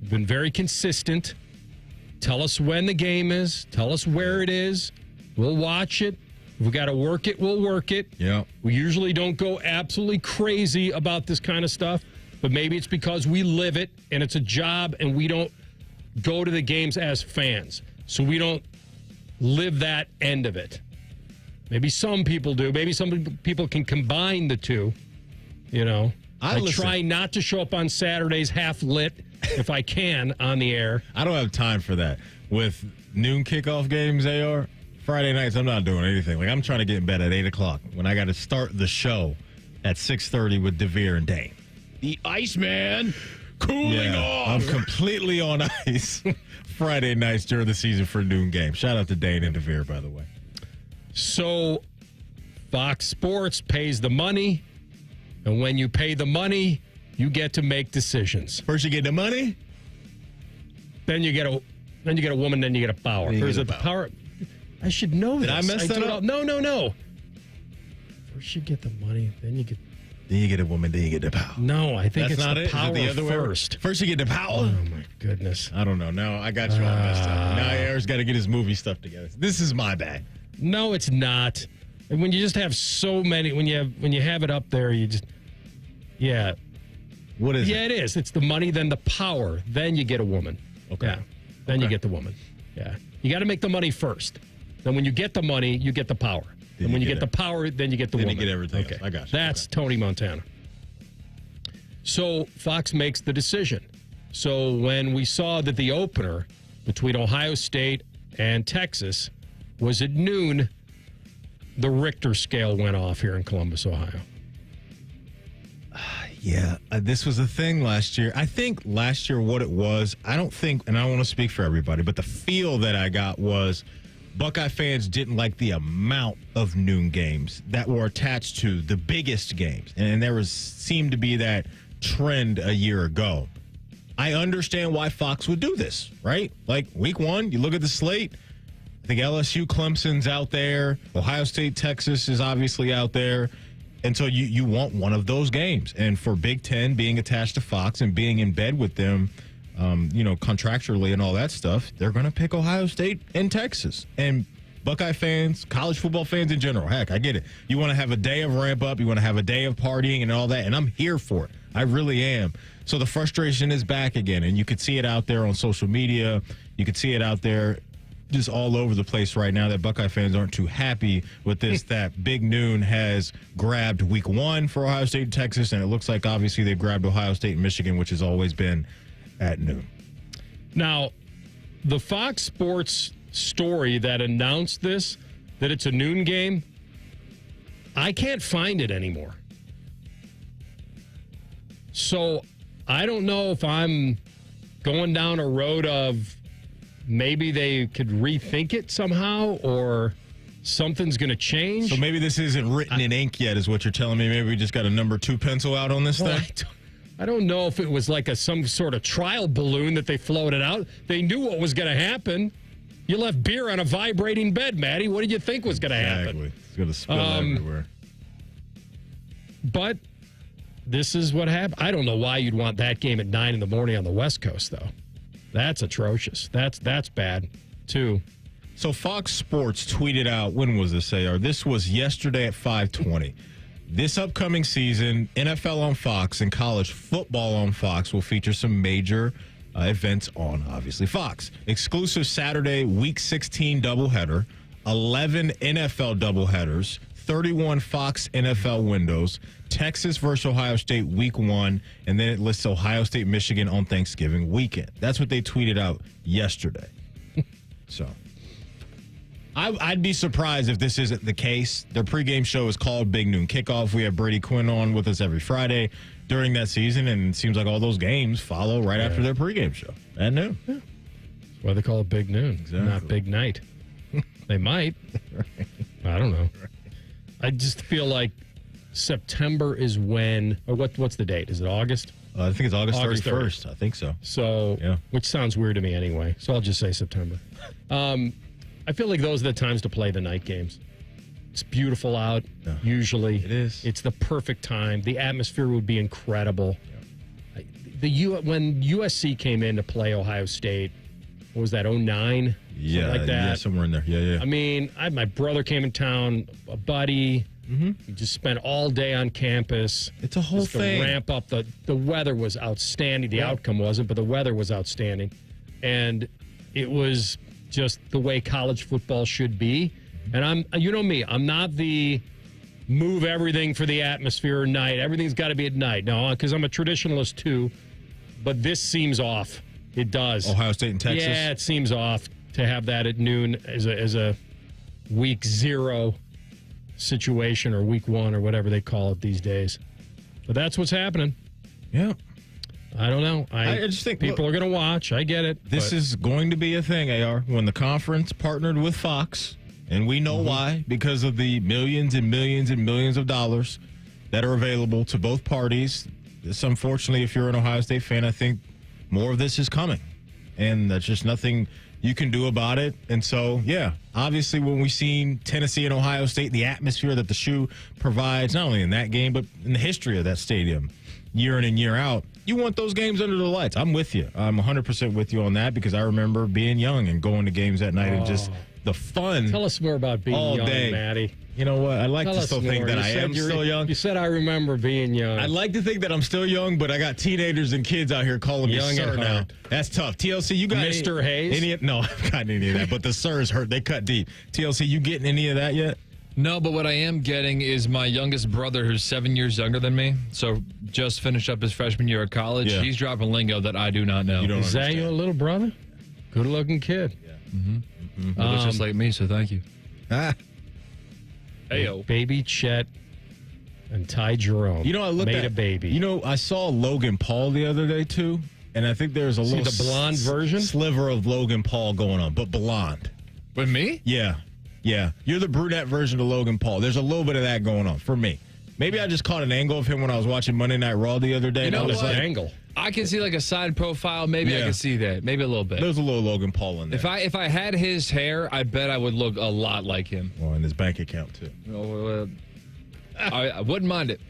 have been very consistent. Tell us when the game is. Tell us where it is. We'll watch it. If we got to work it, we'll work it. Yeah. We usually don't go absolutely crazy about this kind of stuff, but maybe it's because we live it and it's a job and we don't go to the games as fans. So we don't live that end of it. Maybe some people do. Maybe some people can combine the two. You know, I try not to show up on Saturdays half lit if I can on the air. I don't have time for that. With noon kickoff games, AR, Friday nights, I'm not doing anything. Like, I'm trying to get in bed at 8 o'clock when I got to start the show at 6:30 with DeVere and Dane. The Iceman cooling off. I'm completely on ice Friday nights during the season for noon game. Shout out to Dane and DeVere, by the way. So Fox Sports pays the money, and when you pay the money, you get to make decisions. First you get the money, then you get a woman, then you get a power. There's a power. I should know this. Did I mess that up? No. First you get the money, then you get a woman, then you get the power. No, I think that's it's not the it. power the other first. Way? First you get the power. Oh my goodness. I don't know. No, I got you all messed up. Now AR's got to get his movie stuff together. This is my bad. No, it's not. And when you just have so many, when you have it up there, you just What is it? Yeah, it is. It's the money, then the power, then you get a woman. Okay. Yeah. Then you get the woman. Yeah. You got to make the money first. Then when you get the money, you get the power. And when you get the power, then you get the woman. Then you get everything okay. else. I got you. That's Tony Montana. So Fox makes the decision. So when we saw that the opener between Ohio State and Texas was at noon, the Richter scale went off here in Columbus, Ohio. Yeah, this was a thing last year. I think last year what it was, I don't think, and I don't want to speak for everybody, but the feel that I got was Buckeye fans didn't like the amount of noon games that were attached to the biggest games. And there seemed to be that trend a year ago. I understand why Fox would do this, right? Like week one, you look at the slate. I think LSU, Clemson's out there. Ohio State, Texas is obviously out there. And so you want one of those games. And for Big Ten being attached to Fox and being in bed with them, contractually and all that stuff, they're going to pick Ohio State and Texas. And Buckeye fans, college football fans in general, heck, I get it. You want to have a day of ramp up. You want to have a day of partying and all that. And I'm here for it. I really am. So the frustration is back again. And you could see it out there on social media. You could see it out there just all over the place right now that Buckeye fans aren't too happy with this, that Big Noon has grabbed week one for Ohio State and Texas, and it looks like obviously they've grabbed Ohio State and Michigan, which has always been at noon. Now, the Fox Sports story that announced this, that it's a noon game, I can't find it anymore. So I don't know if I'm going down a road of maybe they could rethink it somehow or something's going to change. So maybe this isn't written in ink yet, is what you're telling me. Maybe we just got a number 2 pencil out on this thing. I don't know if it was like some sort of trial balloon that they floated out. They knew what was going to happen. You left beer on a vibrating bed, Maddie. What did you think was going to happen? It's going to spill everywhere. But this is what happened. I don't know why you'd want that game at 9 in the morning on the West Coast, though. That's atrocious. That's bad, too. So Fox Sports tweeted out, when was this, AR? This was yesterday at 5:20. This upcoming season, NFL on Fox and college football on Fox will feature some major events on, obviously, Fox. Exclusive Saturday Week 16 doubleheader, 11 NFL doubleheaders, 31 Fox NFL windows, Texas versus Ohio State Week 1, and then it lists Ohio State, Michigan on Thanksgiving weekend. That's what they tweeted out yesterday. So I'd be surprised if this isn't the case. Their pregame show is called Big Noon Kickoff. We have Brady Quinn on with us every Friday during that season, and it seems like all those games follow right after their pregame show at noon. Yeah. That's why they call it Big Noon, not Big Night. They might. Right. I don't know. I just feel like September is when, or what's the date? Is it August? I think it's August 31st. I think so. So, yeah. Which sounds weird to me anyway. So I'll just say September. I feel like those are the times to play the night games. It's beautiful out, usually. It is. It's the perfect time. The atmosphere would be incredible. Yeah. When USC came in to play Ohio State, what was that, 09? Yeah, like that. Yeah, somewhere in there. Yeah. I mean, my brother came in town, a buddy. Mm-hmm. We just spent all day on campus. It's a whole thing. To ramp up. The weather was outstanding. The outcome wasn't, but the weather was outstanding. And it was just the way college football should be. And you know me, I'm not the move everything for the atmosphere at night. Everything's got to be at night. No, because I'm a traditionalist too. But this seems off. It does. Ohio State and Texas? Yeah, it seems off to have that at noon as a week 0 situation, or week 1, or whatever they call it these days. But that's what's happening. Yeah. I don't know. I just think people are going to watch. I get it. This is going to be a thing, AR, when the conference partnered with Fox, and we know why, because of the millions and millions and millions of dollars that are available to both parties. This, unfortunately, if you're an Ohio State fan, I think more of this is coming, and that's just nothing you can do about it. And so, yeah, obviously when we've seen Tennessee and Ohio State, the atmosphere that the shoe provides, not only in that game, but in the history of that stadium, year in and year out, you want those games under the lights. I'm with you. I'm 100% with you on that, because I remember being young and going to games that night and just the fun. Tell us more about being all young, day. Maddie. You know what? I like to still think that I am still young. You said I remember being young. I like to think that I'm still young, but I got teenagers and kids out here calling me Young sir at now. heart. That's tough. TLC, you got Mr. Hayes? No, I haven't gotten any of that, but the sirs hurt. They cut deep. TLC, you getting any of that yet? No, but what I am getting is my youngest brother, who's 7 years younger than me, so just finished up his freshman year at college. Yeah. He's dropping lingo that I do not know. You don't Is that understand. your little brother? Good-looking kid. Yeah. Mm-hmm. He looks just like me, so thank you. Heyo. Baby Chet and Ty Jerome. You know, I looked made at a baby. You know, I saw Logan Paul the other day too, and I think there's a little the blonde version sliver of Logan Paul going on, but blonde. With me? Yeah. You're the brunette version of Logan Paul. There's a little bit of that going on for me. Maybe I just caught an angle of him when I was watching Monday Night Raw the other day. You know and I was what? like, angle. I can see like a side profile. Maybe I can see that. Maybe a little bit. There's a little Logan Paul in there. If I had his hair, I bet I would look a lot like him. Well, in his bank account too. I wouldn't mind it.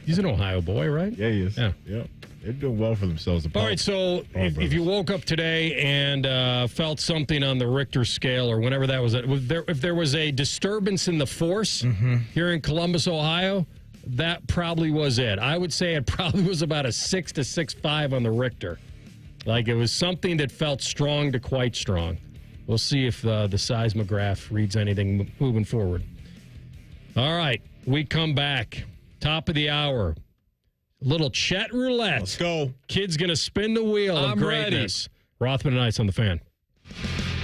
He's an Ohio boy, right? Yeah, he is. Yeah. They're doing well for themselves. All right, so if you woke up today and felt something on the Richter scale or whenever that was, if there was a disturbance in the force here in Columbus, Ohio, that probably was it. I would say it probably was about a 6 to 6.5 on the Richter. Like it was something that felt strong to quite strong. We'll see if the seismograph reads anything moving forward. All right, we come back. Top of the hour. Little Chet roulette. Let's go. Kid's going to spin the wheel of greatness. Ready. Rothman and Ice on the Fan.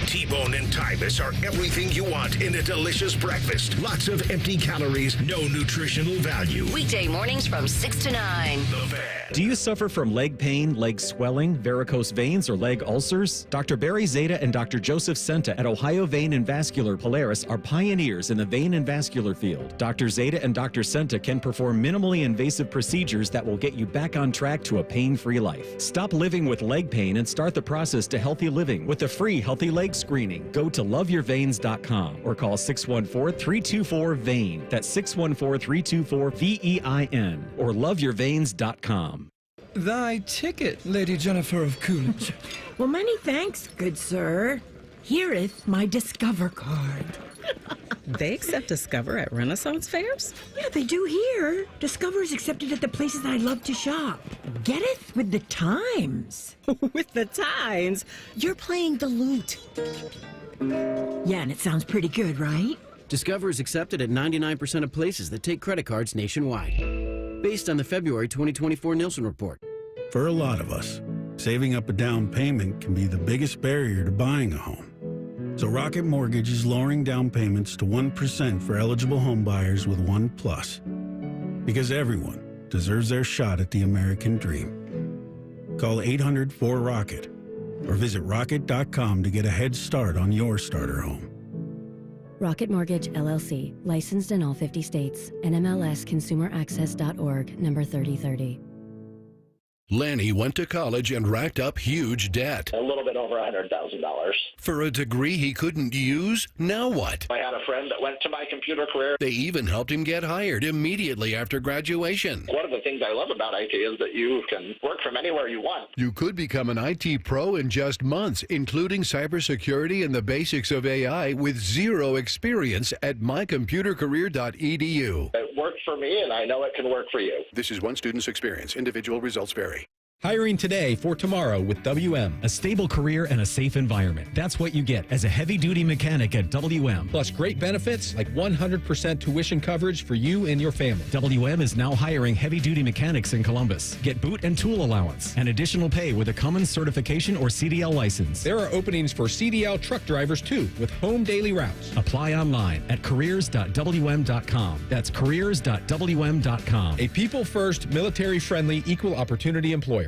T-Bone and Tyvus are everything you want in a delicious breakfast. Lots of empty calories, no nutritional value. Weekday mornings from 6 to 9. The Fan. Do you suffer from leg pain, leg swelling, varicose veins, or leg ulcers? Dr. Barry Zeta and Dr. Joseph Senta at Ohio Vein and Vascular Polaris are pioneers in the vein and vascular field. Dr. Zeta and Dr. Senta can perform minimally invasive procedures that will get you back on track to a pain-free life. Stop living with leg pain and start the process to healthy living with a free healthy leg screening. Go to loveyourveins.com or call 614-324-VEIN. That's 614-324-VEIN or loveyourveins.com. Thy ticket, Lady Jennifer of Coolidge. Well, many thanks, good sir. Here'th my Discover card. They accept Discover at Renaissance fairs? Yeah, they do here. Discover's accepted at the places I love to shop. Getteth with the times. With the times? You're playing the lute. Yeah, and it sounds pretty good, right? Discover is accepted at 99% of places that take credit cards nationwide. Based on the February 2024 Nielsen report. For a lot of us, saving up a down payment can be the biggest barrier to buying a home. So Rocket Mortgage is lowering down payments to 1% for eligible home buyers with One Plus. Because everyone deserves their shot at the American dream. Call 800-4ROCKET or visit rocket.com to get a head start on your starter home. Rocket Mortgage, LLC, licensed in all 50 states, NMLSconsumeraccess.org, number 3030. Lanny went to college and racked up huge debt. A little bit over $100,000. For a degree he couldn't use? Now what? I had a friend that went to my computer career. They even helped him get hired immediately after graduation. One of the things I love about IT is that you can work from anywhere you want. You could become an IT pro in just months, including cybersecurity and the basics of AI with zero experience at mycomputercareer.edu. It worked for me, and I know it can work for you. This is one student's experience. Individual results vary. Hiring today for tomorrow with WM. A stable career and a safe environment. That's what you get as a heavy-duty mechanic at WM. Plus great benefits like 100% tuition coverage for you and your family. WM is now hiring heavy-duty mechanics in Columbus. Get boot and tool allowance and additional pay with a Cummins certification or CDL license. There are openings for CDL truck drivers too with home daily routes. Apply online at careers.wm.com. That's careers.wm.com. A people-first, military-friendly, equal opportunity employer.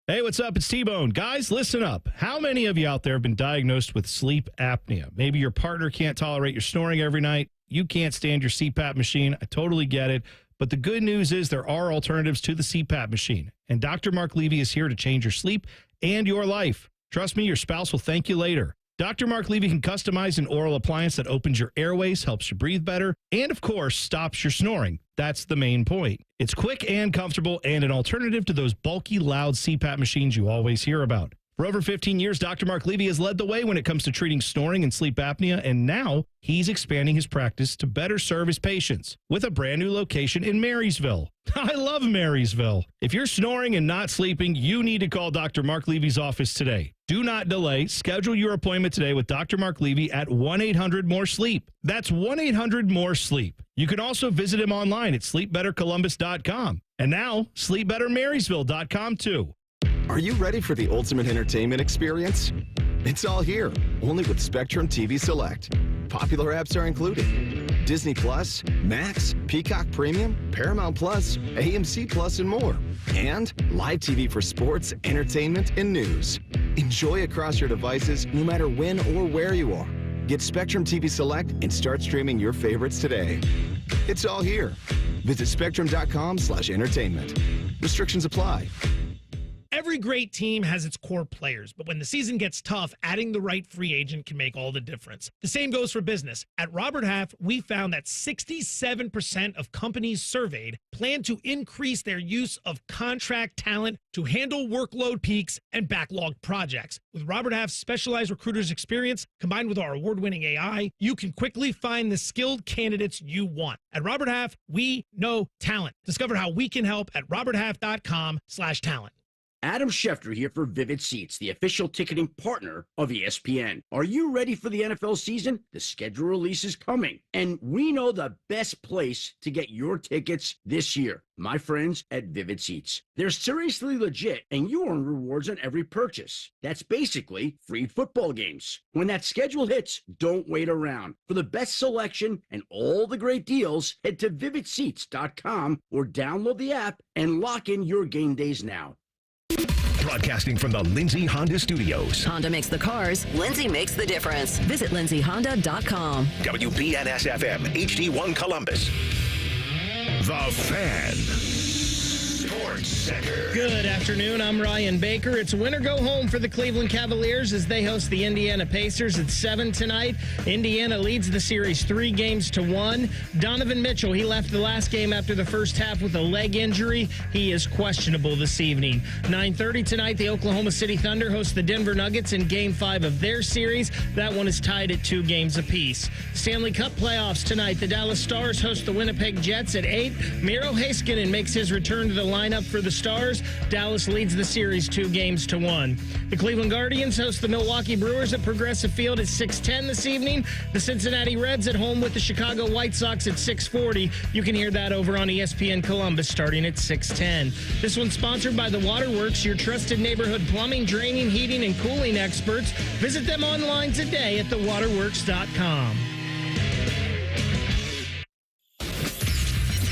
Hey, what's up? It's T-Bone. Guys, listen up. How many of you out there have been diagnosed with sleep apnea? Maybe your partner can't tolerate your snoring every night. You can't stand your CPAP machine. I totally get it. But the good news is there are alternatives to the CPAP machine. And Dr. Mark Levy is here to change your sleep and your life. Trust me, your spouse will thank you later. Dr. Mark Levy can customize an oral appliance that opens your airways, helps you breathe better, and of course, stops your snoring. That's the main point. It's quick and comfortable and an alternative to those bulky, loud CPAP machines you always hear about. For over 15 years, Dr. Mark Levy has led the way when it comes to treating snoring and sleep apnea, and now he's expanding his practice to better serve his patients with a brand new location in Marysville. I love Marysville. If you're snoring and not sleeping, you need to call Dr. Mark Levy's office today. Do not delay. Schedule your appointment today with Dr. Mark Levy at 1-800-MORE-SLEEP. That's 1-800-MORE-SLEEP. You can also visit him online at sleepbettercolumbus.com. And now, sleepbettermarysville.com too. Are you ready for the ultimate entertainment experience? It's all here, only with Spectrum TV Select. Popular apps are included. Disney Plus, Max, Peacock Premium, Paramount Plus, AMC Plus, and more. And live TV for sports, entertainment, and news. Enjoy across your devices no matter when or where you are. Get Spectrum TV Select and start streaming your favorites today. It's all here. Visit spectrum.com/entertainment. Restrictions apply. Every great team has its core players, but when the season gets tough, adding the right free agent can make all the difference. The same goes for business. At Robert Half, we found that 67% of companies surveyed plan to increase their use of contract talent to handle workload peaks and backlog projects. With Robert Half's specialized recruiters experience, combined with our award-winning AI, you can quickly find the skilled candidates you want. At Robert Half, we know talent. Discover how we can help at roberthalf.com/talent. Adam Schefter here for Vivid Seats, the official ticketing partner of ESPN. Are you ready for the NFL season? The schedule release is coming, and we know the best place to get your tickets this year. My friends at Vivid Seats. They're seriously legit, and you earn rewards on every purchase. That's basically free football games. When that schedule hits, don't wait around. For the best selection and all the great deals, head to vividseats.com or download the app and lock in your game days now. Broadcasting from the Lindsay Honda Studios. Honda makes the cars. Lindsay makes the difference. Visit lindsayhonda.com. WBNS-FM, HD1 Columbus. The Fan. Sports Center. Good afternoon. I'm Ryan Baker. It's a win or go home for the Cleveland Cavaliers as they host the Indiana Pacers at 7 tonight. Indiana leads the series 3-1. Donovan Mitchell, he left the last game after the first half with a leg injury. He is questionable this evening. 9:30 tonight, the Oklahoma City Thunder host the Denver Nuggets in Game 5 of their series. That one is tied at 2 games apiece. Stanley Cup playoffs tonight. The Dallas Stars host the Winnipeg Jets at 8. Miro Heiskanen makes his return to the lineup for the Stars. Dallas leads the series 2-1. The Cleveland Guardians host the Milwaukee Brewers at Progressive Field at 6:10 this evening. The Cincinnati Reds at home with the Chicago White Sox at 6:40. You can hear that over on ESPN Columbus starting at 6:10. This one's sponsored by The Waterworks, your trusted neighborhood plumbing, draining, heating, and cooling experts. Visit them online today at thewaterworks.com.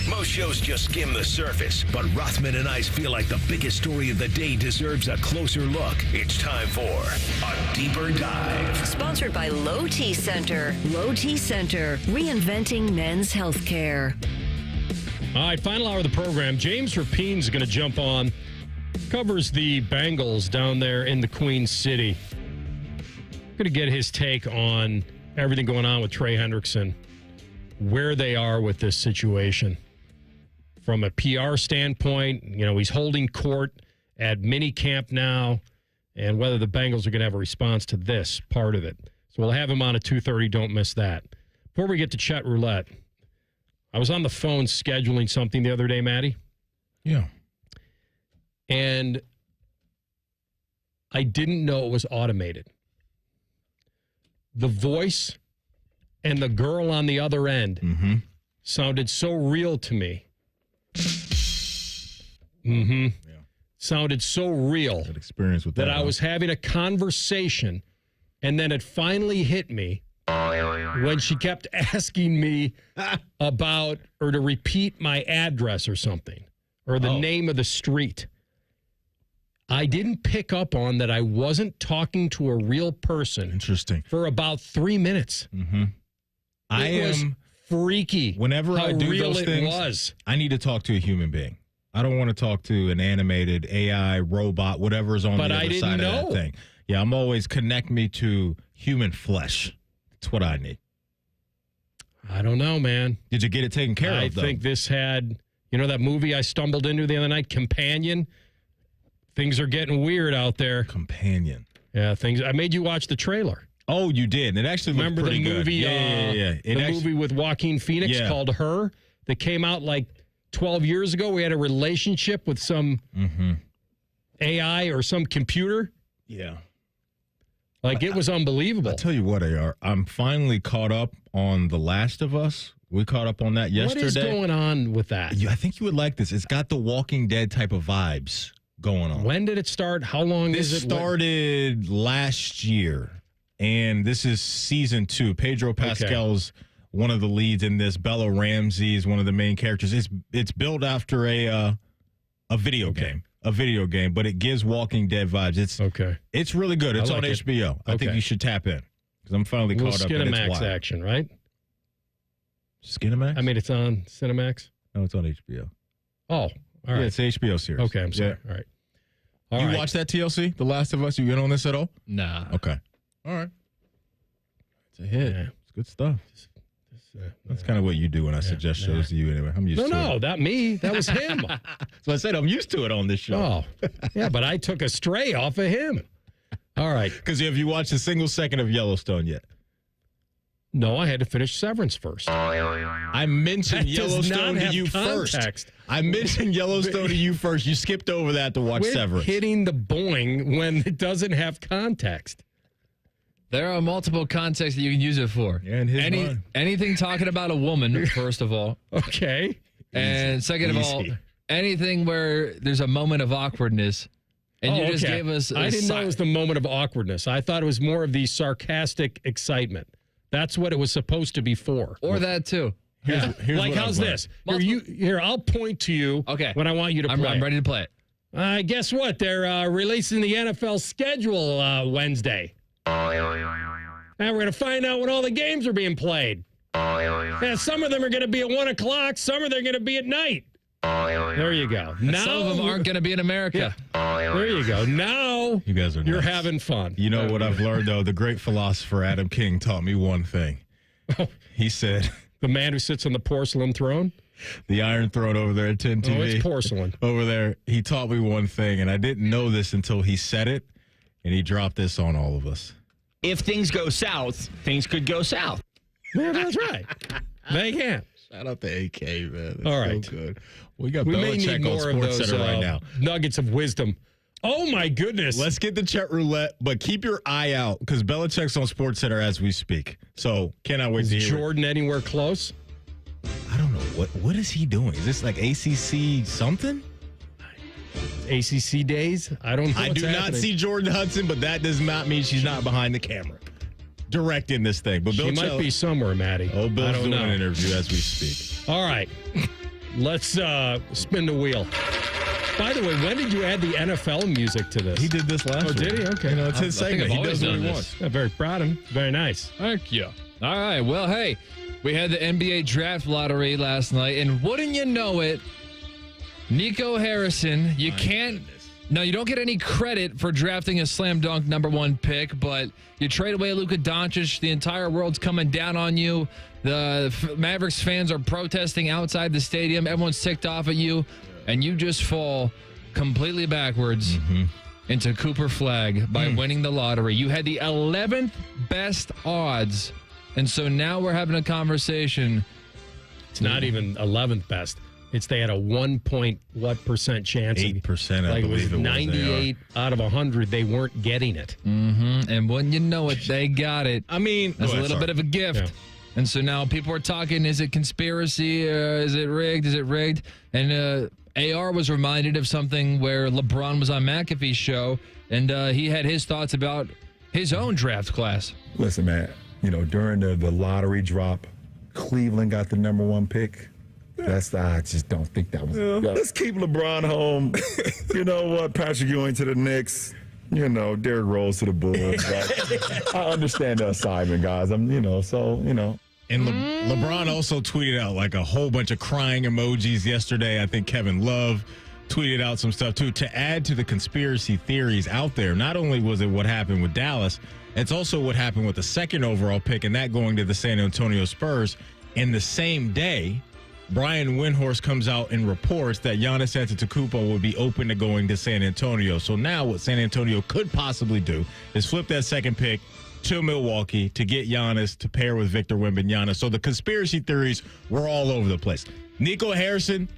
Most shows just skim the surface, but Rothman and Ice feel like the biggest story of the day deserves a closer look. It's time for a deeper dive. Sponsored by Low T Center. Low T Center, reinventing men's healthcare. All right, final hour of the program. James Rapine's going to jump on. Covers the Bengals down there in the Queen City. Going to get his take on everything going on with Trey Hendrickson, where they are with this situation. From a PR standpoint, he's holding court at minicamp now, and whether the Bengals are going to have a response to this part of it. So we'll have him on at 2:30. Don't miss that. Before we get to Chet Roulette, I was on the phone scheduling something the other day, Maddie. Yeah. And I didn't know it was automated. The voice and the girl on the other end sounded so real to me. Yeah. Sounded so real. That experience with that I was having a conversation, and then it finally hit me when she kept asking me about or to repeat my address or something, or the name of the street. I didn't pick up on that I wasn't talking to a real person. Interesting. For about 3 minutes. It was freaky. Whenever I do real those it things, was. I need to talk to a human being. I don't want to talk to an animated AI robot, whatever's on the other side of that thing. Yeah, I'm always connect me to human flesh. That's what I need. I don't know, man. Did you get it taken care of, I think this had, that movie I stumbled into the other night, Companion? Things are getting weird out there. Companion. Yeah, I made you watch the trailer. Oh, you did. It actually looked pretty good. Remember the movie? Yeah. Movie with Joaquin Phoenix called Her that came out like 12 years ago. We had a relationship with some AI or some computer. Yeah. Like, it was unbelievable. I'll tell you what, AR. I'm finally caught up on The Last of Us. We caught up on that yesterday. What is going on with that? I think you would like this. It's got the Walking Dead type of vibes going on. When did it start? How long is it? This started last year, and this is season 2. Pedro Pascal's one of the leads in this. Bella Ramsey is one of the main characters. It's built after a video game. A video game, but it gives Walking Dead vibes. It's really good. It's on HBO. I think you should tap in because I'm finally caught up. Skinamax action, right? Skinamax? I mean, it's on Cinemax? No, it's on HBO. Oh, all right. Yeah, it's an HBO series. Okay, I'm sorry. Yeah. All right. You watch that TLC, The Last of Us? You in on this at all? Nah. Okay. All right. It's a hit. Yeah. It's good stuff. That's kind of what you do when I suggest shows to you anyway. I'm used to it. No, not me. That was him. So I said I'm used to it on this show. Oh, yeah, but I took a stray off of him. All right. Because have you watched a single second of Yellowstone yet? No, I had to finish Severance first. I mentioned Yellowstone to you first. I mentioned Yellowstone to you first. You skipped over that to watch Severance. Hitting the boing when it doesn't have context. There are multiple contexts that you can use it for. Yeah, in his mind. Anything talking about a woman, first of all. Okay. And second of all, anything where there's a moment of awkwardness. And you just gave us I didn't know it was the moment of awkwardness. I thought it was more of the sarcastic excitement. That's what it was supposed to be for. Or that too. Here's like, how's this? Here, I'll point to you when I want you to play. I'm ready to play it. Guess what? They're releasing the NFL schedule Wednesday. And we're going to find out when all the games are being played. And some of them are going to be at 1 o'clock. Some of them are going to be at night. There you go. Now, some of them aren't going to be in America. Yeah. There you go. Now you guys are you're nuts. having fun. You know what I've learned, though? The great philosopher Adam King taught me one thing. He said... The man who sits on the porcelain throne? The Iron Throne over there at 10 TV. Oh, it's porcelain. Over there. He taught me one thing, and I didn't know this until he said it, and he dropped this on all of us. If things go south, things could go south. Yeah, that's right. They can. Shout out to AK, man. That's all right. So good. We got we may Belichick need on more of those SportsCenter right now. Nuggets of wisdom. Oh, my goodness. Let's get the chat roulette, but keep your eye out because Belichick's on SportsCenter as we speak. So cannot wait to hear Jordan anywhere close? I don't know. What is he doing? Is this like ACC something? ACC days? I don't know. I do not see Jordan Hudson, but that does not mean she's not behind the camera directing this thing. But Bill she might be somewhere, Maddie. Oh, Bill's doing know. an interview as we speak. All right. Let's spin the wheel. By the way, when did you add the NFL music to this? He did this last week. Did he? Okay. You know, it's his segment. He does what he wants. I'm very proud of him. Very nice. Thank you. All right. Well, hey, we had the NBA draft lottery last night, and wouldn't you know it, Nico Harrison, you don't get any credit for drafting a slam dunk #1 pick, but you trade away Luka Doncic. The entire world's coming down on you. The Mavericks fans are protesting outside the stadium. Everyone's ticked off at you, and you just fall completely backwards into Cooper Flagg by winning the lottery. You had the 11th best odds, and so now we're having a conversation. It's not even 11th best. They had a 1% chance. 8%, I believe it was. 98 out of 100, they weren't getting it. And when you know it, they got it. I mean, that's a little bit of a gift. Yeah. And so now people are talking, is it conspiracy? Is it rigged? Is it rigged? And AR was reminded of something where LeBron was on McAfee's show, and he had his thoughts about his own draft class. Listen, man, during the lottery drop, Cleveland got the #1 pick. I just don't think that was. Yeah. Let's keep LeBron home. You know what? Patrick Ewing to the Knicks. Derrick Rose to the Bulls. I understand the assignment, guys. And LeBron also tweeted out like a whole bunch of crying emojis yesterday. I think Kevin Love tweeted out some stuff too to add to the conspiracy theories out there. Not only was it what happened with Dallas, it's also what happened with the 2nd overall pick and that going to the San Antonio Spurs. In the same day, Brian Windhorst comes out and reports that Giannis Antetokounmpo would be open to going to San Antonio. So now what San Antonio could possibly do is flip that 2nd pick to Milwaukee to get Giannis to pair with Victor Wembanyama. So the conspiracy theories were all over the place. Nico Harrison,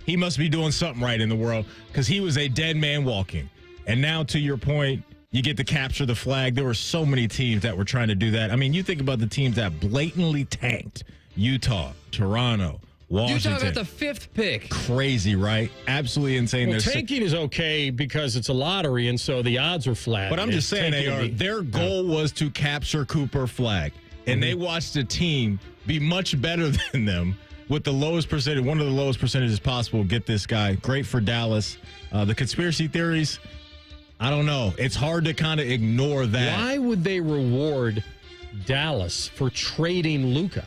he must be doing something right in the world because he was a dead man walking. And now to your point, you get to capture the flag. There were so many teams that were trying to do that. I mean, you think about the teams that blatantly tanked. Utah, Toronto, Washington. Utah got the 5th pick. Crazy, right? Absolutely insane. Well, tanking is okay because it's a lottery, and so the odds are flat. But I'm just saying, their goal was to capture Cooper Flagg, and they watched a team be much better than them with the lowest percentage, one of the lowest percentages possible. Get this guy. Great for Dallas. The conspiracy theories, I don't know. It's hard to kind of ignore that. Why would they reward Dallas for trading Luka?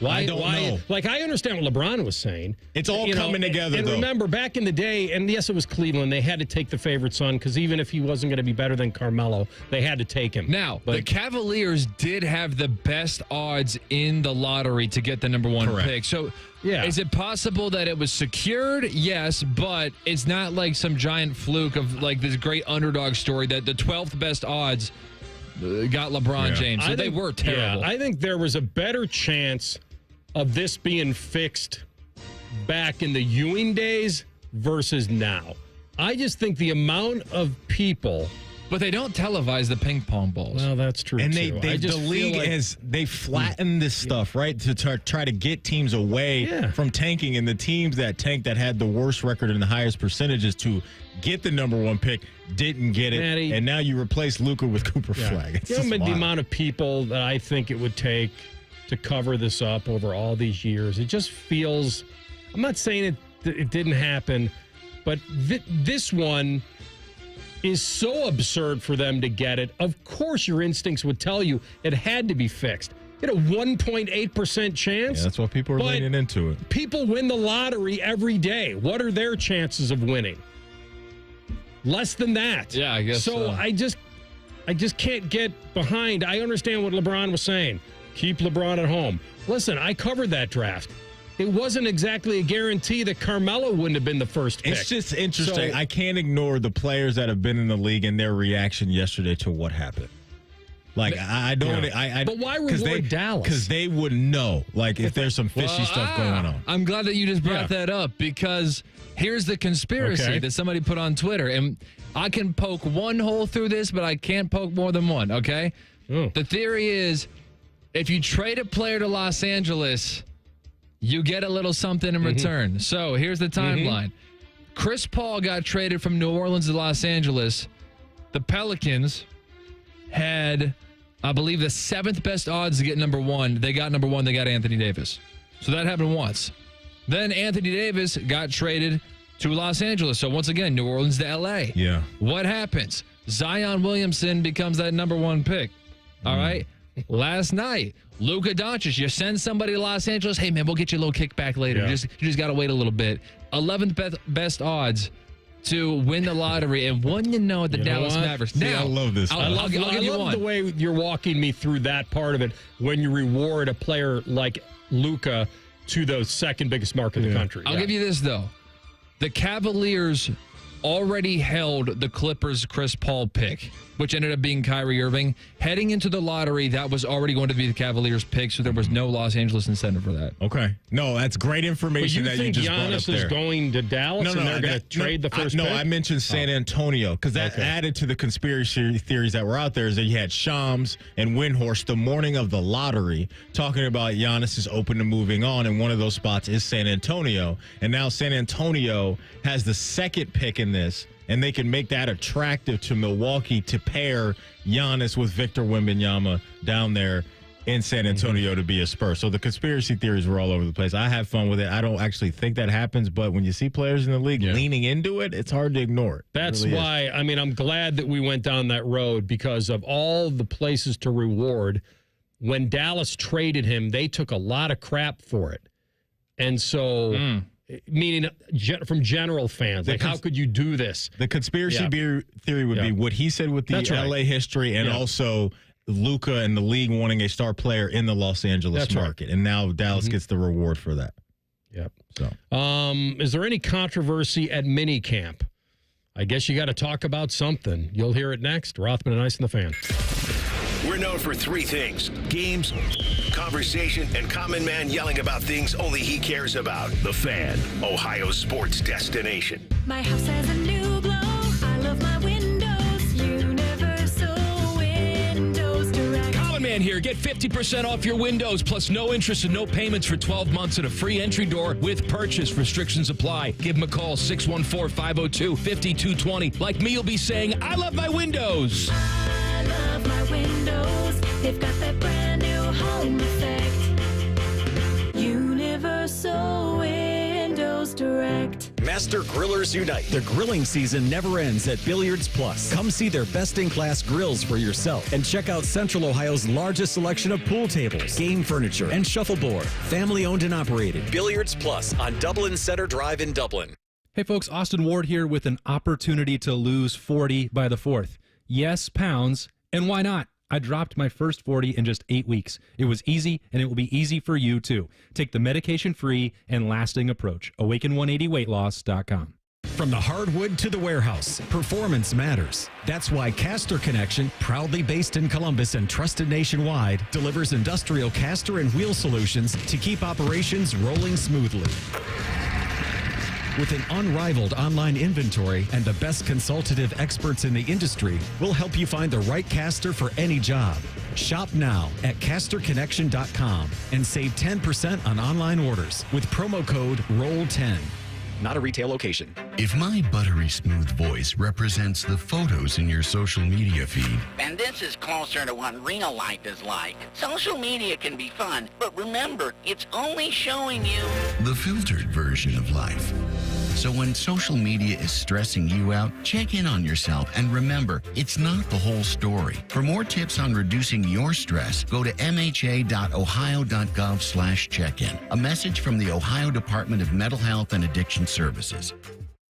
I don't know. Like, I understand what LeBron was saying. It's all coming together, and though. Remember, back in the day, and yes, it was Cleveland, they had to take the favorite son because even if he wasn't going to be better than Carmelo, they had to take him. Now, the Cavaliers did have the best odds in the lottery to get the #1 pick. So, is it possible that it was secured? Yes, but it's not like some giant fluke of like this great underdog story that the 12th best odds got LeBron James. So they were terrible. Yeah, I think there was a better chance of this being fixed back in the Ewing days versus now. I just think the amount of people... But they don't televise the ping pong balls. Well, that's true, and too. the league they flattened this stuff, right, to try to get teams away from tanking, and the teams that tanked that had the worst record and the highest percentages to get the number one pick didn't get it. Maddie, and now you replace Luka with Cooper Flag. It's you know, the wild. amount of people that I think it would take to cover this up over all these years, it just feels... I'm not saying it didn't happen, but this one... is so absurd for them to get it. Of course, your instincts would tell you it had to be fixed. You had a 1.8% chance. Yeah, that's what people are leaning into it. People win the lottery every day. What are their chances of winning? Less than that. Yeah, I guess so. I just can't get behind. I understand what LeBron was saying. Keep LeBron at home. Listen, I covered that draft. It wasn't exactly a guarantee that Carmelo wouldn't have been the first pick. It's just interesting. I can't ignore the players that have been in the league and their reaction yesterday to what happened. Like, I don't... Yeah. But why reward Dallas? Because they would know, like, if there's some fishy stuff going on. I'm glad that you just brought that up, because here's the conspiracy that somebody put on Twitter, and I can poke one hole through this, but I can't poke more than one, okay? The theory is, if you trade a player to Los Angeles... you get a little something in return. So here's the timeline. Chris Paul got traded from New Orleans to Los Angeles. The Pelicans had, I believe, the 7th best odds to get number one. They got number one. They got Anthony Davis. So that happened once. Then Anthony Davis got traded to Los Angeles. So once again, New Orleans to L.A. Yeah. What happens? Zion Williamson becomes that number one pick. All right. Last night, Luka Doncic, you send somebody to Los Angeles, hey, man, we'll get you a little kickback later. You just got to wait a little bit. 11th best odds to win the lottery, and wouldn't you know the Dallas Mavericks. See, now, I love this. I love the way you're walking me through that part of it when you reward a player like Luka to the second biggest market in the country. I'll give you this, though. The Cavaliers already held the Clippers' Chris Paul pick, which ended up being Kyrie Irving. Heading into the lottery, that was already going to be the Cavaliers' pick, so there was no Los Angeles incentive for that. Okay. No, that's great information that you just brought up there. You think Giannis is going to Dallas and they're going to trade the first pick? No, I mentioned San Antonio because that added to the conspiracy theories that were out there is that you had Shams and Windhorst the morning of the lottery talking about Giannis is open to moving on, and one of those spots is San Antonio. And now San Antonio has the second pick in this, and they can make that attractive to Milwaukee to pair Giannis with Victor Wembanyama down there in San Antonio to be a Spur. So the conspiracy theories were all over the place. I have fun with it. I don't actually think that happens, but when you see players in the league leaning into it, it's hard to ignore it. That's really why, I mean, I'm glad that we went down that road because of all the places to reward. When Dallas traded him, they took a lot of crap for it. And so... meaning from general fans, like, how could you do this? The conspiracy theory would be what he said with the LA history and also Luka and the league wanting a star player in the Los Angeles market. And now Dallas gets the reward for that. Yep. So, is there any controversy at minicamp? I guess you got to talk about something. You'll hear it next. Rothman and Ice and the Fan. We're known for three things: games, conversation, and Common Man yelling about things only he cares about. The Fan, Ohio's sports destination. My house has a new glow. I love my windows. Universal Windows Direct. Common Man here. Get 50% off your windows plus no interest and no payments for 12 months and a free entry door with purchase. Restrictions apply. Give them a call, 614-502-5220. Like me, you'll be saying, I love my windows. I love my windows. They've got that brand new home effect. Universal Windows Direct. Master Grillers Unite. The grilling season never ends at Billiards Plus. Come see their best-in-class grills for yourself and check out Central Ohio's largest selection of pool tables, game furniture, and shuffleboard. Family-owned and operated. Billiards Plus on Dublin Center Drive in Dublin. Hey folks, Austin Ward here with an opportunity to lose 40 by the 4th. Yes, pounds, and why not? I dropped my first 40 in just 8 weeks. It was easy, and it will be easy for you, too. Take the medication-free and lasting approach. Awaken180weightloss.com. From the hardwood to the warehouse, performance matters. That's why Caster Connection, proudly based in Columbus and trusted nationwide, delivers industrial caster and wheel solutions to keep operations rolling smoothly. With an unrivaled online inventory and the best consultative experts in the industry, we'll help you find the right caster for any job. Shop now at casterconnection.com and save 10% on online orders with promo code ROLL10. Not a retail location. If my buttery smooth voice represents the photos in your social media feed, And this is closer to what real life is like. Social media can be fun, but remember, it's only showing you the filtered version of life. So when social media is stressing you out, check in on yourself and remember, it's not the whole story. For more tips on reducing your stress, go to mha.ohio.gov/check-in. A message from the Ohio Department of Mental Health and Addiction Services.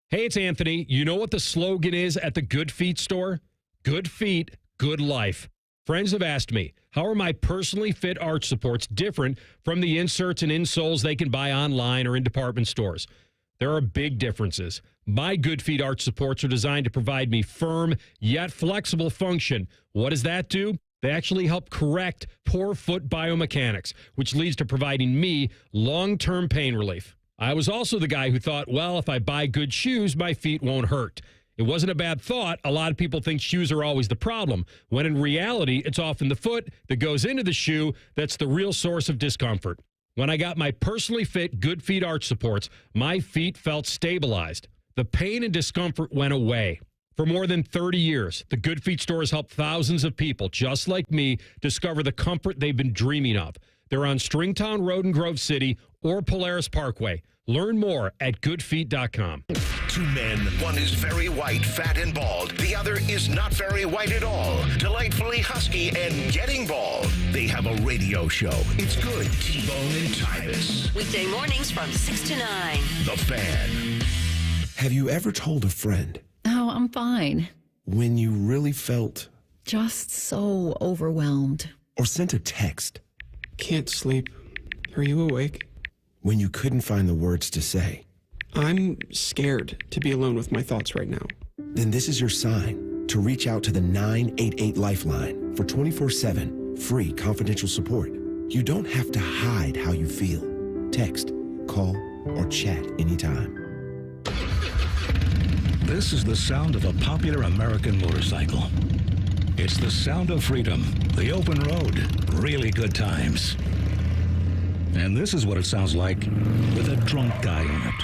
Hey, it's Anthony. You know what the slogan is at the Good Feet store? Good feet, good life. Friends have asked me, how are my personally fit arch supports different from the inserts and insoles they can buy online or in department stores? There are big differences. My Good Feet arch supports are designed to provide me firm yet flexible function. What does that do? They actually help correct poor foot biomechanics, which leads to providing me long-term pain relief. I was also the guy who thought, well, if I buy good shoes, my feet won't hurt. It wasn't a bad thought. A lot of people think shoes are always the problem, when in reality, it's often the foot that goes into the shoe that's the real source of discomfort. When I got my personally fit Good Feet arch supports, my feet felt stabilized. The pain and discomfort went away. For more than 30 years, the Good Feet store has helped thousands of people just like me discover the comfort they've been dreaming of. They're on Stringtown Road in Grove City or Polaris Parkway. Learn more at goodfeet.com. Two men, one is very white, fat, and bald. The other is not very white at all. Delightfully husky and getting bald. They have a radio show. It's good. T-Bone and Titus. Weekday mornings from 6 to 9. The Fan. Have you ever told a friend Oh, I'm fine. when you really felt Just so overwhelmed. or sent a text Can't sleep. Are you awake? when you couldn't find the words to say? I'm scared to be alone with my thoughts right now. Then this is your sign to reach out to the 988 Lifeline for 24/7 free confidential support. You don't have to hide how you feel. Text, call, or chat anytime. This is the sound of a popular American motorcycle. It's the sound of freedom, the open road, really good times. And this is what it sounds like with a drunk guy in it.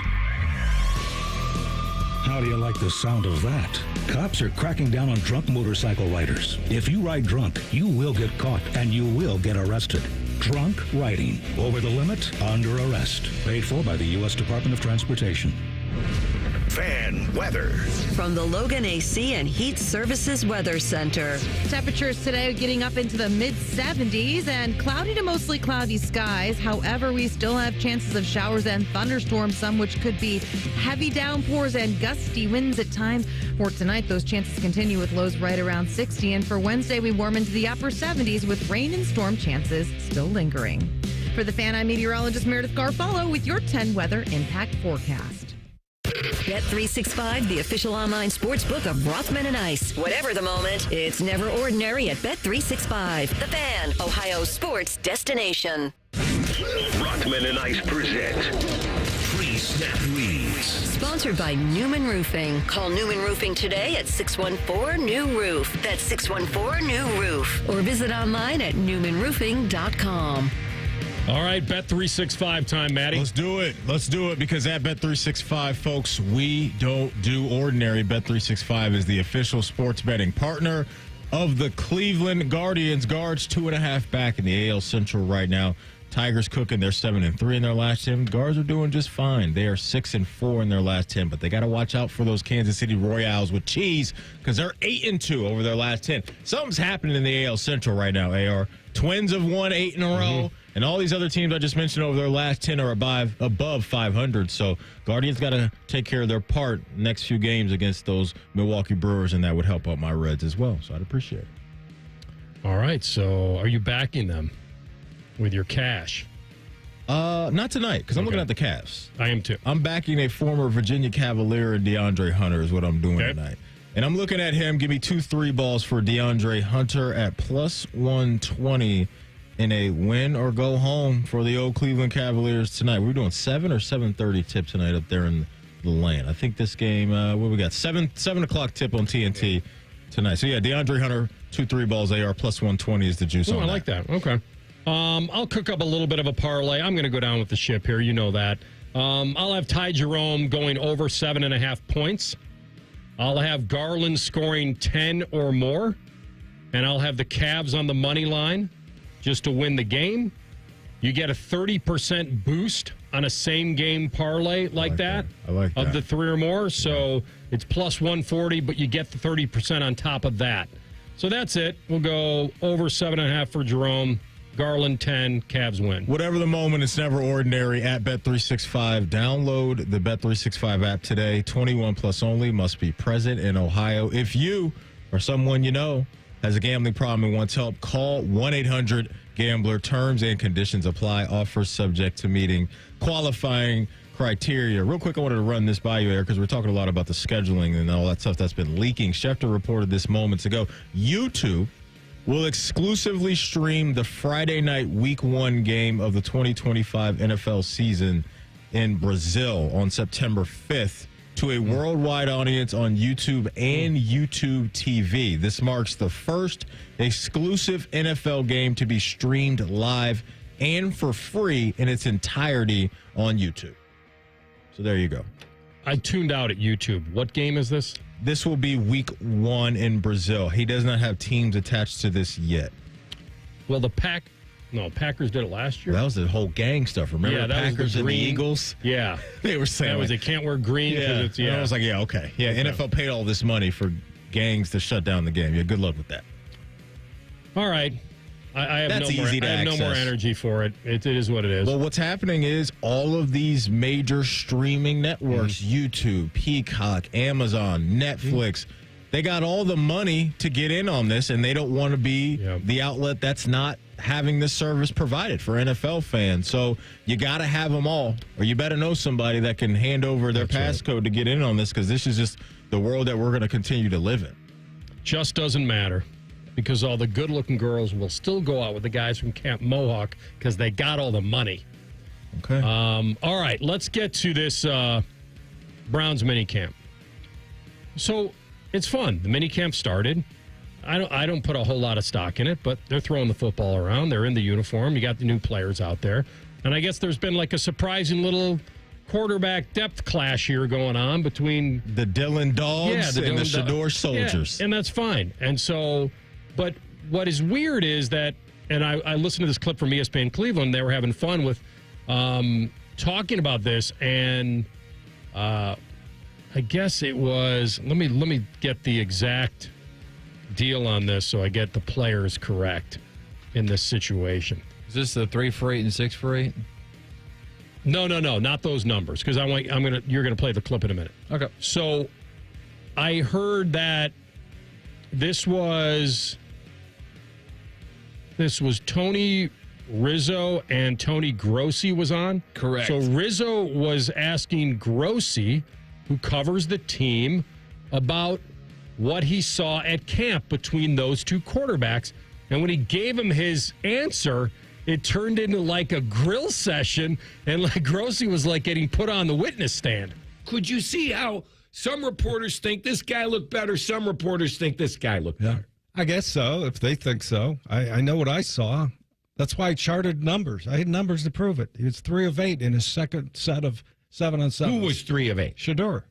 How do you like the sound of that? Cops are cracking down on drunk motorcycle riders. If you ride drunk, you will get caught and you will get arrested. Drunk riding, over the limit, under arrest. Paid for by the U.S. Department of Transportation. Fan weather. From the Logan AC and Heat Services Weather Center. Temperatures today getting up into the mid-70s and cloudy to mostly cloudy skies. However, we still have chances of showers and thunderstorms, some which could be heavy downpours and gusty winds at times. For tonight, those chances continue with lows right around 60. And for Wednesday, we warm into the upper 70s with rain and storm chances still lingering. For the Fan, I'm meteorologist Meredith Garfalo with your 10 weather impact forecast. Bet365, the official online sports book of Rothman and Ice. Whatever the moment, it's never ordinary at Bet365. The Fan, Ohio's sports destination. Rothman and Ice present Pre-Snap Leads. Sponsored by Newman Roofing. Call Newman Roofing today at 614-NEW-ROOF. That's 614-NEW-ROOF. Or visit online at newmanroofing.com. All right, Bet365 time, Maddie. Let's do it. Let's do it because at Bet365, folks, we don't do ordinary. Bet365 is the official sports betting partner of the Cleveland Guardians. Guards 2.5 back in the AL Central right now. Tigers cooking. They're 7-3 in their last 10. Guards are doing just fine. They are 6-4 in their last 10, but they got to watch out for those Kansas City Royals with cheese because they're 8-2 over their last 10. Something's happening in the AL Central right now, AR. Twins have won 8 in a row, and all these other teams I just mentioned over their last 10 are above 500. So Guardians got to take care of their part next few games against those Milwaukee Brewers, and that would help out my Reds as well. So I'd appreciate it. All right, so are you backing them with your cash? Not tonight, because I'm looking at the Cavs. I am too. I'm backing a former Virginia Cavalier and DeAndre Hunter is what I'm doing tonight. And I'm looking at him. Give me 2 3-balls for DeAndre Hunter at plus 120 in a win or go home for the old Cleveland Cavaliers tonight. We're doing 7 or 7:30 tip tonight up there in the lane. I think this game, what we got? 7 o'clock tip on TNT tonight. So, yeah, DeAndre Hunter, 2 3-balls, AR plus 120 is the juice on I like that. Okay. I'll cook up a little bit of a parlay. I'm going to go down with the ship here. You know that. I'll have Ty Jerome going over 7.5 points. I'll have Garland scoring 10 or more. And I'll have the Cavs on the money line just to win the game. You get a 30% boost on a same-game parlay like that. I like that. Of the 3 or more. So it's plus 140, but you get the 30% on top of that. So that's it. We'll go over 7.5 for Jerome. Garland 10, Cavs win. Whatever the moment, it's never ordinary at Bet365. Download the Bet365 app today. 21 plus only, must be present in Ohio. If you or someone you know has a gambling problem and wants help, call 1-800-GAMBLER. Terms and conditions apply. Offers subject to meeting qualifying criteria. Real quick, I wanted to run this by you, Eric, because we're talking a lot about the scheduling and all that stuff that's been leaking. Schefter reported this moments ago. YouTube will exclusively stream the Friday night Week 1 game of the 2025 NFL season in Brazil on September 5th to a worldwide audience on YouTube and YouTube TV. This marks the first exclusive NFL game to be streamed live and for free in its entirety on YouTube. So there you go. I tuned out at YouTube. What game is this? This will be Week 1 in Brazil. He does not have teams attached to this yet. Well, Packers did it last year. That was the whole gang stuff. Remember the Packers and the Eagles? Yeah. They were saying they can't wear green. Yeah. I was like, yeah, okay. Yeah, okay. NFL paid all this money for gangs to shut down the game. Yeah, good luck with that. All right. I have, That's no, more, easy to I have no more energy for it. It is what it is. Well, what's happening is all of these major streaming networks, YouTube, Peacock, Amazon, Netflix, they got all the money to get in on this, and they don't want to be the outlet that's not having this service provided for NFL fans. So you got to have them all, or you better know somebody that can hand over their passcode to get in on this, because this is just the world that we're going to continue to live in. Just doesn't matter. Because all the good-looking girls will still go out with the guys from Camp Mohawk because they got all the money. Okay. All right, let's get to this Browns minicamp. So it's fun. The minicamp started. I don't put a whole lot of stock in it, but they're throwing the football around. They're in the uniform. You got the new players out there. And I guess there's been like a surprising little quarterback depth clash here going on between the Dillon Dogs and the Shador Soldiers. Yeah, and that's fine. And so... But what is weird is that, and I listened to this clip from ESPN Cleveland, they were having fun with talking about this, and I guess it was, let me get the exact deal on this so I get the players correct in this situation. Is this the 3 for 8 and 6 for 8? No, not those numbers, because you're gonna play the clip in a minute. Okay. So I heard that this was Tony Rizzo and Tony Grossi was on. Correct. So Rizzo was asking Grossi, who covers the team, about what he saw at camp between those two quarterbacks. And when he gave him his answer, it turned into like a grill session, and like Grossi was like getting put on the witness stand. Could you see how some reporters think this guy looked better, some reporters think this guy looked better? I guess so, if they think so. I know what I saw. That's why I charted numbers. I had numbers to prove it. He was 3 of 8 in his second set of 7-on-7. Who was 3 of 8? Shador.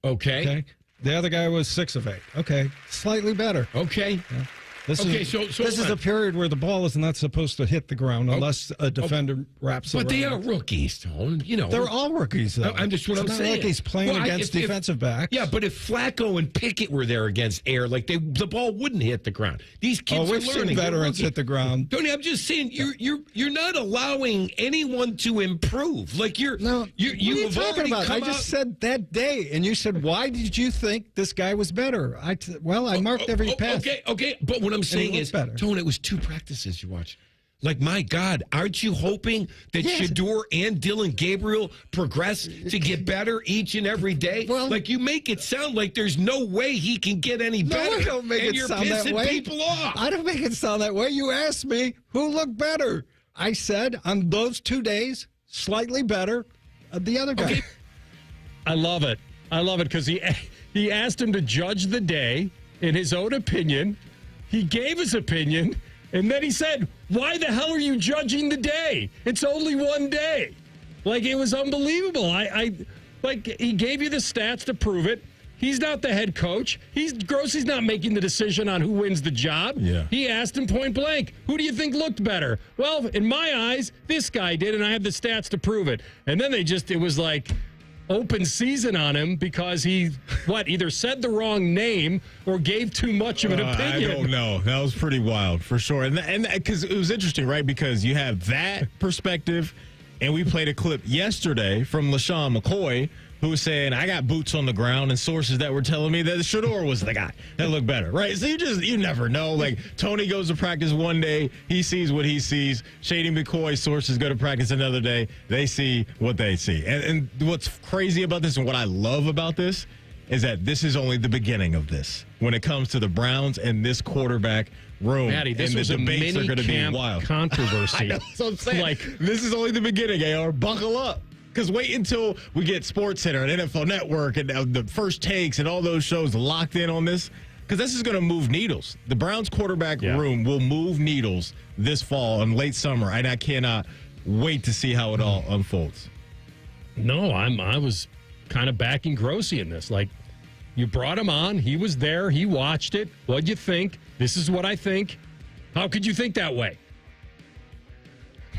Okay. The other guy was 6 of 8. Okay. Slightly better. Okay. Yeah. This is a period where the ball is not supposed to hit the ground unless a defender wraps it around. But they are rookies, Tone. They're all rookies, though. I'm just what I'm saying. It's not like he's playing against defensive backs. Yeah, but if Flacco and Pickett were there against air, like the ball wouldn't hit the ground. These kids are we've learning. seen veterans hit the ground. Tony, I'm just saying you're not allowing anyone to improve. Like you what are you have talking already about? come I just said that day, and you said, why did you think this guy was better? I marked every pass. Okay, but what I'm saying is, better. Tone, it was 2 practices you watched. Like, my God, aren't you hoping that Shador and Dylan Gabriel progress to get better each and every day? Well, like, you make it sound like there's no way he can get any better. I don't make and it you're sound that pissing way. people off. I don't make it sound that way. You asked me who looked better. I said on those 2 days, slightly better. The other guy. Okay. I love it. I love it because he asked him to judge the day in his own opinion. He gave his opinion, and then he said, "Why the hell are you judging the day? It's only one day." Like, it was unbelievable. I like, he gave you the stats to prove it. He's not the head coach. Grossi's not making the decision on who wins the job. Yeah. He asked him point blank, "Who do you think looked better?" Well, in my eyes, this guy did, and I have the stats to prove it. And then it was like open season on him because he, either said the wrong name or gave too much of an opinion. I don't know. That was pretty wild, for sure. And because it was interesting, right? Because you have that perspective, and we played a clip yesterday from LaShawn McCoy, who was saying, I got boots on the ground and sources that were telling me that Shador was the guy that looked better, right? So you never know. Like, Tony goes to practice one day, he sees what he sees. Shady McCoy's sources go to practice another day, they see what they see. And what's crazy about this and what I love about this is that this is only the beginning of this when it comes to the Browns and this quarterback room. Maddie, this and was the a debates are going to be mini-camp wild. controversy. I know, so I'm saying, Like, this is only the beginning, AR. Buckle up. Because wait until we get SportsCenter and NFL Network and the First Takes and all those shows locked in on this. Because this is going to move needles. The Browns quarterback room will move needles this fall and late summer. And I cannot wait to see how it all unfolds. No, I was kind of backing Grossi in this. Like, you brought him on. He was there. He watched it. What'd you think? This is what I think. How could you think that way?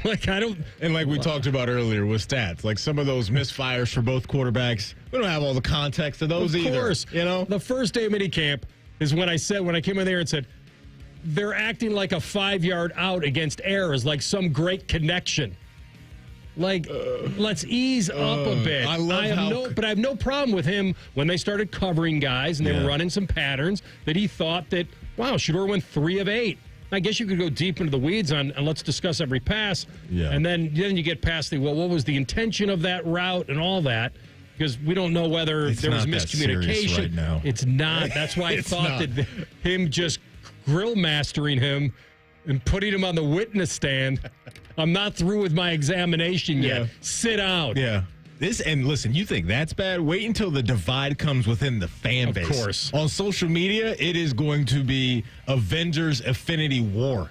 Like, I don't. And like we talked about earlier with stats, like some of those misfires for both quarterbacks, we don't have all the context of those either. Of course. You know? The first day of minicamp is when I came in there and said, they're acting like a 5-yard out against errors, like some great connection. Like, let's ease up a bit. I have no problem with him when they started covering guys and they were running some patterns that he thought that, wow, Shador went 3 of 8. I guess you could go deep into the weeds on let's discuss every pass. Yeah. And then you get past what was the intention of that route and all that, because we don't know whether there was miscommunication. Right now. It's not. That's why I thought that him just grill mastering him and putting him on the witness stand. I'm not through with my examination yet. Sit down. Yeah. And listen, you think that's bad? Wait until the divide comes within the fan base. Of course. On social media, it is going to be Avengers Affinity War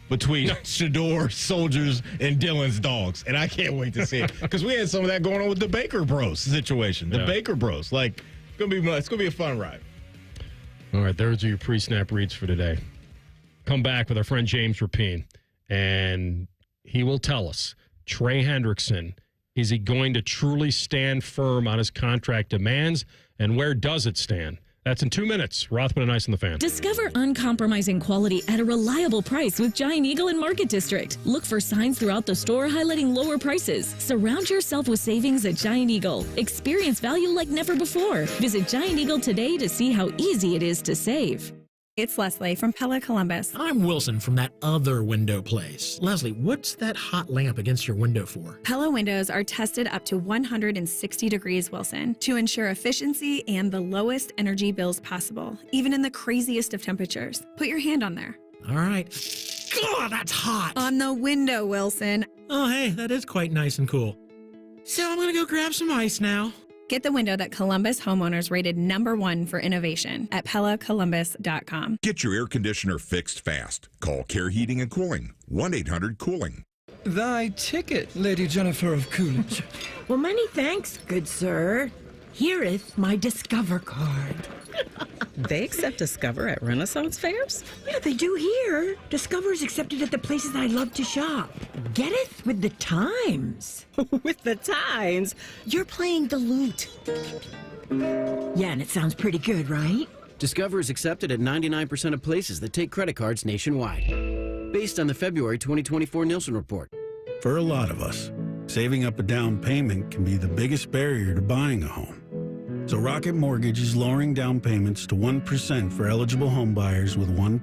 between Shador, Soldiers, and Dylan's dogs. And I can't wait to see it. Because we had some of that going on with the Baker Bros situation. The Baker Bros. Like, it's going to be a fun ride. All right, those are your pre-snap reads for today. Come back with our friend James Rapine, and he will tell us, Trey Hendrickson, is he going to truly stand firm on his contract demands, and where does it stand? That's in 2 minutes. Rothman and Ice on the Fan. Discover uncompromising quality at a reliable price with Giant Eagle and Market District. Look for signs throughout the store highlighting lower prices. Surround yourself with savings at Giant Eagle. Experience value like never before. Visit Giant Eagle today to see how easy it is to save. It's Leslie from Pella Columbus. I'm Wilson from that other window place. Leslie, what's that hot lamp against your window for? Pella windows are tested up to 160 degrees Wilson to ensure efficiency and the lowest energy bills possible, even in the craziest of temperatures. Put your hand on there. All right. God, that's hot. On the window, Wilson. Oh, hey, that is quite nice and cool. So I'm going to go grab some ice now. Get the window that Columbus homeowners rated #1 for innovation at PellaColumbus.com. Get your air conditioner fixed fast. Call Care Heating and Cooling, 1-800-COOLING. Thy ticket, Lady Jennifer of Coolidge. Well, many thanks, good sir. Here'th my Discover card. They accept Discover at Renaissance fairs? Yeah, they do here. Discover is accepted at the places I love to shop. Getteth with the times. With the times? You're playing the lute. Yeah, and it sounds pretty good, right? Discover is accepted at 99% of places that take credit cards nationwide. Based on the February 2024 Nielsen report. For a lot of us, saving up a down payment can be the biggest barrier to buying a home. So Rocket Mortgage is lowering down payments to 1% for eligible home buyers with ONE+.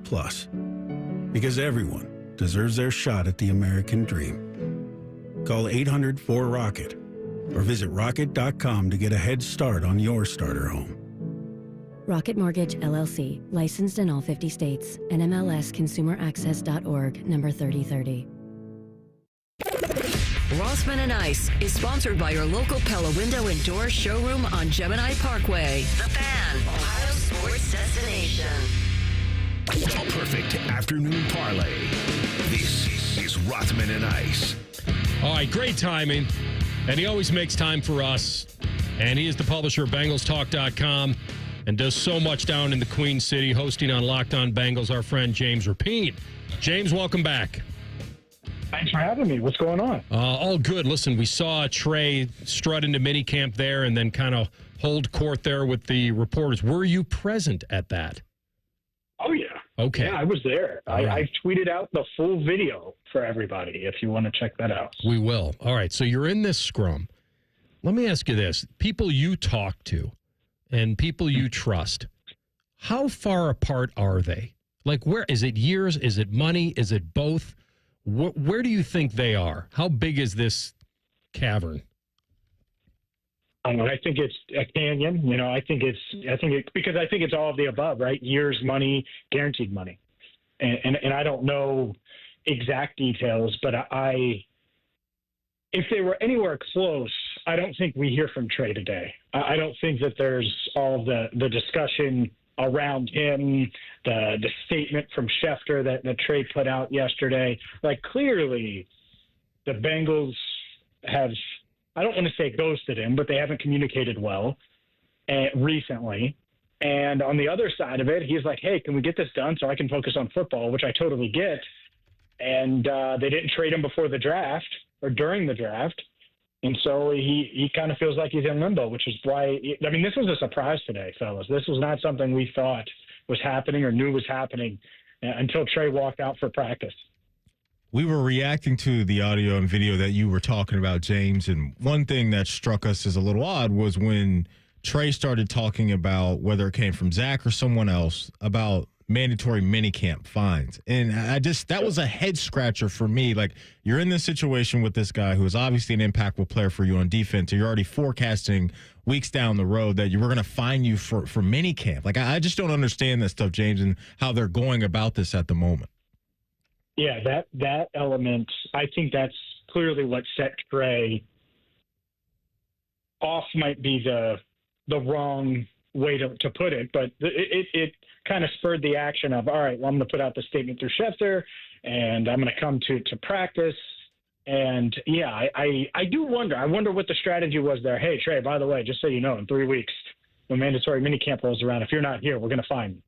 Because everyone deserves their shot at the American dream. Call 800-4ROCKET or visit rocket.com to get a head start on your starter home. Rocket Mortgage, LLC, licensed in all 50 states, NMLSconsumeraccess.org, number 3030. Rothman and Ice is sponsored by your local Pella Window and Door showroom on Gemini Parkway. The Fan, Ohio sports destination. A perfect afternoon parlay. This is Rothman and Ice. All right, great timing. And he always makes time for us. And he is the publisher of BengalsTalk.com and does so much down in the Queen City, hosting on Locked On Bengals, our friend James Rapine. James, welcome back. Thanks for having me. What's going on? All good. Listen, we saw Trey strut into minicamp there and then kind of hold court there with the reporters. Were you present at that? Oh, yeah. Okay. Yeah, I was there. I tweeted out the full video for everybody if you want to check that out. We will. All right. So you're in this scrum. Let me ask you this. People you talk to and people you trust, how far apart are they? Like, where is it years? Is it money? Is it both? Where do you think they are? How big is this cavern? I think it's a canyon. I think it's because I think it's all of the above, right? Years, money, guaranteed money, and I don't know exact details, but if they were anywhere close, I don't think we hear from Trey today. I don't think that there's all the discussion around him, the statement from Schefter that Trey put out yesterday. Like, clearly, the Bengals have, I don't want to say ghosted him, but they haven't communicated well recently. And on the other side of it, he's like, hey, can we get this done so I can focus on football, which I totally get. And they didn't trade him before the draft or during the draft. And so he kind of feels like he's in limbo, which is why, this was a surprise today, fellas. This was not something we thought was happening or knew was happening until Trey walked out for practice. We were reacting to the audio and video that you were talking about, James, and one thing that struck us as a little odd was when Trey started talking about, whether it came from Zach or someone else, about mandatory minicamp fines. And that was a head scratcher for me. Like, you're in this situation with this guy who is obviously an impactful player for you on defense. You're already forecasting weeks down the road that you were going to fine you for minicamp. Like, I just don't understand that stuff, James, and how they're going about this at the moment. Yeah, that element, I think that's clearly what set Trey off. Might be the wrong way to put it, but it kind of spurred the action of, all right, well, I'm going to put out the statement through Schefter, and I'm going to come to practice. And, yeah, I do wonder. I wonder what the strategy was there. Hey, Trey, by the way, just so you know, in 3 weeks, when mandatory minicamp rolls around, if you're not here, we're going to fine you.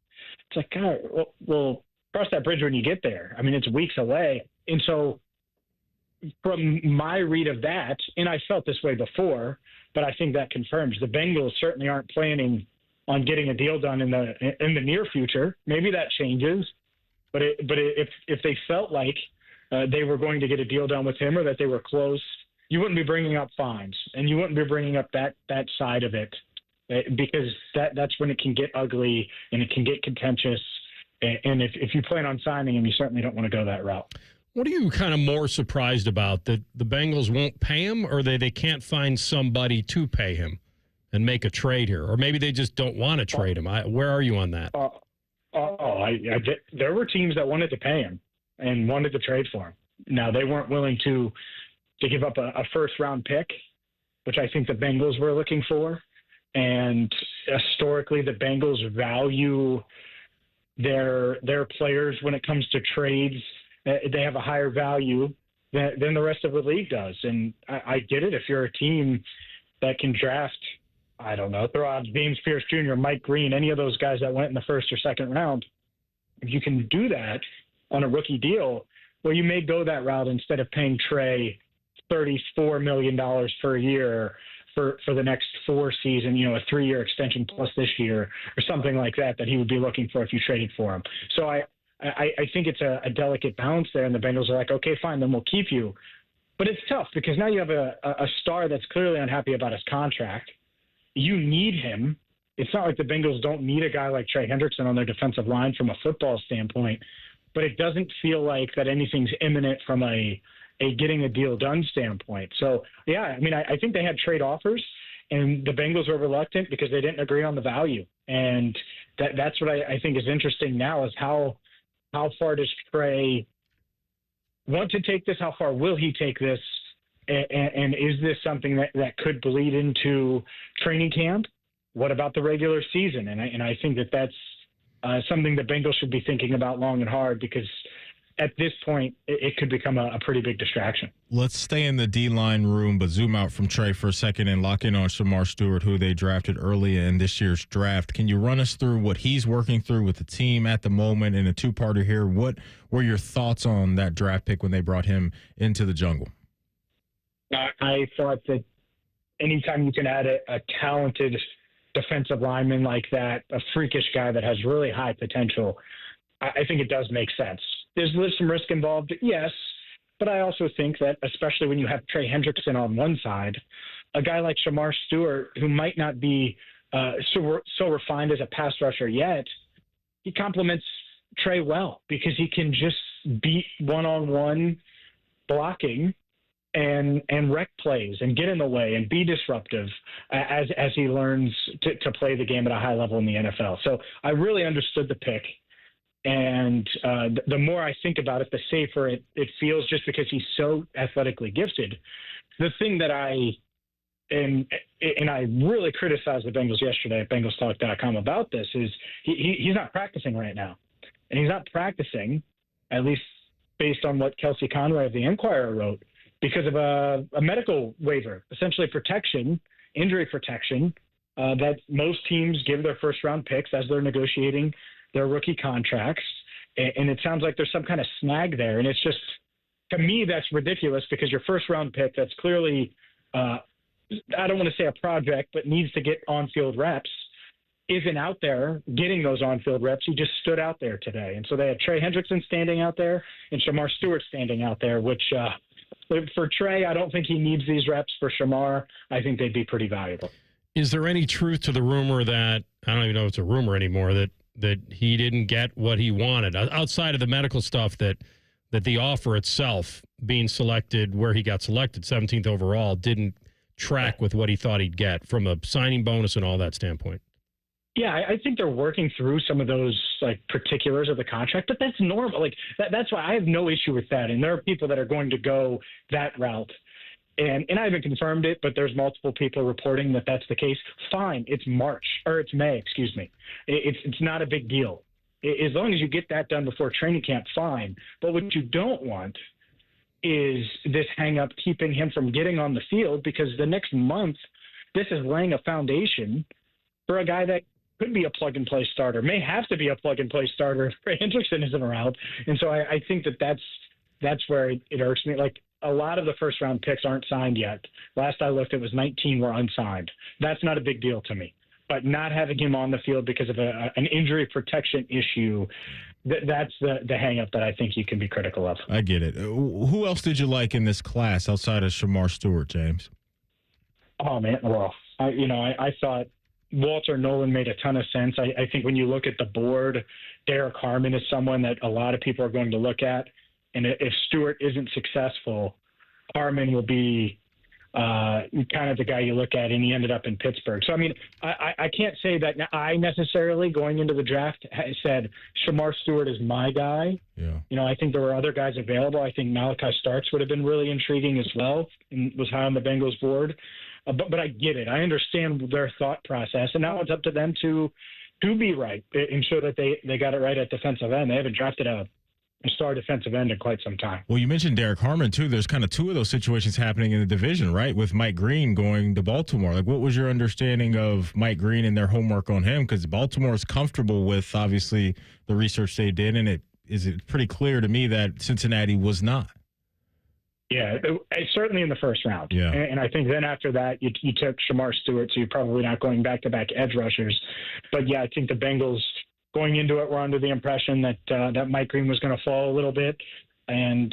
It's like, God, well, cross that bridge when you get there. It's weeks away. And so from my read of that, and I felt this way before, but I think that confirms the Bengals certainly aren't planning on getting a deal done in the near future. Maybe that changes, but if they felt like they were going to get a deal done with him or that they were close, you wouldn't be bringing up fines and you wouldn't be bringing up that side of it, because that's when it can get ugly and it can get contentious. And if you plan on signing him, you certainly don't want to go that route. What are you kind of more surprised about, that the Bengals won't pay him, or they can't find somebody to pay him and make a trade here? Or maybe they just don't want to trade him. Where are you on that? There were teams that wanted to pay him and wanted to trade for him. Now, they weren't willing to give up a first-round pick, which I think the Bengals were looking for. And historically, the Bengals value their players when it comes to trades. They have a higher value than the rest of the league does. And I get it. If you're a team that can draft, I don't know, throw out James Pierce Jr., Mike Green, any of those guys that went in the first or second round, if you can do that on a rookie deal, well, you may go that route instead of paying Trey $34 million per year for the next 4 seasons, a 3-year extension plus this year or something like that he would be looking for if you traded for him. So I think it's a delicate balance there, and the Bengals are like, okay, fine, then we'll keep you. But it's tough because now you have a star that's clearly unhappy about his contract. You need him. It's not like the Bengals don't need a guy like Trey Hendrickson on their defensive line from a football standpoint. but it doesn't feel like that anything's imminent from a getting a deal done standpoint. So, yeah, I mean, I think they had trade offers, and the Bengals were reluctant because they didn't agree on the value. And that's what I think is interesting now, is how far does Trey want to take this? How far will he take this? And is this something that could bleed into training camp? What about the regular season? And I think that's something the Bengals should be thinking about long and hard, because at this point, it could become a pretty big distraction. Let's stay in the D-line room, but zoom out from Trey for a second and lock in on Shamar Stewart, who they drafted early in this year's draft. Can you run us through what he's working through with the team at the moment in a two-parter here? What were your thoughts on that draft pick when they brought him into the jungle? I thought that anytime you can add a talented defensive lineman like that, a freakish guy that has really high potential, I think it does make sense. There's some risk involved, yes, but I also think that, especially when you have Trey Hendrickson on one side, a guy like Shamar Stewart, who might not be so refined as a pass rusher yet, he complements Trey well because he can just beat one-on-one blocking and wreck plays and get in the way and be disruptive as he learns to play the game at a high level in the NFL. So I really understood the pick. And the more I think about it, the safer it feels, just because he's so athletically gifted. The thing that I really criticized the Bengals yesterday at BengalsTalk.com about this is he's not practicing right now. And he's not practicing, at least based on what Kelsey Conway of the Enquirer wrote, because of a medical waiver, essentially protection, injury protection, that most teams give their first-round picks as they're negotiating their rookie contracts. And it sounds like there's some kind of snag there. And it's just, to me, that's ridiculous, because your first-round pick that's clearly, I don't want to say a project, but needs to get on-field reps, isn't out there getting those on-field reps. He just stood out there today. And so they had Trey Hendrickson standing out there and Shamar Stewart standing out there, which for Trey, I don't think he needs these reps. For Shamar, I think they'd be pretty valuable. Is there any truth to the rumor that, I don't even know if it's a rumor anymore, that he didn't get what he wanted outside of the medical stuff, that the offer itself, being selected where he got selected, 17th overall, didn't track with what he thought he'd get from a signing bonus and all that standpoint? Yeah, I think they're working through some of those particulars of the contract, but that's normal. That's why I have no issue with that. And there are people that are going to go that route. And I haven't confirmed it, but there's multiple people reporting that that's the case. Fine, it's May, excuse me. It's not a big deal. As long as you get that done before training camp, fine. But what you don't want is this hang-up keeping him from getting on the field, because the next month, this is laying a foundation for a guy that could be a plug-and-play starter, may have to be a plug-and-play starter if Trey Hendrickson isn't around. And so I think that's where it irks me. A lot of the first-round picks aren't signed yet. Last I looked, it was 19 were unsigned. That's not a big deal to me. But not having him on the field because of an injury protection issue, that's the hang-up that I think you can be critical of. I get it. Who else did you like in this class outside of Shamar Stewart, James? Oh, man. Well, I thought Walter Nolan made a ton of sense. I think when you look at the board, Derek Harmon is someone that a lot of people are going to look at. And if Stewart isn't successful, Harmon will be kind of the guy you look at, and he ended up in Pittsburgh. So, I mean, I can't say that I necessarily, going into the draft, said Shamar Stewart is my guy. Yeah. I think there were other guys available. I think Malachi Starks would have been really intriguing as well, and was high on the Bengals board. But I get it. I understand their thought process, and now it's up to them to be right and show that they got it right at defensive end. They haven't drafted a star defensive end in quite some time. Well, you mentioned Derek Harmon, too. There's kind of two of those situations happening in the division, right, with Mike Green going to Baltimore. What was your understanding of Mike Green and their homework on him? Because Baltimore is comfortable with, obviously, the research they did, and it's pretty clear to me that Cincinnati was not. Yeah, certainly in the first round. Yeah. And I think then after that, you took Shamar Stewart, so you're probably not going back-to-back edge rushers. But, yeah, I think the Bengals – going into it, we're under the impression that Mike Green was going to fall a little bit. And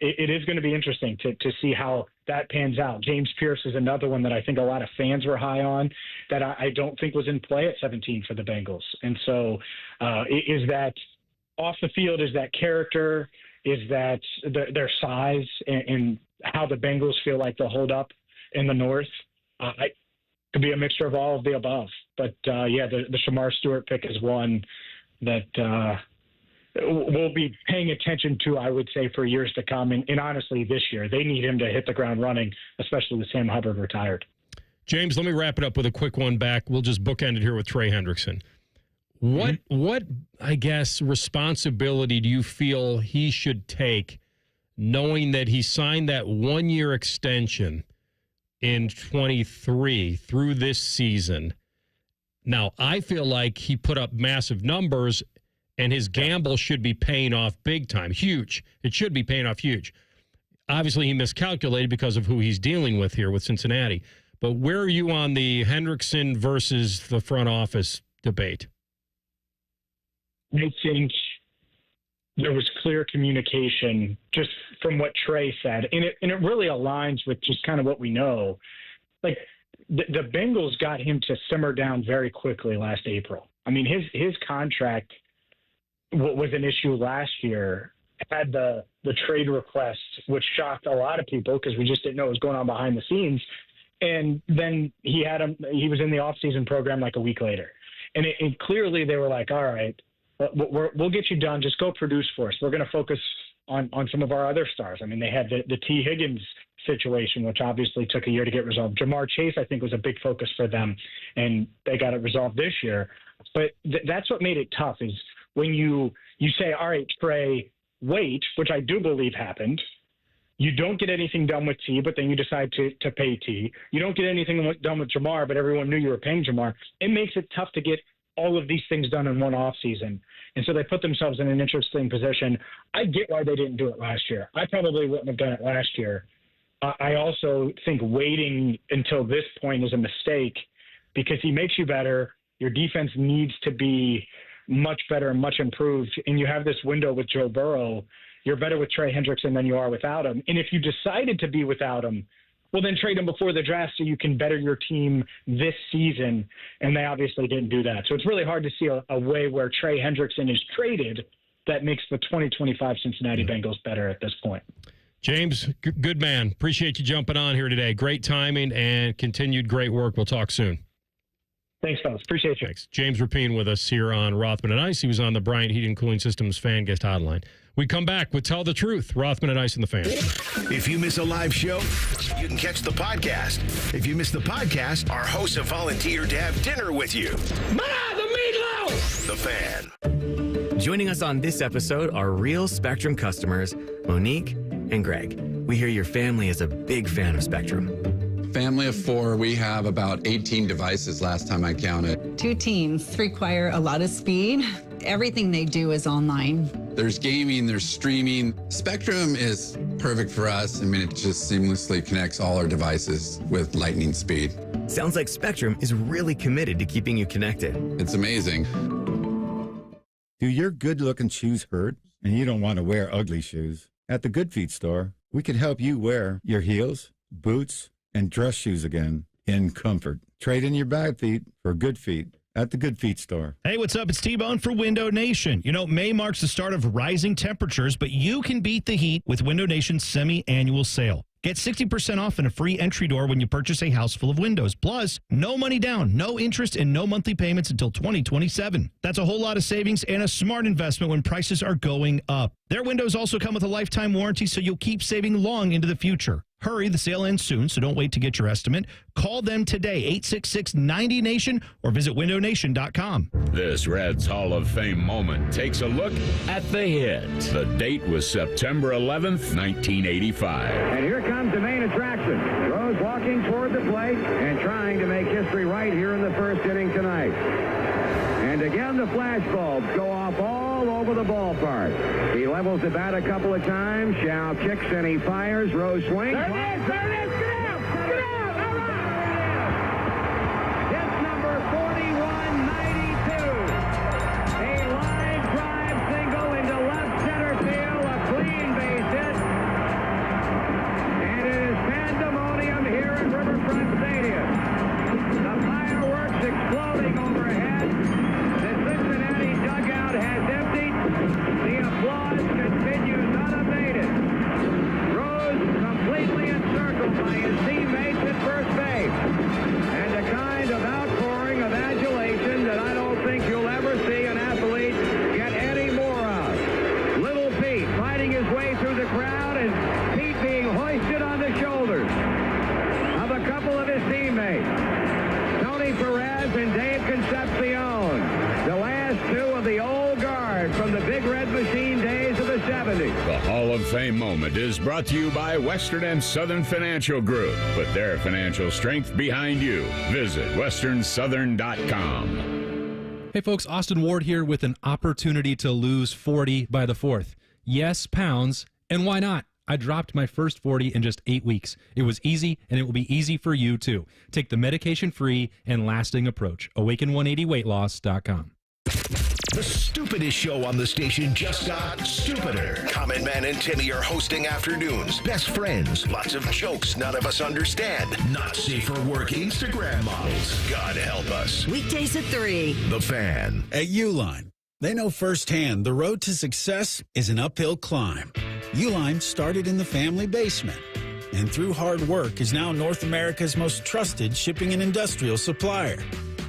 it is going to be interesting to see how that pans out. James Pierce is another one that I think a lot of fans were high on that I don't think was in play at 17 for the Bengals. And so is that off the field is that character, is that their size, and how the Bengals feel like they'll hold up in the North. It could be a mixture of all of the above. But, the Shamar Stewart pick is one that we'll be paying attention to, I would say, for years to come. And honestly, this year, they need him to hit the ground running, especially with Sam Hubbard retired. James, let me wrap it up with a quick one back. We'll just bookend it here with Trey Hendrickson. What I guess responsibility do you feel he should take, knowing that he signed that 1-year extension in 23 through this season? Now, I feel like he put up massive numbers, and his gamble should be paying off big time. Huge. It should be paying off huge. Obviously, he miscalculated because of who he's dealing with here with Cincinnati. But where are you on the Hendrickson versus the front office debate? I think there was clear communication just from what Trey said. And it really aligns with just kind of what we know. Like, the Bengals got him to simmer down very quickly last April. I mean, his contract was an issue last year, had the trade request, which shocked a lot of people because we just didn't know what was going on behind the scenes. And then he was in the offseason program like a week later. And clearly they were like, all right, we'll get you done. Just go produce for us. We're going to focus on some of our other stars. I mean, they had the T. Higgins situation, which obviously took a year to get resolved. Jamar Chase, I think, was a big focus for them, and they got it resolved this year. But that's what made it tough, is when you say, all right, Trey, wait, which I do believe happened. You don't get anything done with T, but then you decide to pay T. You don't get anything done with Jamar, but everyone knew you were paying Jamar. It makes it tough to get all of these things done in one offseason. And so they put themselves in an interesting position. I get why they didn't do it last year. I probably wouldn't have done it last year. I also think waiting until this point is a mistake because he makes you better. Your defense needs to be much better and much improved. And you have this window with Joe Burrow. You're better with Trey Hendrickson than you are without him. And if you decided to be without him, well, then trade him before the draft so you can better your team this season. And they obviously didn't do that. So it's really hard to see a way where Trey Hendrickson is traded that makes the 2025 Cincinnati Bengals better at this point. James, good man. Appreciate you jumping on here today. Great timing and continued great work. We'll talk soon. Thanks, fellas. Appreciate you. Thanks. James Rapine with us here on Rothman and Ice. He was on the Bryant Heating and Cooling Systems fan guest hotline. We come back with Tell the Truth, Rothman and Ice and the Fan. If you miss a live show, you can catch the podcast. If you miss the podcast, our hosts have volunteered to have dinner with you. The meatloaf! The Fan. Joining us on this episode are real Spectrum customers, Monique and Greg. We hear your family is a big fan of Spectrum. Family of 4, we have about 18 devices last time I counted. 2 teams require a lot of speed. Everything they do is online. There's gaming, there's streaming. Spectrum is perfect for us. I mean, it just seamlessly connects all our devices with lightning speed. Sounds like Spectrum is really committed to keeping you connected. It's amazing. Do your good-looking shoes hurt and you don't want to wear ugly shoes? At the Good Feet store, we can help you wear your heels, boots, and dress shoes again in comfort. Trade in your bad feet for good feet at the Good Feet store. Hey, what's up? It's T-Bone for Window Nation. You know, May marks the start of rising temperatures, but you can beat the heat with Window Nation's semi-annual sale. Get 60% off and a free entry door when you purchase a house full of windows. Plus, no money down, no interest, and no monthly payments until 2027. That's a whole lot of savings and a smart investment when prices are going up. Their windows also come with a lifetime warranty, so you'll keep saving long into the future. Hurry, the sale ends soon, so don't wait to get your estimate. Call them today, 866-90-NATION, or visit windownation.com. This Reds Hall of Fame moment takes a look at the hit. The date was September 11th, 1985. And here comes the main attraction. Rose walking toward the plate and trying to make history right here in the first inning tonight. And again, the flashbulbs go off all over the ballpark. He levels the bat a couple of times. Shao kicks and he fires. Rose swings. There it is! There it is! Get out! Get out! All right! Hit number 4192. A line drive single into left center field. A clean base hit. And it is pandemonium here at Riverfront Stadium. The fireworks exploding overhead. The Cincinnati dugout has emptied. couple of his teammates, Tony Perez and Dave Concepcion, the last two of the old guard from the Big Red Machine days of the 70s. The Hall of Fame moment is brought to you by Western and Southern Financial Group. Put their financial strength behind you. Visit westernsouthern.com. Hey folks, Austin Ward here with an opportunity to lose 40 by the 4th. Yes, pounds, and why not? I dropped my first 40 in just 8 weeks. It was easy, and it will be easy for you too. Take the medication-free and lasting approach. Awaken180weightloss.com. The stupidest show on the station just got stupider. Common Man and Timmy are hosting afternoons. Best friends. Lots of jokes none of us understand. Not safe for work Instagram models. God help us. Weekdays at 3. The Fan. At Uline, they know firsthand the road to success is an uphill climb. Uline started in the family basement, and through hard work is now North America's most trusted shipping and industrial supplier.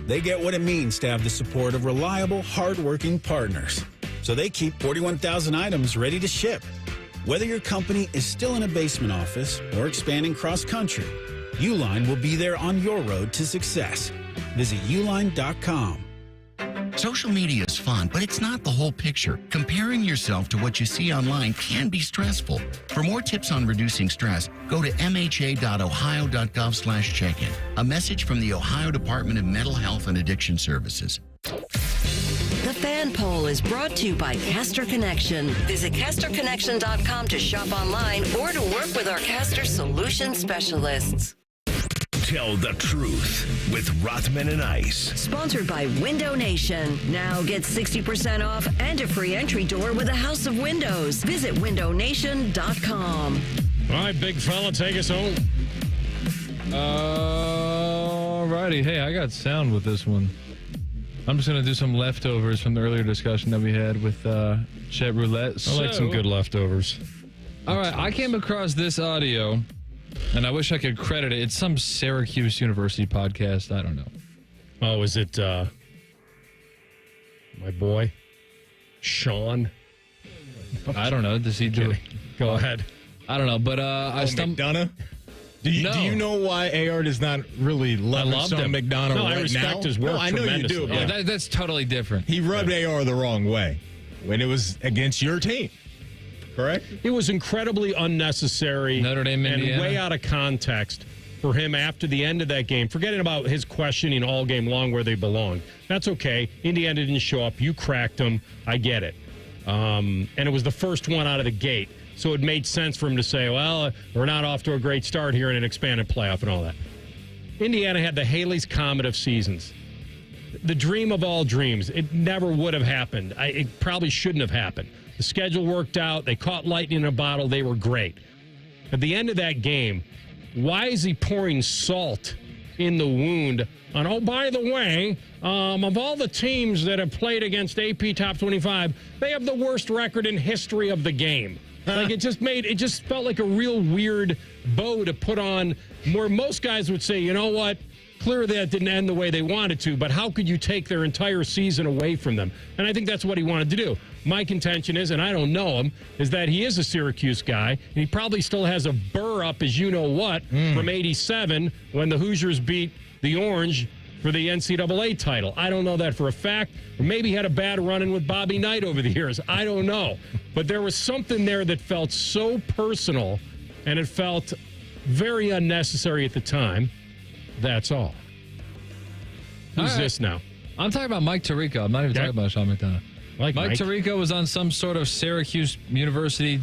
They get what it means to have the support of reliable, hard-working partners. So they keep 41,000 items ready to ship. Whether your company is still in a basement office or expanding cross-country, Uline will be there on your road to success. Visit uline.com. Social media is fun, but it's not the whole picture. Comparing yourself to what you see online can be stressful. For more tips on reducing stress, go to mha.ohio.gov/check-in. A message from the Ohio Department of Mental Health and Addiction Services. The Fan Poll is brought to you by Caster Connection. Visit CasterConnection.com to shop online or to work with our Caster Solution Specialists. Tell the truth with Rothman and Ice. Sponsored by Window Nation. Now get 60% off and a free entry door with a house of windows. Visit windownation.com. All right, big fella, take us home. All righty. Hey, I got sound with this one. I'm just going to do some leftovers from the earlier discussion that we had with Chet Roulette. I like some good leftovers. All right, I came across this audio. And I wish I could credit it. It's some Syracuse University podcast. I don't know. Oh, is it my boy, Sean? I don't know. Does he do it? Go ahead. I don't know. But I McDonough? Do you know why AR does not really love Sean McDonough I respect his work I know you do. Yeah, that's totally different. He rubbed AR the wrong way when it was against your team. Correct? It was incredibly unnecessary Notre Dame, and Indiana. way out of context for him after the end of that game, forgetting about his questioning all game long where they belong. That's okay. Indiana didn't show up. You cracked them. I get it. And it was the first one out of the gate. So it made sense for him to say, well, we're not off to a great start here in an expanded playoff and all that. Indiana had the Haley's Comet of seasons. The dream of all dreams. It never would have happened. It probably shouldn't have happened. The schedule worked out. They caught lightning in a bottle. They were great. At the end of that game, why is he pouring salt in the wound on, oh, by the way, of all the teams that have played against AP Top 25, they have the worst record in history of the game. Like it just felt like a real weird bow to put on where most guys would say, you know what? Clearly that didn't end the way they wanted to, but how could you take their entire season away from them? And I think that's what he wanted to do. My contention is, and I don't know him, is that he is a Syracuse guy, and he probably still has a burr up as you know what from 87 when the Hoosiers beat the Orange for the NCAA title. I don't know that for a fact. Or maybe he had a bad run-in with Bobby Knight over the years. I don't know. But there was something there that felt so personal, and it felt very unnecessary at the time. That's all. Who's this now? I'm talking about Mike Tirico. I'm not even talking about Sean McDonough. Mike Tirico was on some sort of Syracuse University,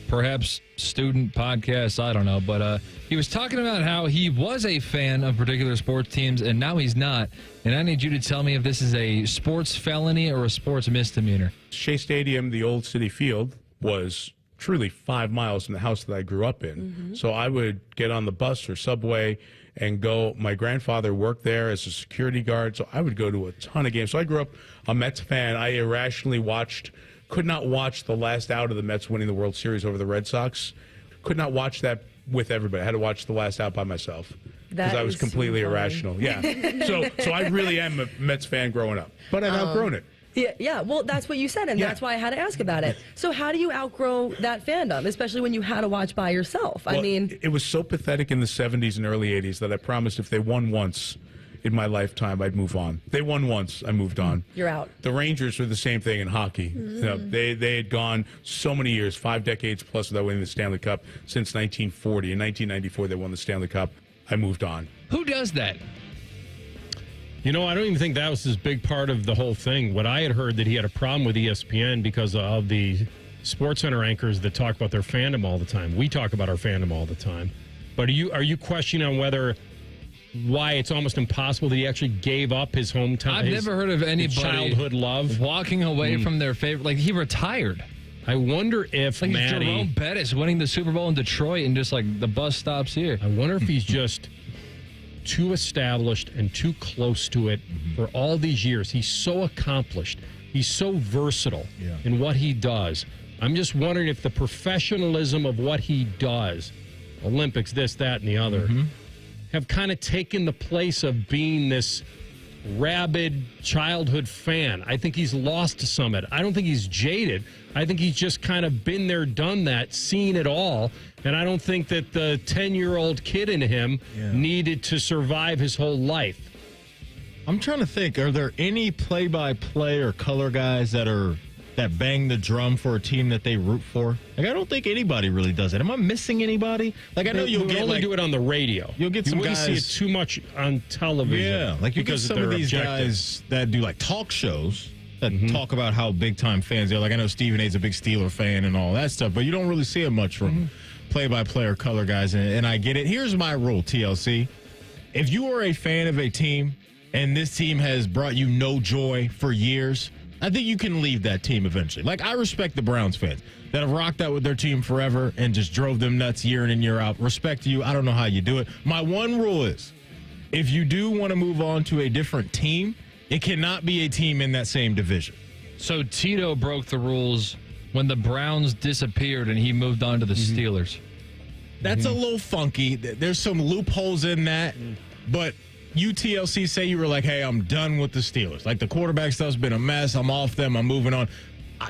perhaps student podcast. I don't know. But he was talking about how he was a fan of particular sports teams, and now he's not. And I need you to tell me if this is a sports felony or a sports misdemeanor. Shea Stadium, the old City Field, was truly 5 miles from the house that I grew up in. Mm-hmm. So I would get on the bus or subway and go. My grandfather worked there as a security guard, so I would go to a ton of games. So I grew up a Mets fan. I irrationally could not watch the last out of the Mets winning the World Series over the Red Sox. Could not watch that with everybody. I had to watch the last out by myself because I was completely irrational. Yeah. So I really am a Mets fan growing up, but I've outgrown it. Yeah. Well, that's what you said, and that's why I had to ask about it. So how do you outgrow that fandom, especially when you had to watch by yourself? Well, I mean, it was so pathetic in the 70s and early 80s that I promised if they won once in my lifetime, I'd move on. They won once, I moved on. You're out. The Rangers were the same thing in hockey. You know, they had gone so many years, 5 decades plus without winning the Stanley Cup since 1940. In 1994, they won the Stanley Cup. I moved on. Who does that? You know, I don't even think that was his big part of the whole thing. What I had heard that he had a problem with ESPN because of the SportsCenter anchors that talk about their fandom all the time. We talk about our fandom all the time. But are you questioning on why it's almost impossible that he actually gave up his hometown? I've never heard of anybody childhood love walking away from their favorite. Like, he retired. I wonder if like Maddie, Jerome Bettis winning the Super Bowl in Detroit and just like the bus stops here. I wonder if he's just too established and too close to it for all these years. He's so accomplished. He's so versatile in what he does. I'm just wondering if the professionalism of what he does, Olympics, this, that, and the other, have kind of taken the place of being this rabid childhood fan. I think he's lost some of it. I don't think he's jaded. I think he's just kind of been there, done that, seen it all. And I don't think that the 10-year-old kid in him needed to survive his whole life. I'm trying to think, are there any play-by-play or color guys that bang the drum for a team that they root for? Like, I don't think anybody really does it. Am I missing anybody? Like, I know you'll only do it on the radio. You'll get some guys. You wouldn't see it too much on television. Yeah, like you get some of these guys that do like talk shows that talk about how big-time fans they are. Like, I know Stephen A's a big Steeler fan and all that stuff, but you don't really see it much from play-by-play or color guys, and I get it. Here's my rule, TLC. If you are a fan of a team and this team has brought you no joy for years, I think you can leave that team eventually. Like, I respect the Browns fans that have rocked out with their team forever and just drove them nuts year in and year out. Respect to you. I don't know how you do it. My one rule is, if you do want to move on to a different team, it cannot be a team in that same division. So Tito broke the rules when the Browns disappeared and he moved on to the Steelers. That's a little funky. There's some loopholes in that, but UTLC say you were like, hey, I'm done with the Steelers. Like, the quarterback stuff's been a mess. I'm off them. I'm moving on.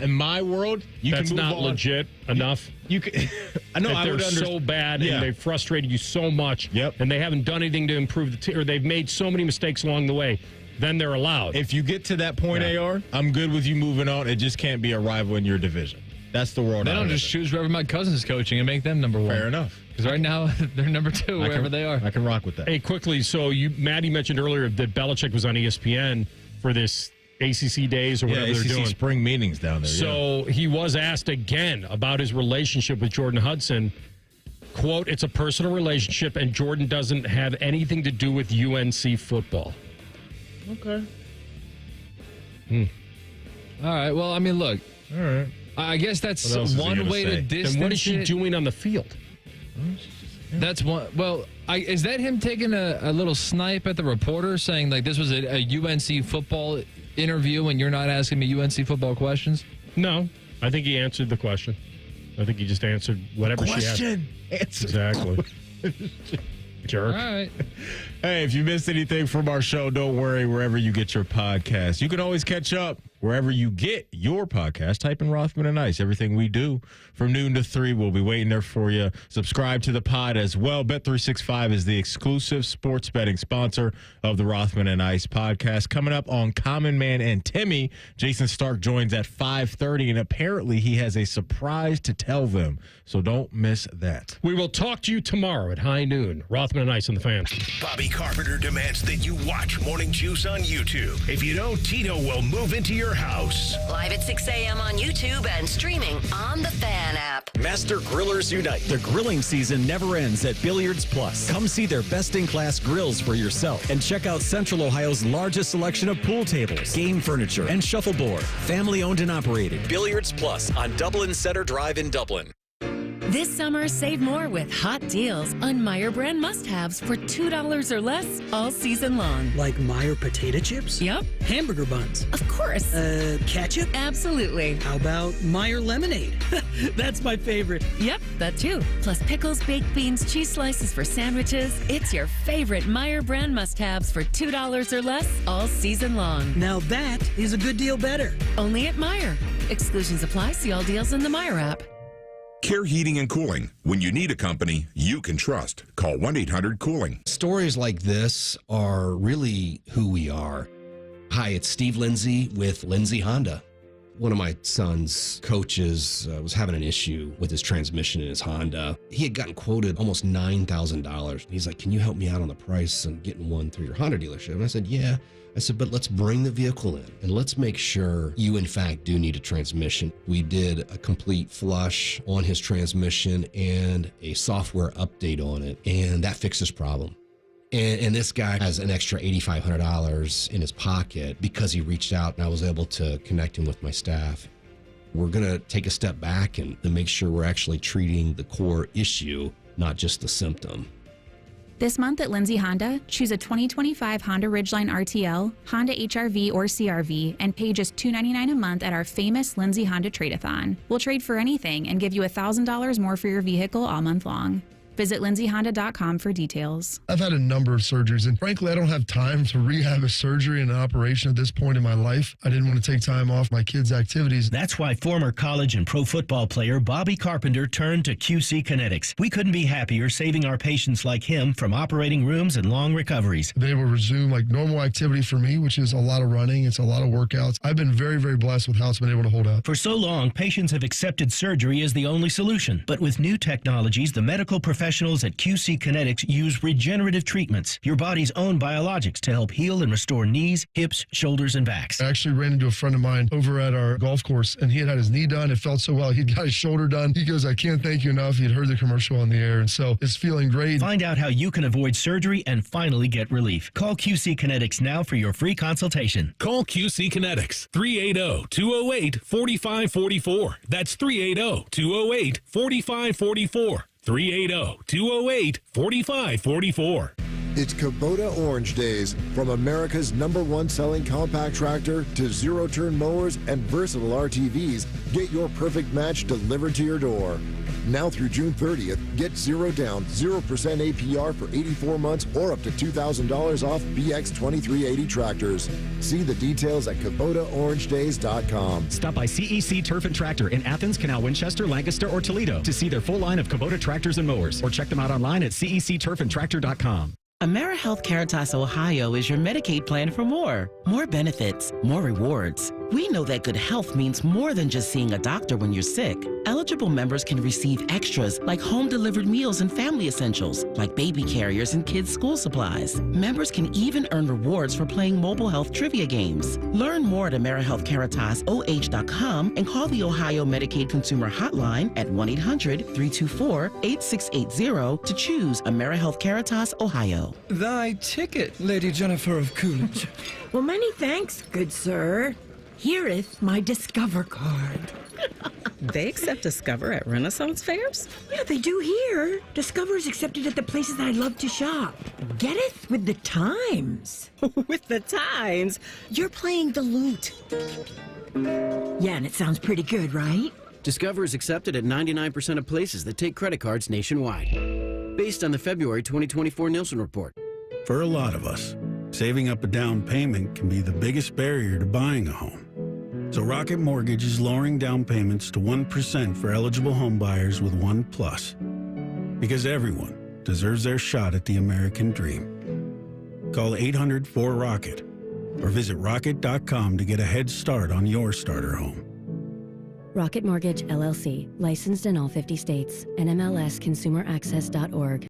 In my world, that's can move not on. Legit enough. You can. I know they're so bad and they frustrated you so much. Yep. And they haven't done anything to improve the team, or they've made so many mistakes along the way. Then they're allowed. If you get to that point, AR, I'm good with you moving on. It just can't be a rival in your division. That's the world. They don't just choose whoever my cousin's coaching and make them number one. Fair enough. Because right now, they're number two, wherever they are. I can rock with that. Hey, quickly, so Maddie mentioned earlier that Belichick was on ESPN for this ACC days or whatever they're doing. Spring meetings down there. So he was asked again about his relationship with Jordan Hudson. Quote, it's a personal relationship, and Jordan doesn't have anything to do with UNC football. Okay. All right. Well, I mean, look. All right. I guess that's one way to distance. And what is she doing on the field? That's one. Well, is that him taking a little snipe at the reporter, saying like this was a UNC football interview and you're not asking me UNC football questions? No, I think he answered the question. I think he just answered whatever she asked. Exactly. Jerk. All right. Hey, if you missed anything from our show, don't worry. Wherever you get your podcast, you can always catch up wherever you get your podcast. Type in Rothman and Ice. Everything we do from noon to 3, we'll be waiting there for you. Subscribe to the pod as well. Bet365 is the exclusive sports betting sponsor of the Rothman and Ice podcast. Coming up on Common Man and Timmy, Jason Stark joins at 5:30, and apparently he has a surprise to tell them. So don't miss that. We will talk to you tomorrow at high noon. Rothman and Ice on the Fan. Bobby Carpenter demands that you watch Morning Juice on YouTube. If you don't, Tito will move into your house. Live at 6 a.m. on YouTube and streaming on the Fan app. Master Grillers Unite. The grilling season never ends at Billiards Plus. Come see their best-in-class grills for yourself and check out Central Ohio's largest selection of pool tables, game furniture, and shuffleboard. Family-owned and operated. Billiards Plus on Dublin Center Drive in Dublin. This summer, save more with hot deals on Meijer brand must-haves for $2 or less all season long. Like Meijer potato chips? Yep. Hamburger buns? Of course. Ketchup? Absolutely. How about Meijer lemonade? That's my favorite. Yep, that too. Plus pickles, baked beans, cheese slices for sandwiches. It's your favorite Meijer brand must-haves for $2 or less all season long. Now that is a good deal better. Only at Meijer. Exclusions apply. See all deals in the Meijer app. Care Heating and Cooling. When you need a company you can trust, call 1-800-COOLING. Stories like this are really who we are. Hi, it's Steve Lindsay with Lindsay Honda. One of my son's coaches was having an issue with his transmission in his Honda. He had gotten quoted almost $9,000. He's like, can you help me out on the price on getting one through your Honda dealership? And I said, yeah. I said, but let's bring the vehicle in and let's make sure you, in fact, do need a transmission. We did a complete flush on his transmission and a software update on it, and that fixed his problem. And this guy has an extra $8,500 in his pocket because he reached out and I was able to connect him with my staff. We're going to take a step back and make sure we're actually treating the core issue, not just the symptom. This month at Lindsay Honda, choose a 2025 Honda Ridgeline RTL, Honda HR-V or CR-V, and pay just $299 a month at our famous Lindsay Honda Trade-A-Thon. We'll trade for anything and give you $1,000 more for your vehicle all month long. Visit lindsayhonda.com for details. I've had a number of surgeries, and frankly, I don't have time to rehab a surgery and an operation at this point in my life. I didn't want to take time off my kids' activities. That's why former college and pro football player Bobby Carpenter turned to QC Kinetics. We couldn't be happier saving our patients like him from operating rooms and long recoveries. They able to resume like normal activity for me, which is a lot of running. It's a lot of workouts. I've been very, very blessed with how it's been able to hold up. For so long, patients have accepted surgery as the only solution. But with new technologies, the medical professionals at QC Kinetics use regenerative treatments, your body's own biologics, to help heal and restore knees, hips, shoulders, and backs. I actually ran into a friend of mine over at our golf course, and he had his knee done. It felt so well. He'd got his shoulder done. He goes, I can't thank you enough. He'd heard the commercial on the air, and so it's feeling great. Find out how you can avoid surgery and finally get relief. Call QC Kinetics now for your free consultation. Call QC Kinetics, 380-208-4544. That's 380-208-4544. 380-208-4544. It's Kubota Orange Days. From America's #1 selling compact tractor to zero-turn mowers and versatile RTVs, get your perfect match delivered to your door. Now through June 30th, get 0 down, 0% APR for 84 months or up to $2,000 off BX 2380 tractors. See the details at KubotaOrangeDays.com. Stop by CEC Turf and Tractor in Athens, Canal Winchester, Lancaster, or Toledo to see their full line of Kubota tractors and mowers, or check them out online at CECTurfandTractor.com. AmeriHealth Caritas Ohio is your Medicaid plan for more benefits, more rewards. We know that good health means more than just seeing a doctor when you're sick. Eligible members can receive extras like home-delivered meals and family essentials, like baby carriers and kids' school supplies. Members can even earn rewards for playing mobile health trivia games. Learn more at AmeriHealthCaritasoh.com and call the Ohio Medicaid Consumer Hotline at 1-800-324-8680 to choose AmeriHealth Caritas Ohio. Thy ticket, Lady Jennifer of Coolidge. Well, many thanks, good sir. Here'th my Discover card. They accept Discover at Renaissance fairs? Yeah, they do here. Discover is accepted at the places I love to shop. Getteth with the times. With the times? You're playing the lute. Yeah, and it sounds pretty good, right? Discover is accepted at 99% of places that take credit cards nationwide. Based on the February 2024 Nielsen Report. For a lot of us, saving up a down payment can be the biggest barrier to buying a home. So Rocket Mortgage is lowering down payments to 1% for eligible home buyers with One Plus. Because everyone deserves their shot at the American dream. Call 800-4ROCKET or visit rocket.com to get a head start on your starter home. Rocket Mortgage, LLC. Licensed in all 50 states. NMLSconsumeraccess.org.